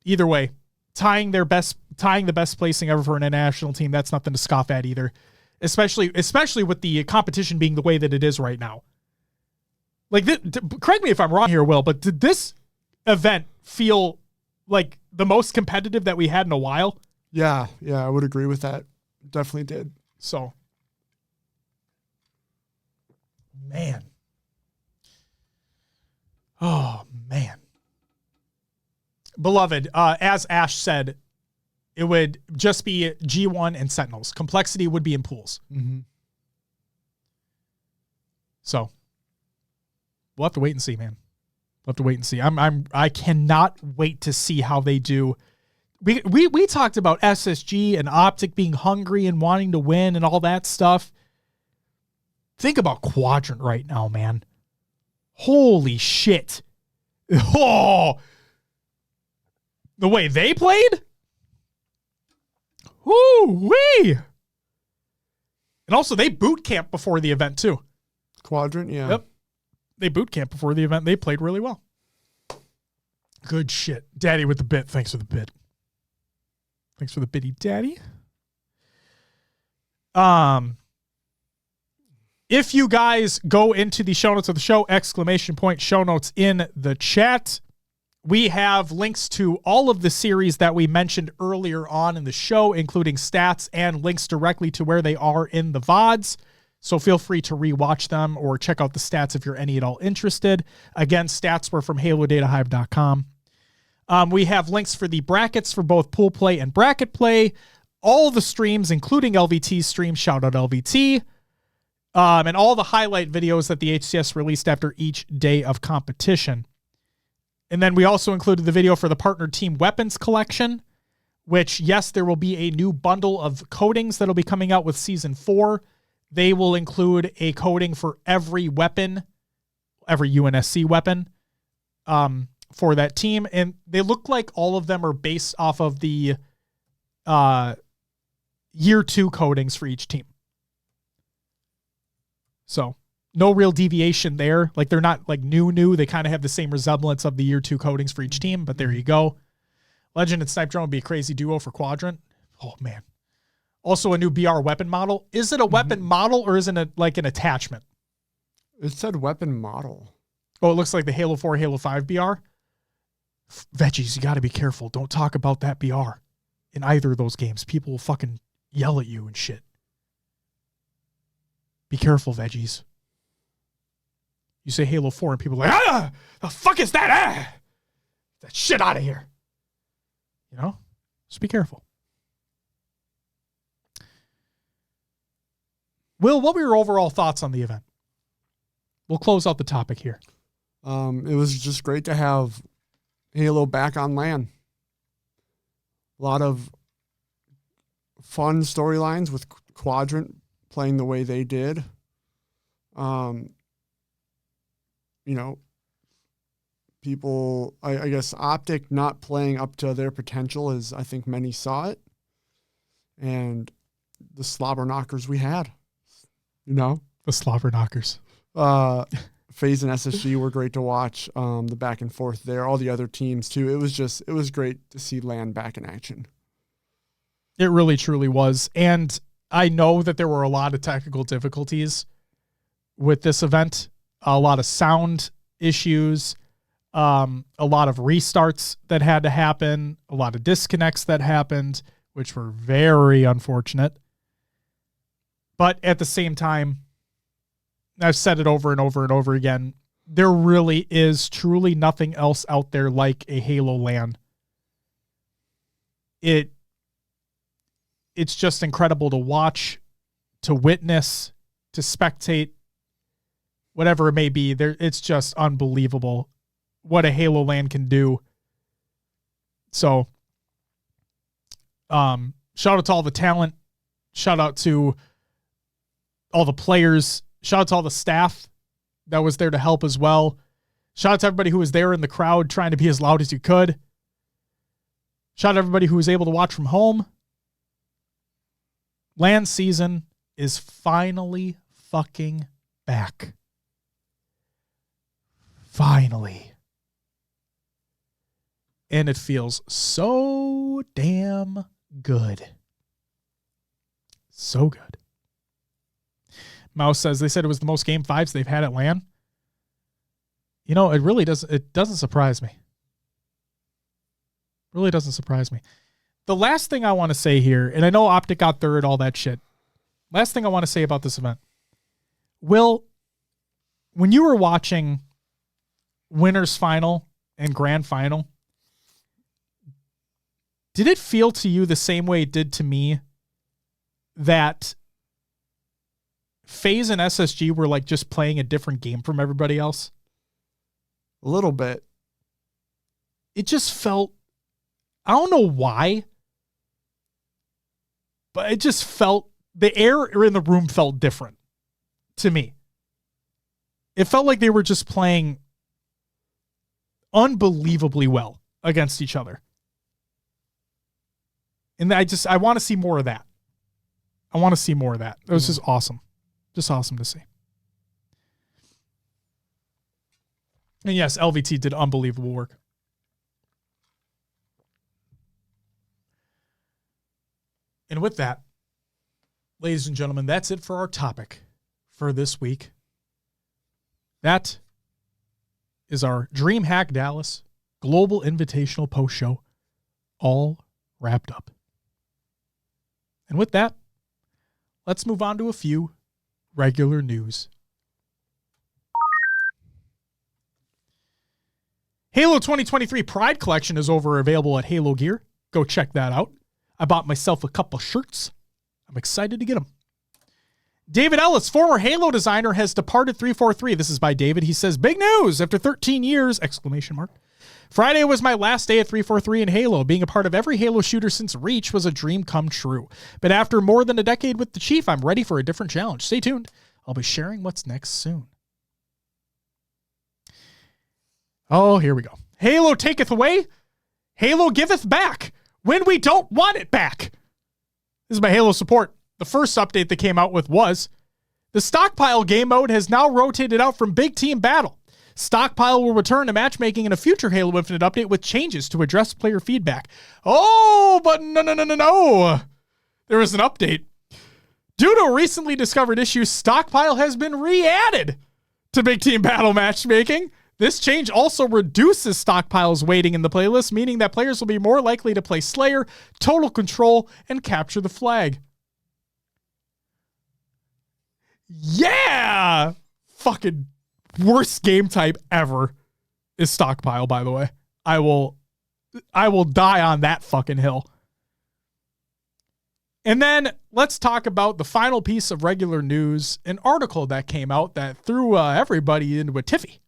either way, tying the best placing ever for an international team, that's nothing to scoff at either. Especially with the competition being the way that it is right now. Like, correct me if I'm wrong here, Will, but did this event feel like the most competitive that we had in a while? Yeah, I would agree with that. Definitely did. So, man. Oh, man. Beloved, as Ash said, it would just be G1 and Sentinels. Complexity would be in pools. Mm-hmm. So, we'll have to wait and see, man. We'll have to wait and see. I cannot wait to see how they do. We talked about SSG and Optic being hungry and wanting to win and all that stuff. Think about Quadrant right now, man. Holy shit. Oh, the way they played? Woo-wee. And also, they boot camp before the event, too. Quadrant, yeah. Yep. They boot camp before the event. They played really well. Good shit. Daddy with the bit. Thanks for the bit. Thanks for the bitty, Daddy. If you guys go into the show notes of the show, ! Show notes in the chat. We have links to all of the series that we mentioned earlier on in the show, including stats and links directly to where they are in the VODs. So feel free to rewatch them or check out the stats if you're any at all interested. Again, stats were from HaloDataHive.com. We have links for the brackets for both pool play and bracket play. All the streams, including LVT's stream, shout out LVT. And all the highlight videos that the HCS released after each day of competition. And then we also included the video for the partner team weapons collection, which, yes, there will be a new bundle of coatings that'll be coming out with Season 4. They will include a coating for every weapon, every UNSC weapon for that team. And they look like all of them are based off of the Year 2 coatings for each team. So no real deviation there. Like they're not like new. They kind of have the same resemblance of the Year 2 coatings for each team, but there you go. Legend and Snipe Drone would be a crazy duo for Quadrant. Oh, man. Also, a new BR weapon model. Is it a weapon model or is it like an attachment? It said weapon model. Oh, it looks like the Halo 4, Halo 5 BR. Veggies, you got to be careful. Don't talk about that BR in either of those games. People will fucking yell at you and shit. Be careful, Veggies. You say Halo 4 and people are like, the fuck is that? That shit out of here. You know? Just be careful. Will, what were your overall thoughts on the event? We'll close out the topic here. It was just great to have Halo back on LAN. A lot of fun storylines with Quadrant playing the way they did. People, I guess Optic not playing up to their potential as I think many saw it. And the slobber knockers we had. The slobber knockers. FaZe and SSG were great to watch. The back and forth there, all the other teams too. It was great to see LAN back in action. It really truly was. And I know that there were a lot of technical difficulties with this event, a lot of sound issues, a lot of restarts that had to happen, a lot of disconnects that happened, which were very unfortunate. But at the same time, I've said it over and over and over again, there really is truly nothing else out there like a Halo LAN. It's just incredible to watch, to witness, to spectate, whatever it may be. It's just unbelievable what a Halo LAN can do. So, shout out to all the talent. Shout out to all the players. Shout out to all the staff that was there to help as well. Shout out to everybody who was there in the crowd trying to be as loud as you could. Shout out to everybody who was able to watch from home. LAN season is finally fucking back. Finally. And it feels so damn good. So good. Mouse says they said it was the most Game 5s they've had at LAN. You know, it really doesn't surprise me. Really doesn't surprise me. The last thing I want to say here, and I know Optic got third, all that shit. Last thing I want to say about this event. Will, when you were watching Winners Final and Grand Final, did it feel to you the same way it did to me that FaZe and SSG were like just playing a different game from everybody else? A little bit. It just felt, I don't know why, but it just felt, the air in the room felt different to me. It felt like they were just playing unbelievably well against each other. And I want to see more of that. I want to see more of that. It was just awesome. Just awesome to see. And yes, LVT did unbelievable work. And with that, ladies and gentlemen, that's it for our topic for this week. That is our DreamHack Dallas Global Invitational post show all wrapped up. And with that, let's move on to a few regular news. Halo 2023 Pride Collection is available at Halo Gear. Go check that out. I bought myself a couple shirts. I'm excited to get them. David Ellis, former Halo designer, has departed 343. This is by David. He says, big news after 13 years, ! Friday was my last day at 343 in Halo. Being a part of every Halo shooter since Reach was a dream come true. But after more than a decade with the Chief, I'm ready for a different challenge. Stay tuned. I'll be sharing what's next soon. Oh, here we go. Halo taketh away. Halo giveth back when we don't want it back. This is my Halo support. The first update that came out with was the Stockpile game mode has now rotated out from Big Team Battle. Stockpile will return to matchmaking in a future Halo Infinite update with changes to address player feedback. Oh, but no. There was an update. Due to a recently discovered issue, Stockpile has been re-added to Big Team Battle matchmaking. This change also reduces Stockpile's weighting in the playlist, meaning that players will be more likely to play Slayer, Total Control, and Capture the Flag. Yeah! Fucking worst game type ever is Stockpile, by the way. I will die on that fucking hill. And then let's talk about the final piece of regular news, an article that came out that threw everybody into a tiffy.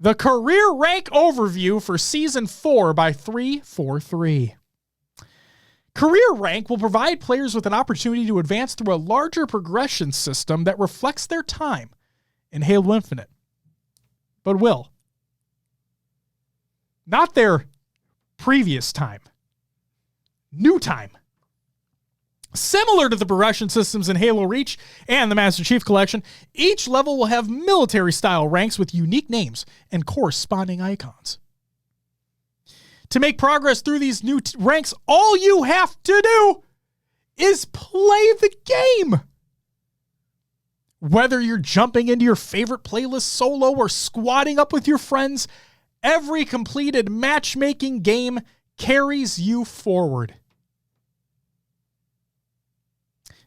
The career rank overview for Season 4 by 343. Career rank will provide players with an opportunity to advance through a larger progression system that reflects their time in Halo Infinite. But will. Not their previous time. New time. Similar to the progression systems in Halo Reach and the Master Chief Collection, each level will have military-style ranks with unique names and corresponding icons. To make progress through these new ranks, all you have to do is play the game. Whether you're jumping into your favorite playlist solo or squatting up with your friends, every completed matchmaking game carries you forward.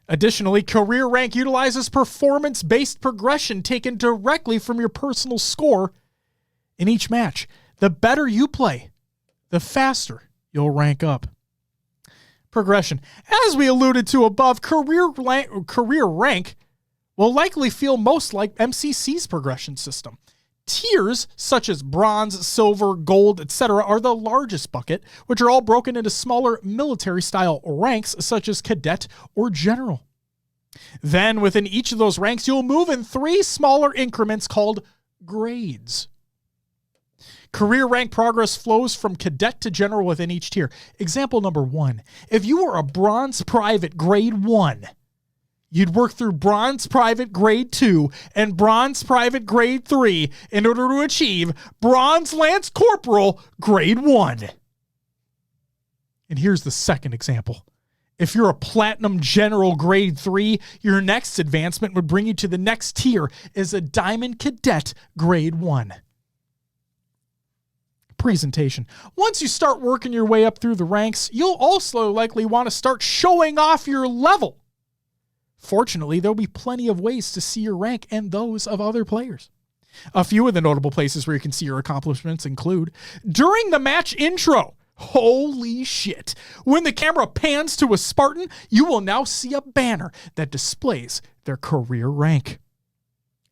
Additionally, career rank utilizes performance-based progression taken directly from your personal score in each match. The better you play, the faster you'll rank up. Progression. As we alluded to above, career rank will likely feel most like MCC's progression system. Tiers such as bronze, silver, gold, etc. are the largest bucket, which are all broken into smaller military-style ranks such as cadet or general. Then within each of those ranks, you'll move in 3 smaller increments called grades. Career rank progress flows from cadet to general within each tier. Example number 1. If you were a bronze private grade 1, you'd work through bronze private grade 2 and bronze private grade 3 in order to achieve bronze lance corporal grade 1. And here's the second example. If you're a platinum general grade 3, your next advancement would bring you to the next tier as a diamond cadet grade 1. Presentation. Once you start working your way up through the ranks, you'll also likely want to start showing off your level. Fortunately, there'll be plenty of ways to see your rank and those of other players. A few of the notable places where you can see your accomplishments include during the match intro. Holy shit. When the camera pans to a Spartan, you will now see a banner that displays their career rank.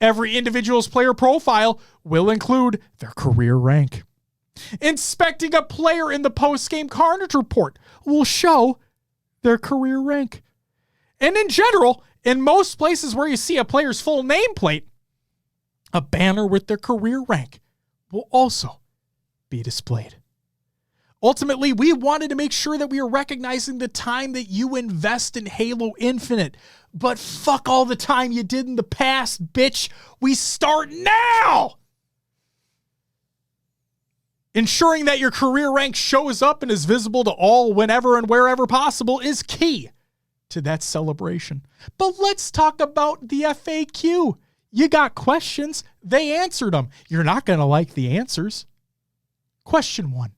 Every individual's player profile will include their career rank. Inspecting a player in the post-game Carnage report will show their career rank. And in general, in most places where you see a player's full nameplate, a banner with their career rank will also be displayed. Ultimately, we wanted to make sure that we are recognizing the time that you invest in Halo Infinite. But fuck all the time you did in the past, bitch. We start now! Ensuring that your career rank shows up and is visible to all whenever and wherever possible is key to that celebration. But let's talk about the FAQ. You got questions, they answered them. You're not going to like the answers. Question 1.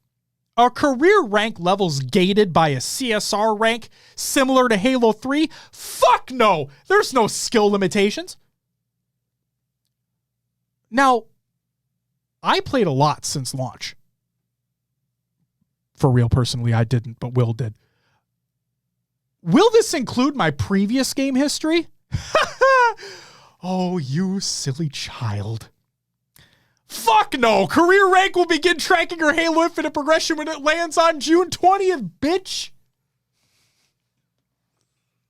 Are career rank levels gated by a CSR rank similar to Halo 3? Fuck no. There's no skill limitations. Now, I played a lot since launch. For real, personally, I didn't, but Will did. Will this include my previous game history? Oh, you silly child. Fuck no. Career rank will begin tracking your Halo Infinite progression when it lands on June 20th, bitch.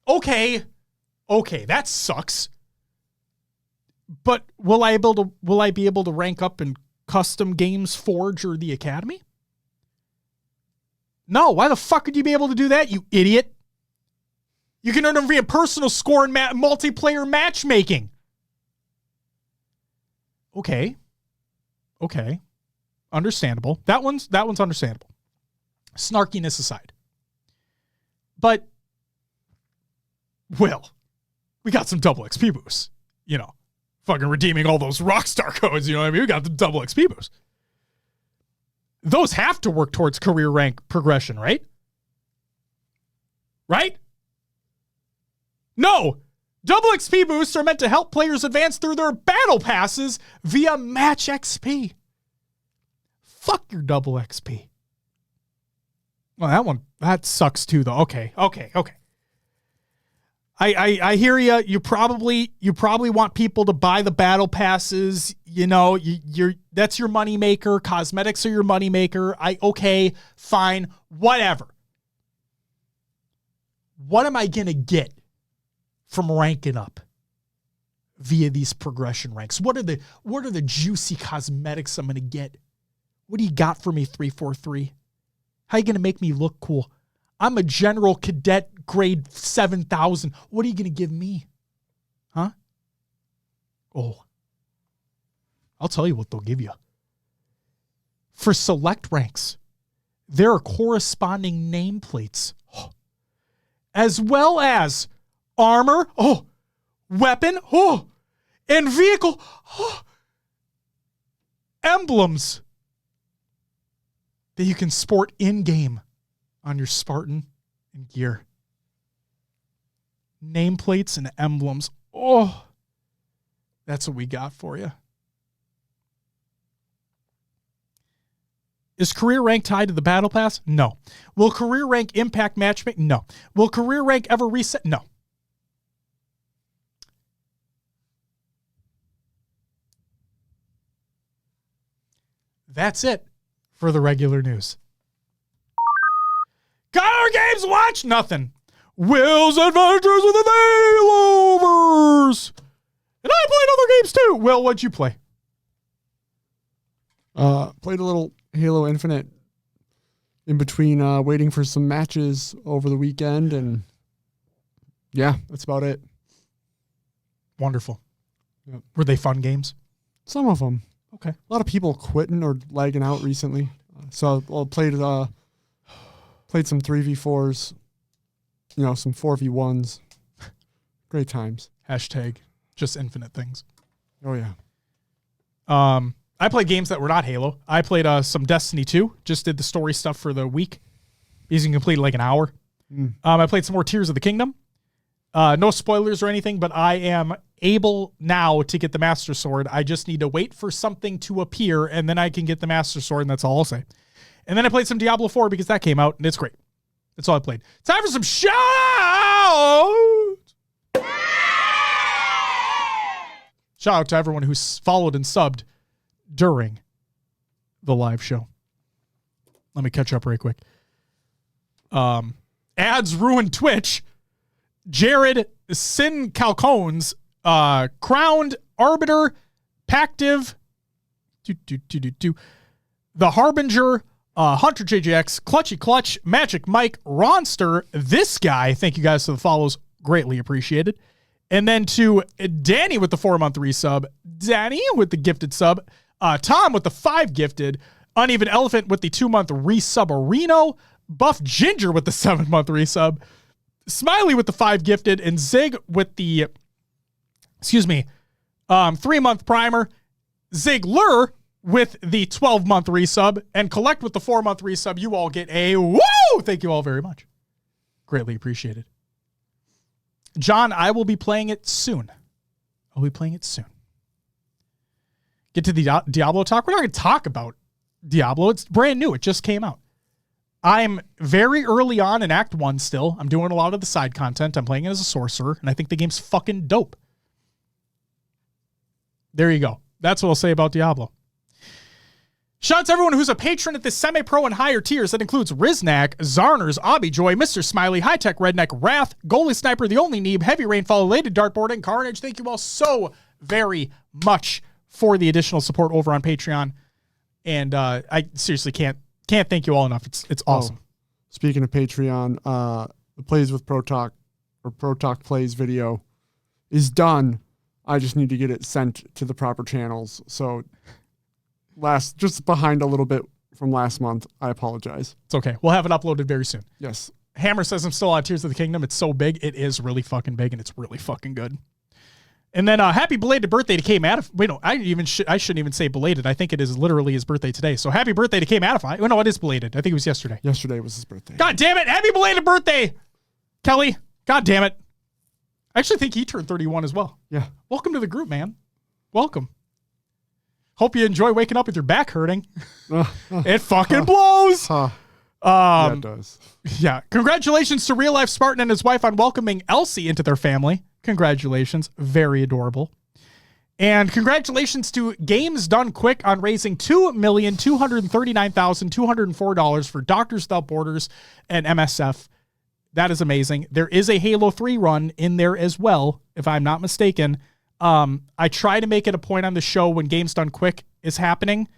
Okay, that sucks. But will I be able to rank up in custom games Forge or the Academy? No, why the fuck would you be able to do that, you idiot? You can earn them via personal score and multiplayer matchmaking. Okay. Understandable. That one's understandable. Snarkiness aside. But, well, we got some double XP boosts. You know, fucking redeeming all those Rockstar codes, you know what I mean? We got the double XP boosts. Those have to work towards career rank progression, right? Right? No! Double XP boosts are meant to help players advance through their battle passes via match XP. Fuck your double XP. Well, that sucks too, though. Okay. I hear you. You probably want people to buy the battle passes. You know, that's your moneymaker. Cosmetics are your moneymaker. Okay, fine, whatever. What am I gonna get from ranking up via these progression ranks? What are the juicy cosmetics I'm gonna get? What do you got for me, 343? How are you gonna make me look cool? I'm a general cadet grade 7,000. What are you gonna give me? Huh? Oh, I'll tell you what they'll give you. For select ranks, there are corresponding nameplates, as well as armor, weapon, and vehicle emblems that you can sport in-game on your Spartan and gear. Nameplates and emblems. Oh, that's what we got for you. Is career rank tied to the battle pass? No. Will career rank impact matchmaking? No. Will career rank ever reset? No. That's it for the regular news. Got our games to watch? Nothing. Will's Adventures with the Haloverse. And I played other games too. Will, what'd you play? Played a little Halo Infinite in between waiting for some matches over the weekend, and yeah, that's about it. Wonderful. Yep. Were they fun games? Some of them. Okay. A lot of people quitting or lagging out recently. So I played some 3v4s, some 4v1s. Great times. Hashtag just infinite things. Oh, yeah. I played games that were not Halo. I played some Destiny 2. Just did the story stuff for the week. Because you can complete like an hour. I played some more Tears of the Kingdom. No spoilers or anything, but I am able now to get the Master Sword. I just need to wait for something to appear, and then I can get the Master Sword, and that's all I'll say. And then I played some Diablo 4 because that came out, and it's great. That's all I played. Time for some shoutouts! Shout out to everyone who's followed and subbed during the live show. Let me catch up right quick. Ads ruined Twitch. Jared Sin Calcones, Crowned Arbiter, Pactive, The Harbinger, Hunter JJX, Clutchy Clutch, Magic Mike, Ronster, this guy, thank you guys for the follows, greatly appreciated. And then to Danny with the 4-month resub, Danny with the gifted sub, Tom with the 5 gifted, Uneven Elephant with the 2-month resub, Reno, Buff Ginger with the 7-month resub, Smiley with the 5 gifted, and Zig with the, 3-month primer, Ziggler with the 12-month resub and collect with the 4-month resub, you all get a woo! Thank you all very much. Greatly appreciated. John, I will be playing it soon. I'll be playing it soon. Get to the Diablo talk. We're not going to talk about Diablo. It's brand new. It just came out. I'm very early on in Act 1 still. I'm doing a lot of the side content. I'm playing it as a sorcerer, and I think the game's fucking dope. There you go. That's what I'll say about Diablo. Shout out to everyone who's a patron at the semi-pro and higher tiers. That includes Riznak, Zarners, Obbyjoy, Mr. Smiley, High Tech Redneck, Wrath, Goalie Sniper, The Only Neeb, Heavy Rainfall, Elated Dartboard, and Carnage. Thank you all so very much for the additional support over on Patreon. And I seriously can't thank you all enough. It's awesome. Speaking of Patreon, the Plays with Pro Talk or Pro Talk Plays video is done. I just need to get it sent to the proper channels. So just behind a little bit from last month. I apologize. It's okay. We'll have it uploaded very soon. Yes. Hammer says I'm still on Tears of the Kingdom. It's so big. It is really fucking big, and it's really fucking good. And then happy belated birthday to K Matif. Wait, no, I shouldn't even say belated. I think it is literally his birthday today. So happy birthday to K Matify. Oh, no, it is belated. I think it was yesterday. Yesterday was his birthday. God damn it. Happy belated birthday, Kelly. God damn it. I actually think he turned 31 as well. Yeah. Welcome to the group, man. Welcome. Hope you enjoy waking up with your back hurting. It fucking blows. Yeah, it does. Yeah. Congratulations to Real Life Spartan and his wife on welcoming Elsie into their family. Congratulations. Very adorable. And congratulations to Games Done Quick on raising $2,239,204 for Doctors Without Borders and MSF. That is amazing. There is a Halo 3 run in there as well, if I'm not mistaken. I try to make it a point on the show when Games Done Quick is happening.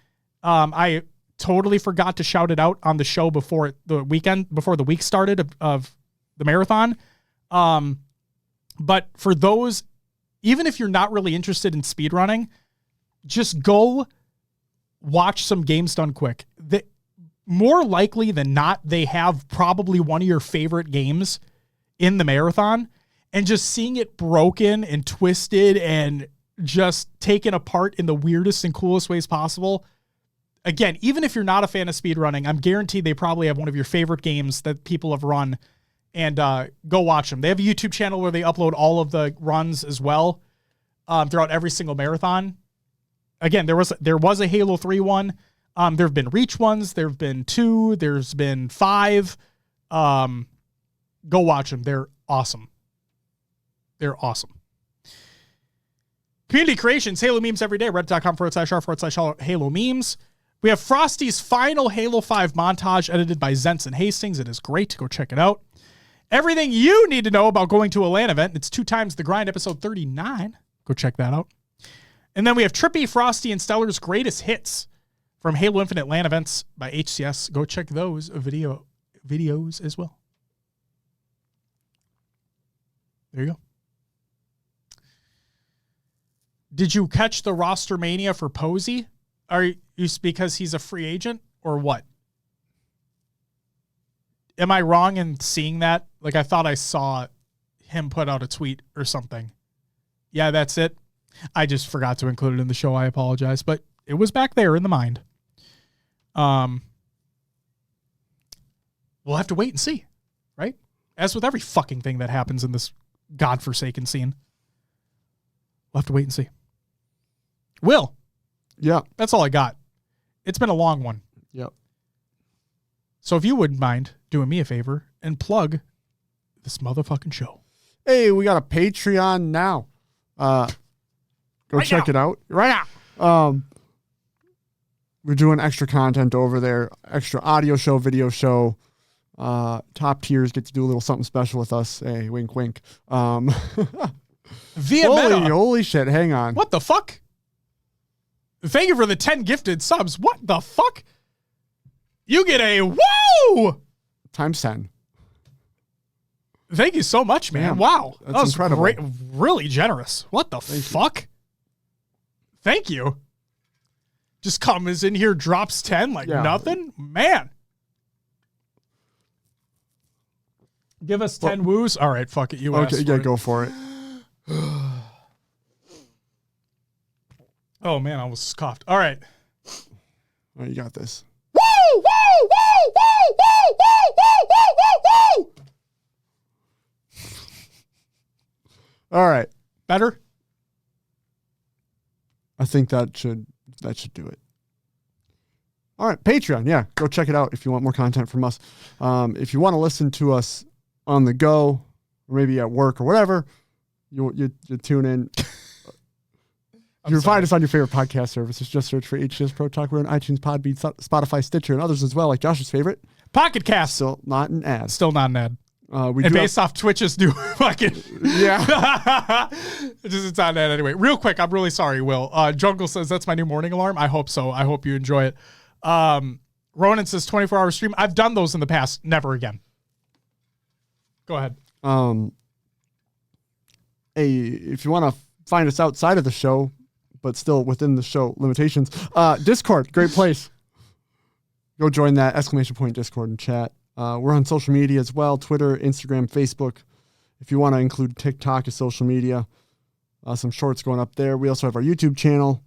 I totally forgot to shout it out on the show before the week started of the marathon. But for those, even if you're not really interested in speedrunning, just go watch some Games Done Quick. More likely than not, they have probably one of your favorite games in the marathon, and just seeing it broken and twisted and just taken apart in the weirdest and coolest ways possible. Again, even if you're not a fan of speedrunning, I'm guaranteed they probably have one of your favorite games that people have run, and go watch them. They have a YouTube channel where they upload all of the runs as well throughout every single marathon. Again, there was a Halo 3 one. There have been Reach ones. There have been 2. There's been 5. Go watch them. They're awesome. They're awesome. Community creations, Halo memes every day. Reddit.com/r/Halo memes. We have Frosty's final Halo 5 montage edited by Zenson Hastings. It is great. Go check it out. Everything you need to know about going to a LAN event. It's 2 Times the Grind, episode 39. Go check that out. And then we have Trippy, Frosty, and Stellar's greatest hits from Halo Infinite LAN events by HCS. Go check those videos as well. There you go. Did you catch the Rostermania for Posey? Are you because he's a free agent or what? Am I wrong in seeing that? Like, I thought I saw him put out a tweet or something. Yeah, that's it. I just forgot to include it in the show. I apologize, but it was back there in the mind. We'll have to wait and see, right? As with every fucking thing that happens in this godforsaken scene. We'll have to wait and see. Will. Yeah. That's all I got. It's been a long one. Yep. So if you wouldn't mind doing me a favor and plug this motherfucking show. Hey, we got a Patreon now. Go right check now. it out. Right now. We're doing extra content over there, extra audio show, video show. Top tiers get to do a little something special with us. Hey, wink, wink. Via Meta. Holy shit, hang on. What the fuck? Thank you for the 10 gifted subs. What the fuck? You get a woo! Times 10. Thank you so much, man. Damn, wow. That was incredible. Great, really generous. What the fuck? Thank you. Just comes in here, drops 10 like nothing. Man. Give us 10 woos. All right, fuck it. You asked for it. Go for it. Oh, man, I almost coughed. All right. All right, you got this. Woo! Woo! Woo! Woo! Woo! Woo! Woo! Woo! Woo! All right. Better? I think that should do it. All right, Patreon. Yeah, go check it out if you want more content from us. If you want to listen to us on the go, or maybe at work or whatever, you tune in. You can find us on your favorite podcast services. Just search for HCS Pro Talk. We're on iTunes, Podbean, Spotify, Stitcher, and others as well, like Josh's favorite. Pocket Cast. Still not an ad. Still not an ad. And based off Twitch's new fucking... Yeah. It's not an ad anyway. Real quick, I'm really sorry, Will. Jungle says, that's my new morning alarm. I hope so. I hope you enjoy it. Ronan says 24-hour stream. I've done those in the past. Never again. Go ahead. If you want to find us outside of the show, but still within the show limitations, Discord, great place. Go join that ! Discord and chat. We're on social media as well, Twitter, Instagram, Facebook. If you want to include TikTok as social media, some shorts going up there. We also have our YouTube channel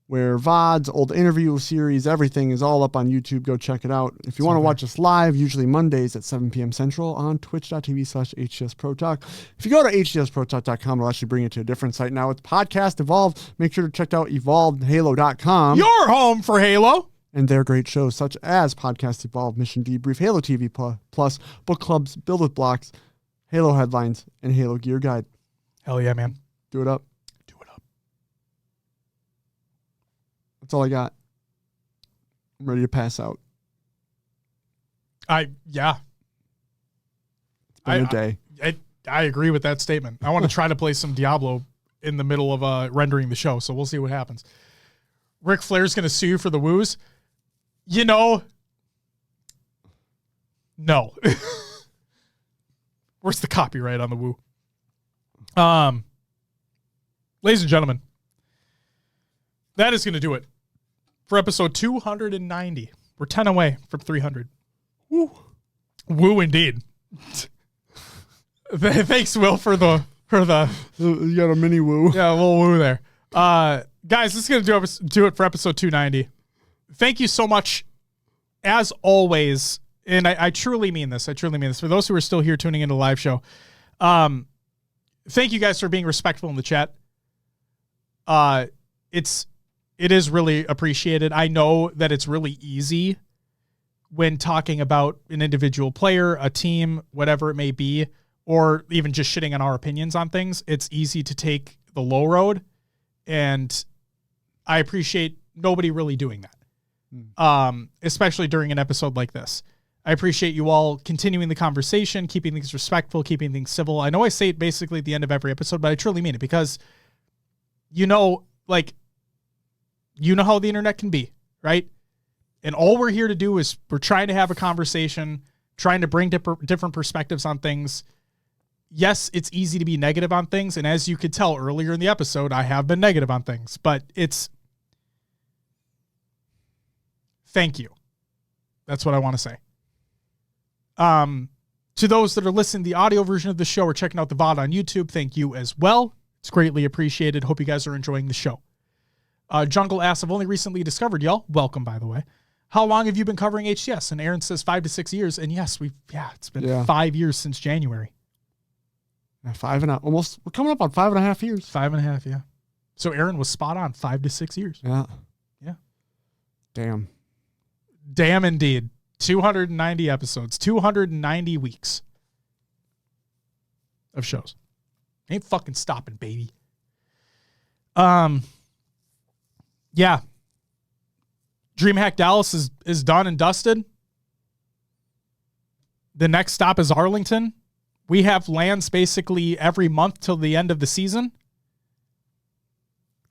where VODs, old interview series, everything is all up on YouTube. Go check it out. If you want to watch us live, usually Mondays at 7 p.m. Central on twitch.tv/HCS Pro Talk. If you go to hcsprotalk.com, it'll actually bring you to a different site now. It's Podcast Evolved. Make sure to check out evolvedhalo.com. Your home for Halo. And their great shows such as Podcast Evolved, Mission Debrief, Halo TV Plus, Book Clubs, Build with Blocks, Halo Headlines, and Halo Gear Guide. Hell yeah, man. Do it up. Do it up. That's all I got. I'm ready to pass out. Yeah. It's been a day. I agree with that statement. I want to try to play some Diablo in the middle of rendering the show, so we'll see what happens. Ric Flair's going to sue you for the woos. You know, no. Where's the copyright on the woo? Ladies and gentlemen, that is going to do it for episode 290. We're 10 away from 300. Woo. Woo indeed. Thanks, Will, for the... You got a mini woo. Yeah, a little woo there. Guys, this is going to do it for episode 290. Thank you so much, as always, and I truly mean this. I truly mean this. For those who are still here tuning into the live show, thank you guys for being respectful in the chat. It is really appreciated. I know that it's really easy when talking about an individual player, a team, whatever it may be, or even just shitting on our opinions on things. It's easy to take the low road, and I appreciate nobody really doing that. Especially during an episode like this. I appreciate you all continuing the conversation, keeping things respectful, keeping things civil. I know I say it basically at the end of every episode, but I truly mean it because, how the internet can be, right? And all we're here to do is we're trying to have a conversation, trying to bring different perspectives on things. Yes, it's easy to be negative on things. And as you could tell earlier in the episode, I have been negative on things, but thank you. That's what I want to say. To those that are listening to the audio version of the show or checking out the VOD on YouTube, thank you as well. It's greatly appreciated. Hope you guys are enjoying the show. Jungle asks, I've only recently discovered y'all. Welcome, by the way. How long have you been covering HCS? And Aaron says 5 to 6 years. And yes, it's been 5 years since January. Yeah, 5.5, almost. We're coming up on 5.5 years. 5.5, yeah. So Aaron was spot on. 5 to 6 years. Yeah. Yeah. Damn indeed. 290 episodes, 290 weeks of shows. Ain't fucking stopping, baby. Yeah. DreamHack Dallas is done and dusted. The next stop is Arlington. We have lands basically every month till the end of the season.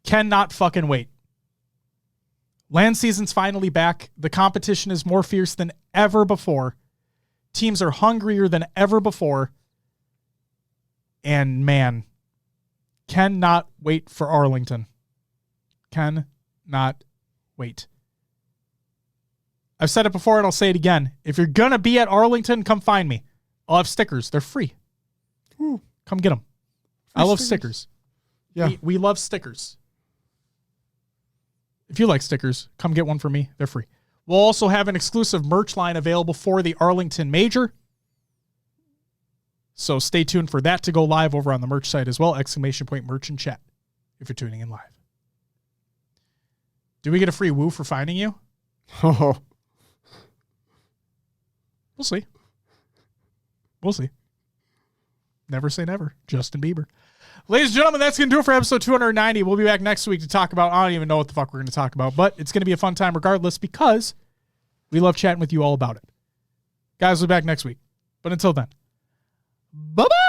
Cannot fucking wait. Land season's finally back. The competition is more fierce than ever before. Teams are hungrier than ever before. And man, cannot wait for Arlington. Cannot wait. I've said it before and I'll say it again. If you're going to be at Arlington, come find me. I'll have stickers. They're free. Ooh. Come get them. I love stickers. Yeah. We love stickers. if you like stickers, come get one from me. They're free. We'll also have an exclusive merch line available for the Arlington Major. So stay tuned for that to go live over on the merch site as well. ! Merch and chat if you're tuning in live. Do we get a free woo for finding you? Oh, We'll see. We'll see. Never say never. Justin Bieber. Ladies and gentlemen, that's going to do it for episode 290. We'll be back next week to talk about, I don't even know what the fuck we're going to talk about, but it's going to be a fun time regardless because we love chatting with you all about it. Guys, we'll be back next week. But until then, bye-bye!